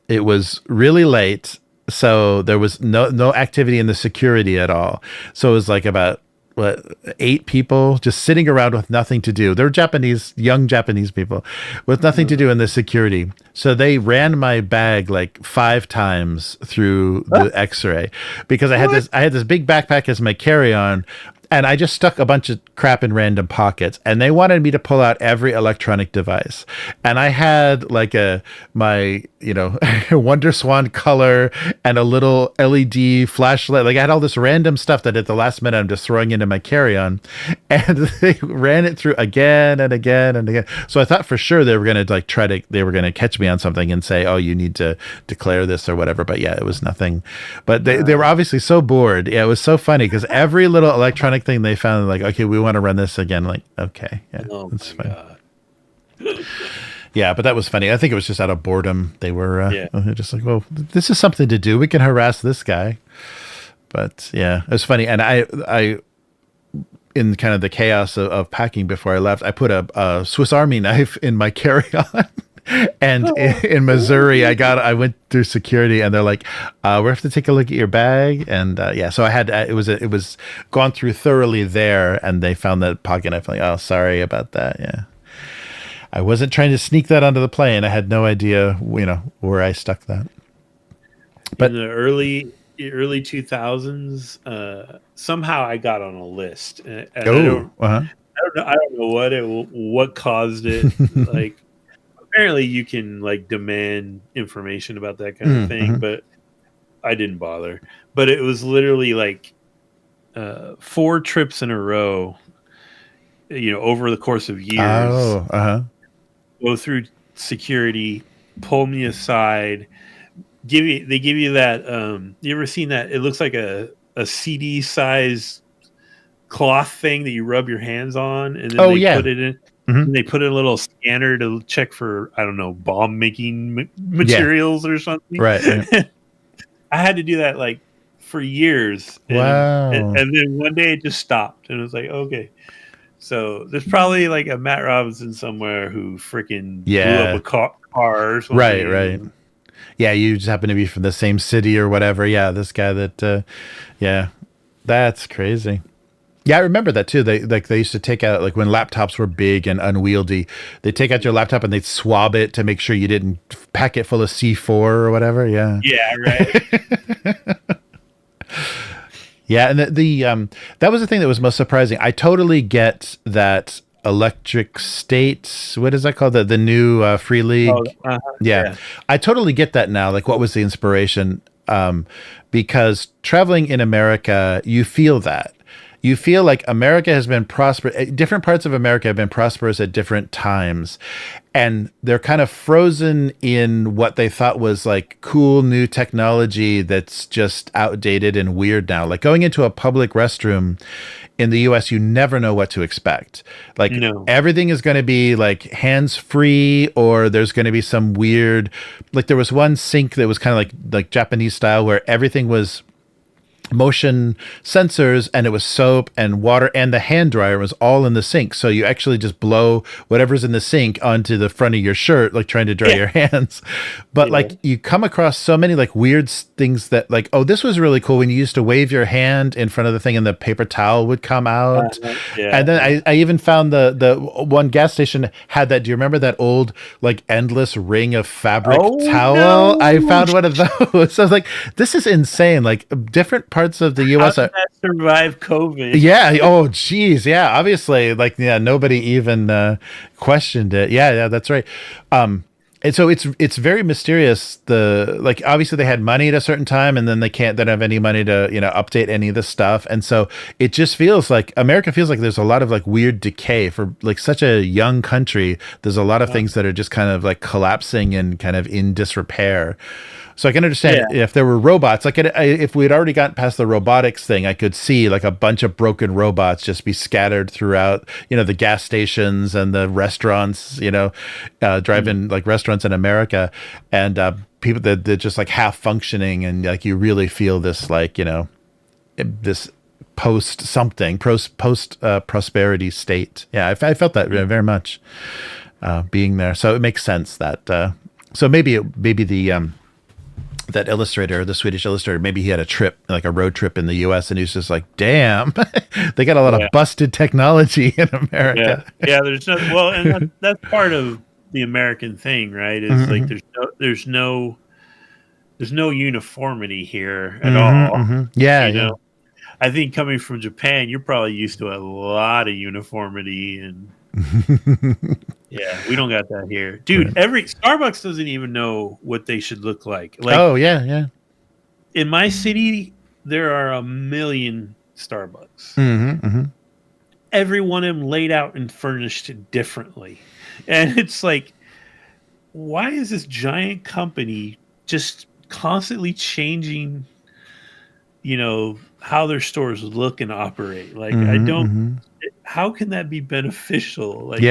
it was really late, so there was no activity in the security at all. So it was like about 8 people just sitting around with nothing to do. They're young Japanese people with nothing to do in the security. So they ran my bag like 5 times through the X-ray because I had this big backpack as my carry-on. And I just stuck a bunch of crap in random pockets, and they wanted me to pull out every electronic device. And I had like my Wonder Swan color and a little LED flashlight. Like I had all this random stuff that at the last minute I'm just throwing into my carry-on, and they ran it through again and again and again. So I thought for sure they were going to they were going to catch me on something and say, oh, you need to declare this or whatever. But yeah, it was nothing. But they were obviously so bored. Yeah, it was so funny because every little electronic thing they found, like, okay, we want to run this again. Like, okay, yeah, that's fine. God. Yeah, but that was funny. I think it was just out of boredom. They were just like, well, this is something to do. We can harass this guy. But yeah, it was funny. And I in kind of the chaos of packing before I left, I put a Swiss Army knife in my carry-on. And in Missouri, I went through security, and they're like, we have to take a look at your bag. And so I had, it was gone through thoroughly there, and they found that pocket knife. Like, oh, sorry about that. Yeah. I wasn't trying to sneak that onto the plane. I had no idea, where I stuck that. But in the early 2000s, somehow I got on a list. And I don't know what caused it. Like, apparently you can like demand information about that kind of thing, but I didn't bother. But it was literally like 4 trips in a row. over the course of years, Oh, go through security, pull me aside, they give you that. You ever seen that? It looks like a CD size cloth thing that you rub your hands on, and then put it in. And they put in a little scanner to check for, I don't know, bomb making materials or something. Right. I had to do that like for years. Wow. And then one day it just stopped, and it was like, okay. So there's probably like a Matt Robinson somewhere who freaking blew up a car or something. Right. Yeah, you just happen to be from the same city or whatever. Yeah, this guy that, that's crazy. Yeah, I remember that too. They used to take out, like when laptops were big and unwieldy, they take out your laptop and they'd swab it to make sure you didn't pack it full of C4 or whatever. Yeah. Yeah, right. Yeah, and that was the thing that was most surprising. I totally get that Electric State, what is that called? The new Free League. Yeah. I totally get that now. Like, what was the inspiration? Because traveling in America, you feel that. You feel like America has been prosperous. Different parts of America have been prosperous at different times. And they're kind of frozen in what they thought was like cool new technology that's just outdated and weird now. Like going into a public restroom in the US, you never know what to expect. Like everything is going to be like hands free, or there's going to be some weird, like there was one sink that was kind of like Japanese style where everything was motion sensors, and it was soap and water, and the hand dryer was all in the sink. So you actually just blow whatever's in the sink onto the front of your shirt, like trying to dry your hands. But like you come across so many like weird things that like, oh, this was really cool when you used to wave your hand in front of the thing and the paper towel would come out. And then I even found the one gas station had that. Do you remember that old like endless ring of fabric towel? No. I found one of those. So I was like, this is insane. Like different parts of the US How did that survive COVID? Yeah. Oh, geez. Yeah. Obviously, like, nobody even questioned it. Yeah. That's right. And so it's very mysterious. Like obviously they had money at a certain time, and then they don't have any money to update any of this stuff, and so it just feels like America feels like there's a lot of like weird decay for like such a young country. There's a lot of things that are just kind of like collapsing and kind of in disrepair. So I can understand if there were robots, like if we had already gotten past the robotics thing, I could see like a bunch of broken robots just be scattered throughout, the gas stations and the restaurants, drive-in like restaurants in America, and people that they're just like half functioning, and like you really feel this like, this post prosperity state. Yeah, I felt that very much being there. So it makes sense that so maybe the that illustrator, the Swedish illustrator, maybe he had a trip, like a road trip in the US, and he's just like, damn, they got a lot of busted technology in America. Yeah, there's and that's part of the American thing, right? Is like there's no uniformity here at all. Yeah. I think coming from Japan, you're probably used to a lot of uniformity, and we don't got that here, dude. Every Starbucks doesn't even know what they should look like. In my city, there are 1 million Starbucks. Every one of them laid out and furnished differently, and it's like, why is this giant company just constantly changing how their stores look and operate? Like, I don't. How can that be beneficial? Like,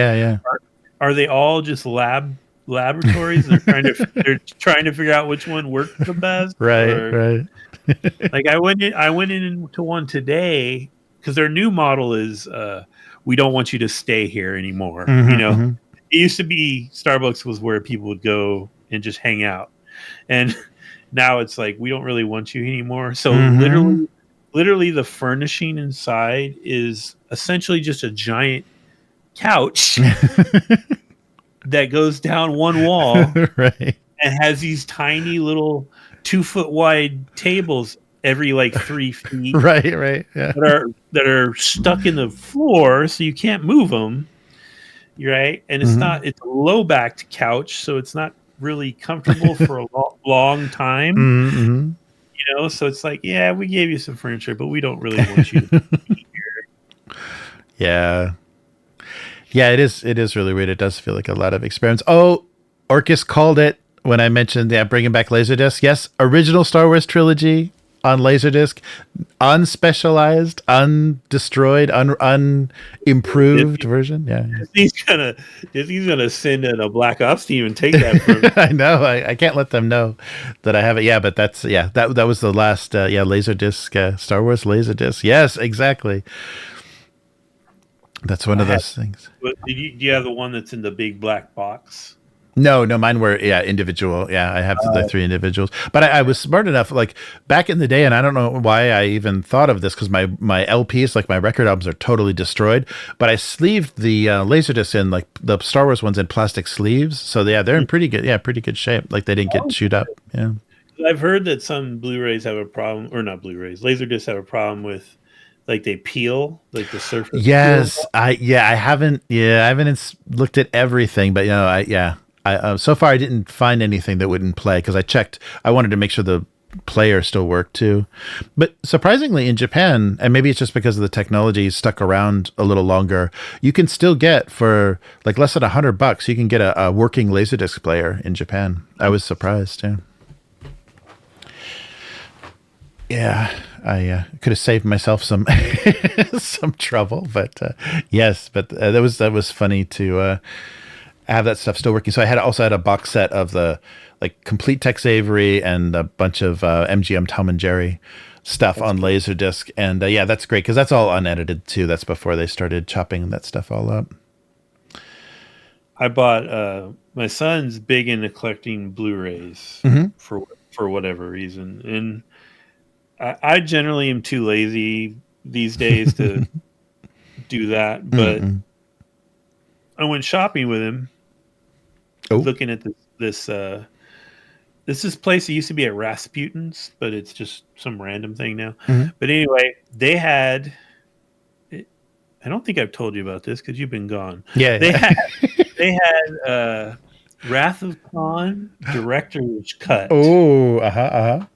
are they all just laboratories? They're trying to figure out which one works the best. Right. Like I went into one today because their new model is we don't want you to stay here anymore. It used to be Starbucks was where people would go and just hang out, and now it's like we don't really want you anymore. So literally the furnishing inside is essentially just a giant couch that goes down one wall and has these tiny little 2-foot wide tables every like 3 feet that are stuck in the floor, so you can't move them, right? And it's a low backed couch, so it's not really comfortable for a long time. So it's like, yeah, we gave you some furniture, but we don't really want you to be here. Yeah. Yeah, it is. It is really weird. It does feel like a lot of experiments. Oh, Orcus called it when I mentioned bringing back Laserdisc. Yes, original Star Wars trilogy on Laserdisc, unspecialized, undestroyed, unimproved version. Yeah, Disney's gonna send in a Black Ops team and take that from me. I know. I can't let them know that I have it. Yeah, but that was the last Laserdisc Star Wars Laserdisc. Yes, exactly. That's one of those things. Do you have the one that's in the big black box? No, mine were individual. Yeah, I have the 3 individuals. But I was smart enough, like back in the day, and I don't know why I even thought of this because my LPs, like my record albums, are totally destroyed. But I sleeved the Laserdisc in like the Star Wars ones in plastic sleeves, so they're in pretty good shape. Like they didn't get chewed up. Yeah, I've heard that some Blu-rays have a problem, or not Blu-rays, Laserdiscs have a problem with. Like they peel, like the surface. Yes, I haven't looked at everything, but I so far I didn't find anything that wouldn't play because I checked. I wanted to make sure the player still worked too. But surprisingly, in Japan, and maybe it's just because of the technology stuck around a little longer, you can still get for like less than $100. You can get a working Laserdisc player in Japan. I was surprised. Yeah. Yeah, I could have saved myself some some trouble, but yes, but that was funny to have that stuff still working. So I also had a box set of the like complete Tex Avery and a bunch of MGM Tom and Jerry stuff on Laserdisc, and that's great because that's all unedited too. That's before they started chopping that stuff all up. I bought my son's big into collecting Blu-rays for whatever reason, and I generally am too lazy these days to do that, but I went shopping with him, looking at this place that used to be at Rasputin's, but it's just some random thing now. But anyway, they had. I don't think I've told you about this because you've been gone. Yeah, they had Wrath of Khan director's cut. Oh,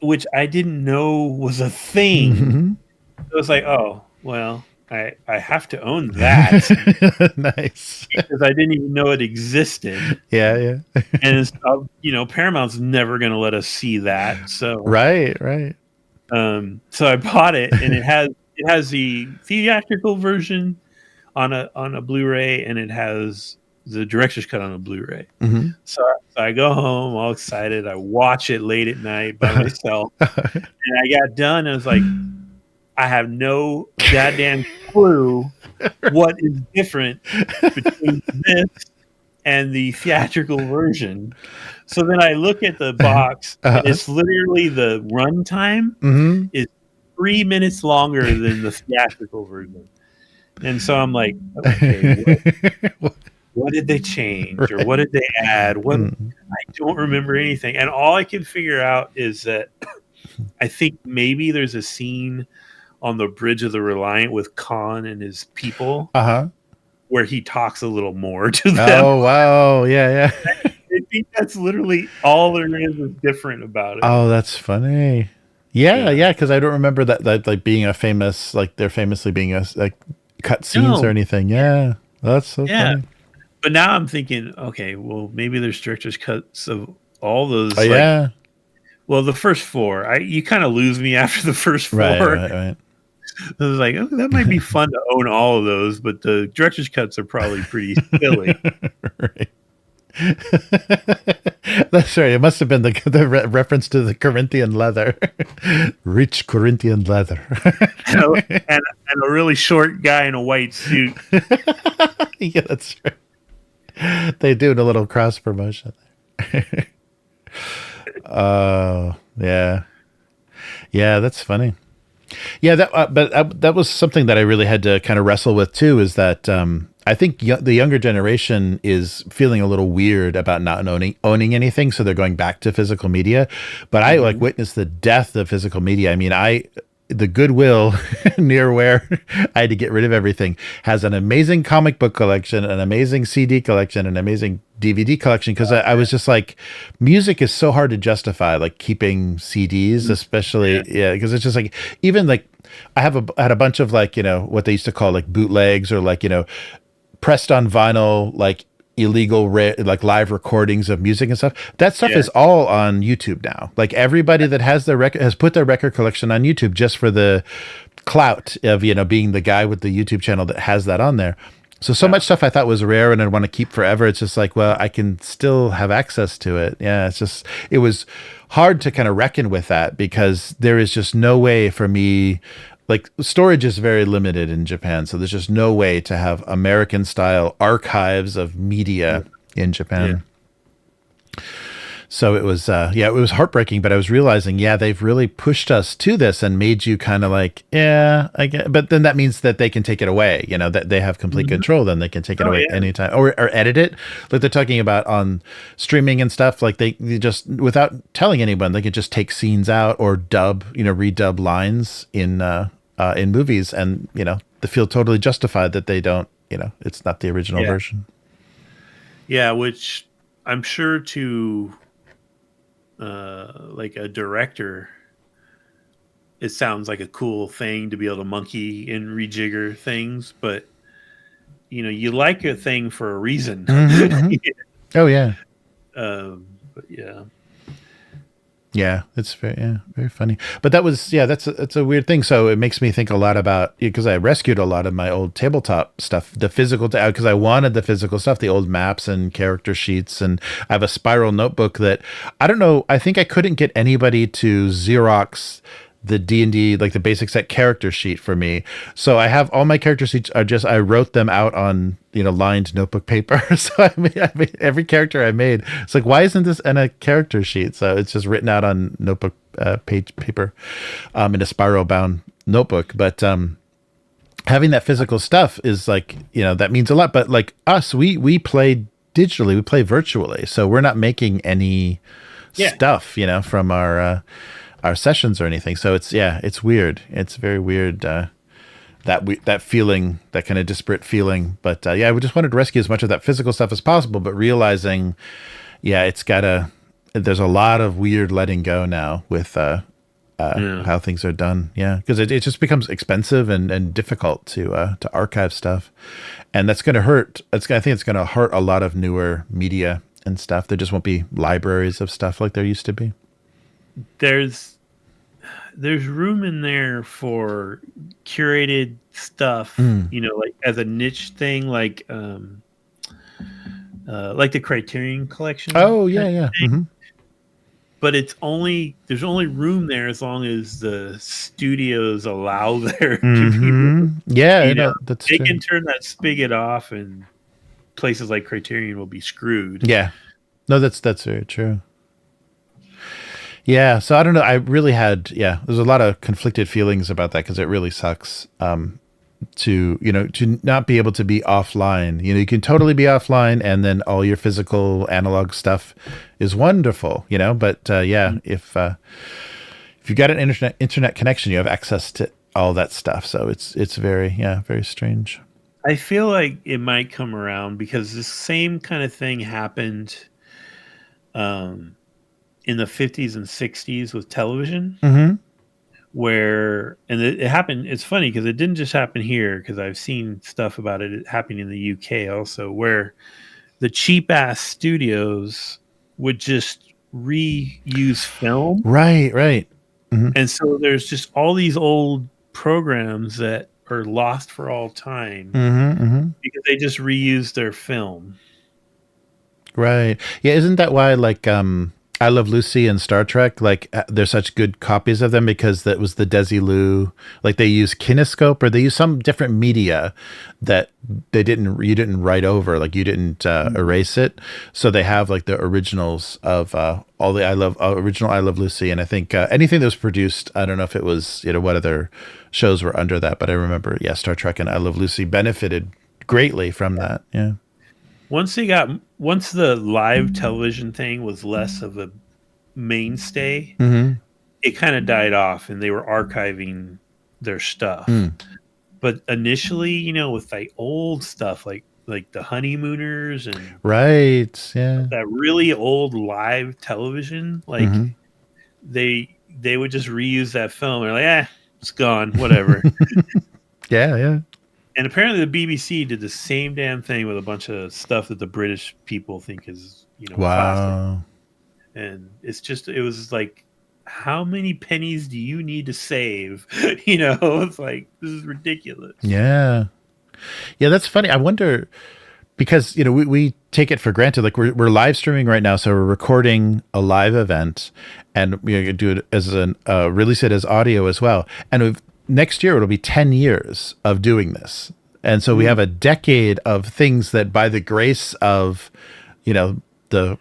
which I didn't know was a thing. I was like, oh, well, I have to own that. Nice. Because I didn't even know it existed. Yeah. And Paramount's never going to let us see that. So right. So I bought it, and it has the theatrical version on a Blu-ray, and it has the director's cut on a Blu-ray. So I go home all excited. I watch it late at night by myself, and I got done. And I was like, I have no goddamn clue what is different between this and the theatrical version. So then I look at the box, and it's literally the runtime is 3 minutes longer than the theatrical version. And so I'm like, okay, what did they change or what did they add? I don't remember anything. And all I can figure out is that I think maybe there's a scene on the Bridge of the Reliant with Khan and his people where he talks a little more to them. Oh, wow. Yeah. I think that's literally all there is different about it. Oh, that's funny. Yeah, because I don't remember that like being a famous, like they're famously being like cut scenes or anything. Yeah, that's so funny. But now I'm thinking, okay, well, maybe there's director's cuts of all those. Oh, yeah. Well, the first 4. You kind of lose me after the first 4. Right. I was like, oh, that might be fun to own all of those, but the director's cuts are probably pretty silly. Right. That's right. It must have been the reference to the Corinthian leather, rich Corinthian leather, and a really short guy in a white suit. Yeah, that's right. They do a little cross promotion there. Oh, yeah, that's funny. Yeah, that was something that I really had to kind of wrestle with too. Is that I think the younger generation is feeling a little weird about not owning anything, so they're going back to physical media. But I like witnessed the death of physical media. I mean, the Goodwill near where I had to get rid of everything has an amazing comic book collection, an amazing CD collection, an amazing DVD collection. Because I was just like, music is so hard to justify, like keeping CDs, especially because it's just like even like I had a bunch of like what they used to call like bootlegs or like pressed on vinyl, like illegal like live recordings of music and stuff. That stuff Yeah. is all on YouTube now. Like everybody that has their record has put their record collection on YouTube just for the clout of, you know, being the guy with the YouTube channel that has that on there. So much stuff I thought was rare and I'd want to keep forever. It's just like, well, I can still have access to it. Yeah, it's just, it was hard to kind of reckon with that because there is just no way for me, like storage is very limited in Japan. So there's just no way to have American style archives of media in Japan. Yeah. So it was, it was heartbreaking, but I was realizing, they've really pushed us to this and made you kind of like, I get, but then that means that they can take it away, you know, that they have complete control, then they can take it away anytime or edit it. Like they're talking about on streaming and stuff, like they just, without telling anyone, they could just take scenes out or redub lines in movies and, you know, they feel totally justified that they don't, you know, it's not the original version. Yeah, which I'm sure to like a director, it sounds like a cool thing to be able to monkey and rejigger things, but you know, you like a thing for a reason. Oh yeah. But yeah. Yeah, it's very funny. But that was that's a weird thing. So it makes me think a lot about, because I rescued a lot of my old tabletop stuff, the physical, because I wanted the physical stuff, the old maps and character sheets, and I have a spiral notebook that I don't know. I think I couldn't get anybody to Xerox the D&D, like the basic set character sheet for me. So I have all my character sheets are just, I wrote them out on, you know, lined notebook paper. So I made every character I made. It's like, why isn't this in a character sheet? So it's just written out on notebook paper in a spiral bound notebook. But having that physical stuff is like, you know, that means a lot. But like us, we play digitally, we play virtually. So we're not making any stuff, you know, from our sessions or anything. So it's weird. It's very weird. That feeling, that kind of disparate feeling. But we just wanted to rescue as much of that physical stuff as possible, but realizing, there's a lot of weird letting go now with how things are done. Yeah. Because it just becomes expensive and difficult to archive stuff. And that's going to hurt. I think it's going to hurt a lot of newer media and stuff. There just won't be libraries of stuff like there used to be. There's room in there for curated stuff, you know, like as a niche thing, like the Criterion collection. Oh yeah. Mm-hmm. But there's only room there as long as the studios allow there to be. Yeah, you know, that's they true. can turn that spigot off, and places like Criterion will be screwed. Yeah, no, that's very true. Yeah, so I don't know. I really had, there's a lot of conflicted feelings about that because it really sucks to not be able to be offline. You know, you can totally be offline and then all your physical analog stuff is wonderful, you know, but if you've got an internet connection, you have access to all that stuff. So it's very strange. I feel like it might come around because the same kind of thing happened in the 50s and 60s with television, where, and it happened, it's funny because it didn't just happen here, because I've seen stuff about it happening in the UK also, where the cheap ass studios would just reuse film. Right. Mm-hmm. And so there's just all these old programs that are lost for all time because they just reused their film. Right. Yeah. Isn't that why, like, I Love Lucy and Star Trek, like there's such good copies of them because that was the Desilu, like they use kinescope or they use some different media that you didn't write over, like you didn't erase it. So they have like the originals of all the original I Love Lucy. And I think anything that was produced, I don't know if it was, you know, what other shows were under that, but I remember, Star Trek and I Love Lucy benefited greatly from that. Yeah. Once the live television thing was less of a mainstay, it kind of died off and they were archiving their stuff. But initially, you know, with like old stuff like the Honeymooners and that really old live television, like they would just reuse that film. They're like, it's gone, whatever. Yeah. And apparently the BBC did the same damn thing with a bunch of stuff that the British people think is, classic. Wow. And it was like, how many pennies do you need to save? It's like, this is ridiculous. Yeah. Yeah, that's funny. I wonder, because we take it for granted. Like we're live streaming right now, so we're recording a live event, and we do it as release it as audio as well. And next year it'll be 10 years of doing this, and so we have a decade of things that, by the grace of the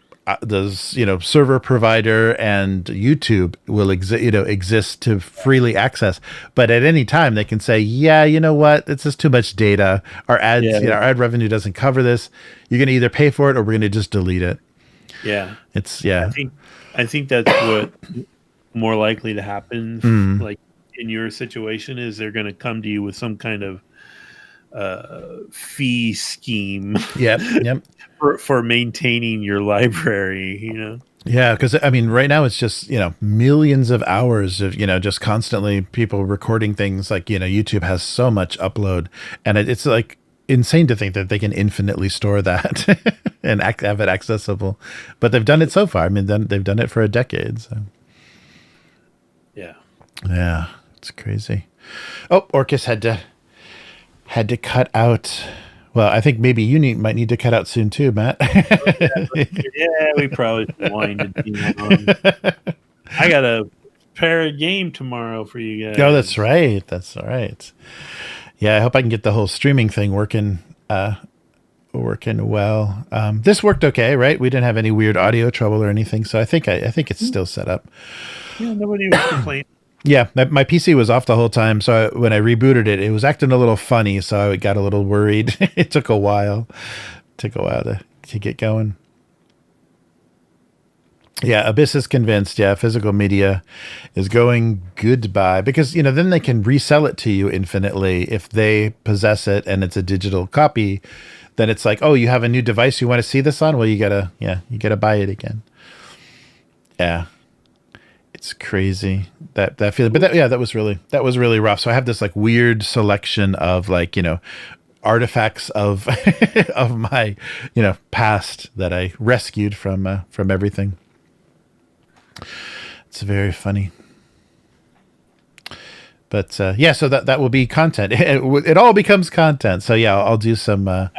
server provider and YouTube, will exist to freely access. But at any time they can say, yeah, you know what, it's just too much data. Our ads, our ad revenue doesn't cover this. You're going to either pay for it or we're going to just delete it. Yeah, I think that's what more likely to happen. Like in your situation, is they're going to come to you with some kind of fee scheme. Yep. for maintaining your library, Yeah, because right now it's just millions of hours of just constantly people recording things. Like YouTube has so much upload, and it's like insane to think that they can infinitely store that and have it accessible. But they've done it so far. They've done it for a decade. So yeah, it's crazy. Oh, Orcus had to cut out. Well, I think maybe you might need to cut out soon too, Matt. Yeah, we probably should wind it down. I got to prepare a game tomorrow for you guys. Oh, that's right. That's all right. Yeah, I hope I can get the whole streaming thing working well. This worked okay, right? We didn't have any weird audio trouble or anything, so I think it's still set up. Yeah, nobody was complaining. Yeah, my PC was off the whole time, so when I rebooted it, it was acting a little funny, so I got a little worried. It took a while. To get going. Yeah, Abyss is convinced, physical media is going goodbye, because, then they can resell it to you infinitely. If they possess it and it's a digital copy, then it's like, oh, you have a new device you want to see this on? Well, you gotta buy it again. Yeah. It's crazy that feeling, but that was really rough. So I have this like weird selection of like artifacts of of my past that I rescued from everything. It's very funny. But so that will be content. It all becomes content. So yeah, I'll do some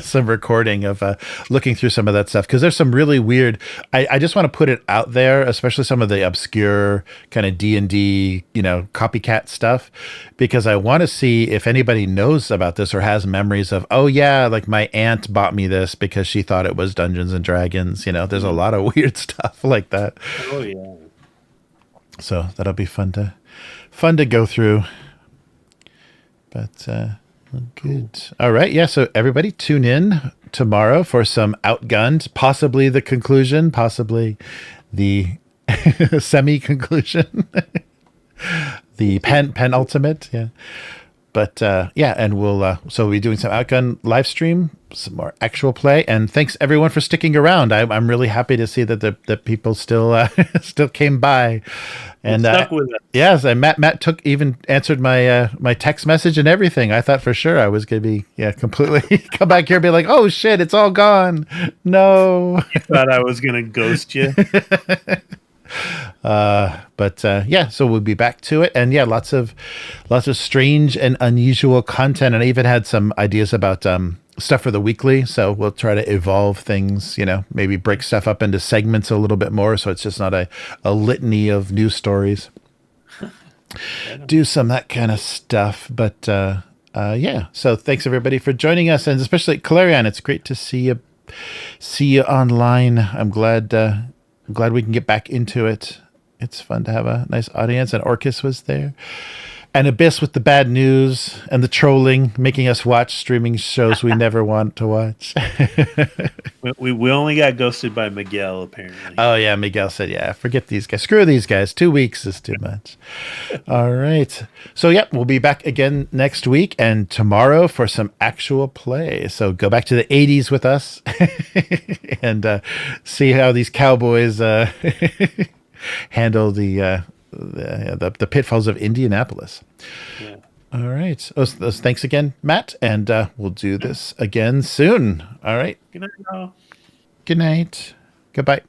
some recording of looking through some of that stuff, because there's some really weird. I just want to put it out there, especially some of the obscure kind of D&D copycat stuff, because I want to see if anybody knows about this or has memories of, oh yeah, like my aunt bought me this because she thought it was Dungeons and Dragons. There's a lot of weird stuff like that. Oh yeah. So that'll be fun to go through. But good. All right. Yeah. So everybody tune in tomorrow for some Outgunned, possibly the conclusion, possibly the semi-conclusion, the penultimate. Yeah. But and we'll be doing some Outgunned live stream, some more actual play, and thanks everyone for sticking around. I'm really happy to see that the people still came by, and stuck with us. Yes, and Matt even answered my my text message and everything. I thought for sure I was gonna be completely come back here and be like, oh shit, it's all gone. No, you thought I was gonna ghost you. So we'll be back to it, and lots of strange and unusual content, and I even had some ideas about stuff for the weekly, so we'll try to evolve things, maybe break stuff up into segments a little bit more, so it's just not a litany of news stories. Do some that kind of stuff. But so thanks everybody for joining us, and especially Calarian, it's great to see you online. I'm glad we can get back into it. It's fun to have a nice audience, and Orcus was there. And Abyss with the bad news and the trolling, making us watch streaming shows we never want to watch. we only got ghosted by Miguel, apparently. Oh, yeah, Miguel said, forget these guys. Screw these guys. 2 weeks is too much. All right. So, we'll be back again next week and tomorrow for some actual play. So go back to the 80s with us and see how these cowboys handle the pitfalls of Indianapolis. Yeah. All right. Thanks again, Matt. And we'll do this again soon. All right. Good night, y'all. Good night. Goodbye.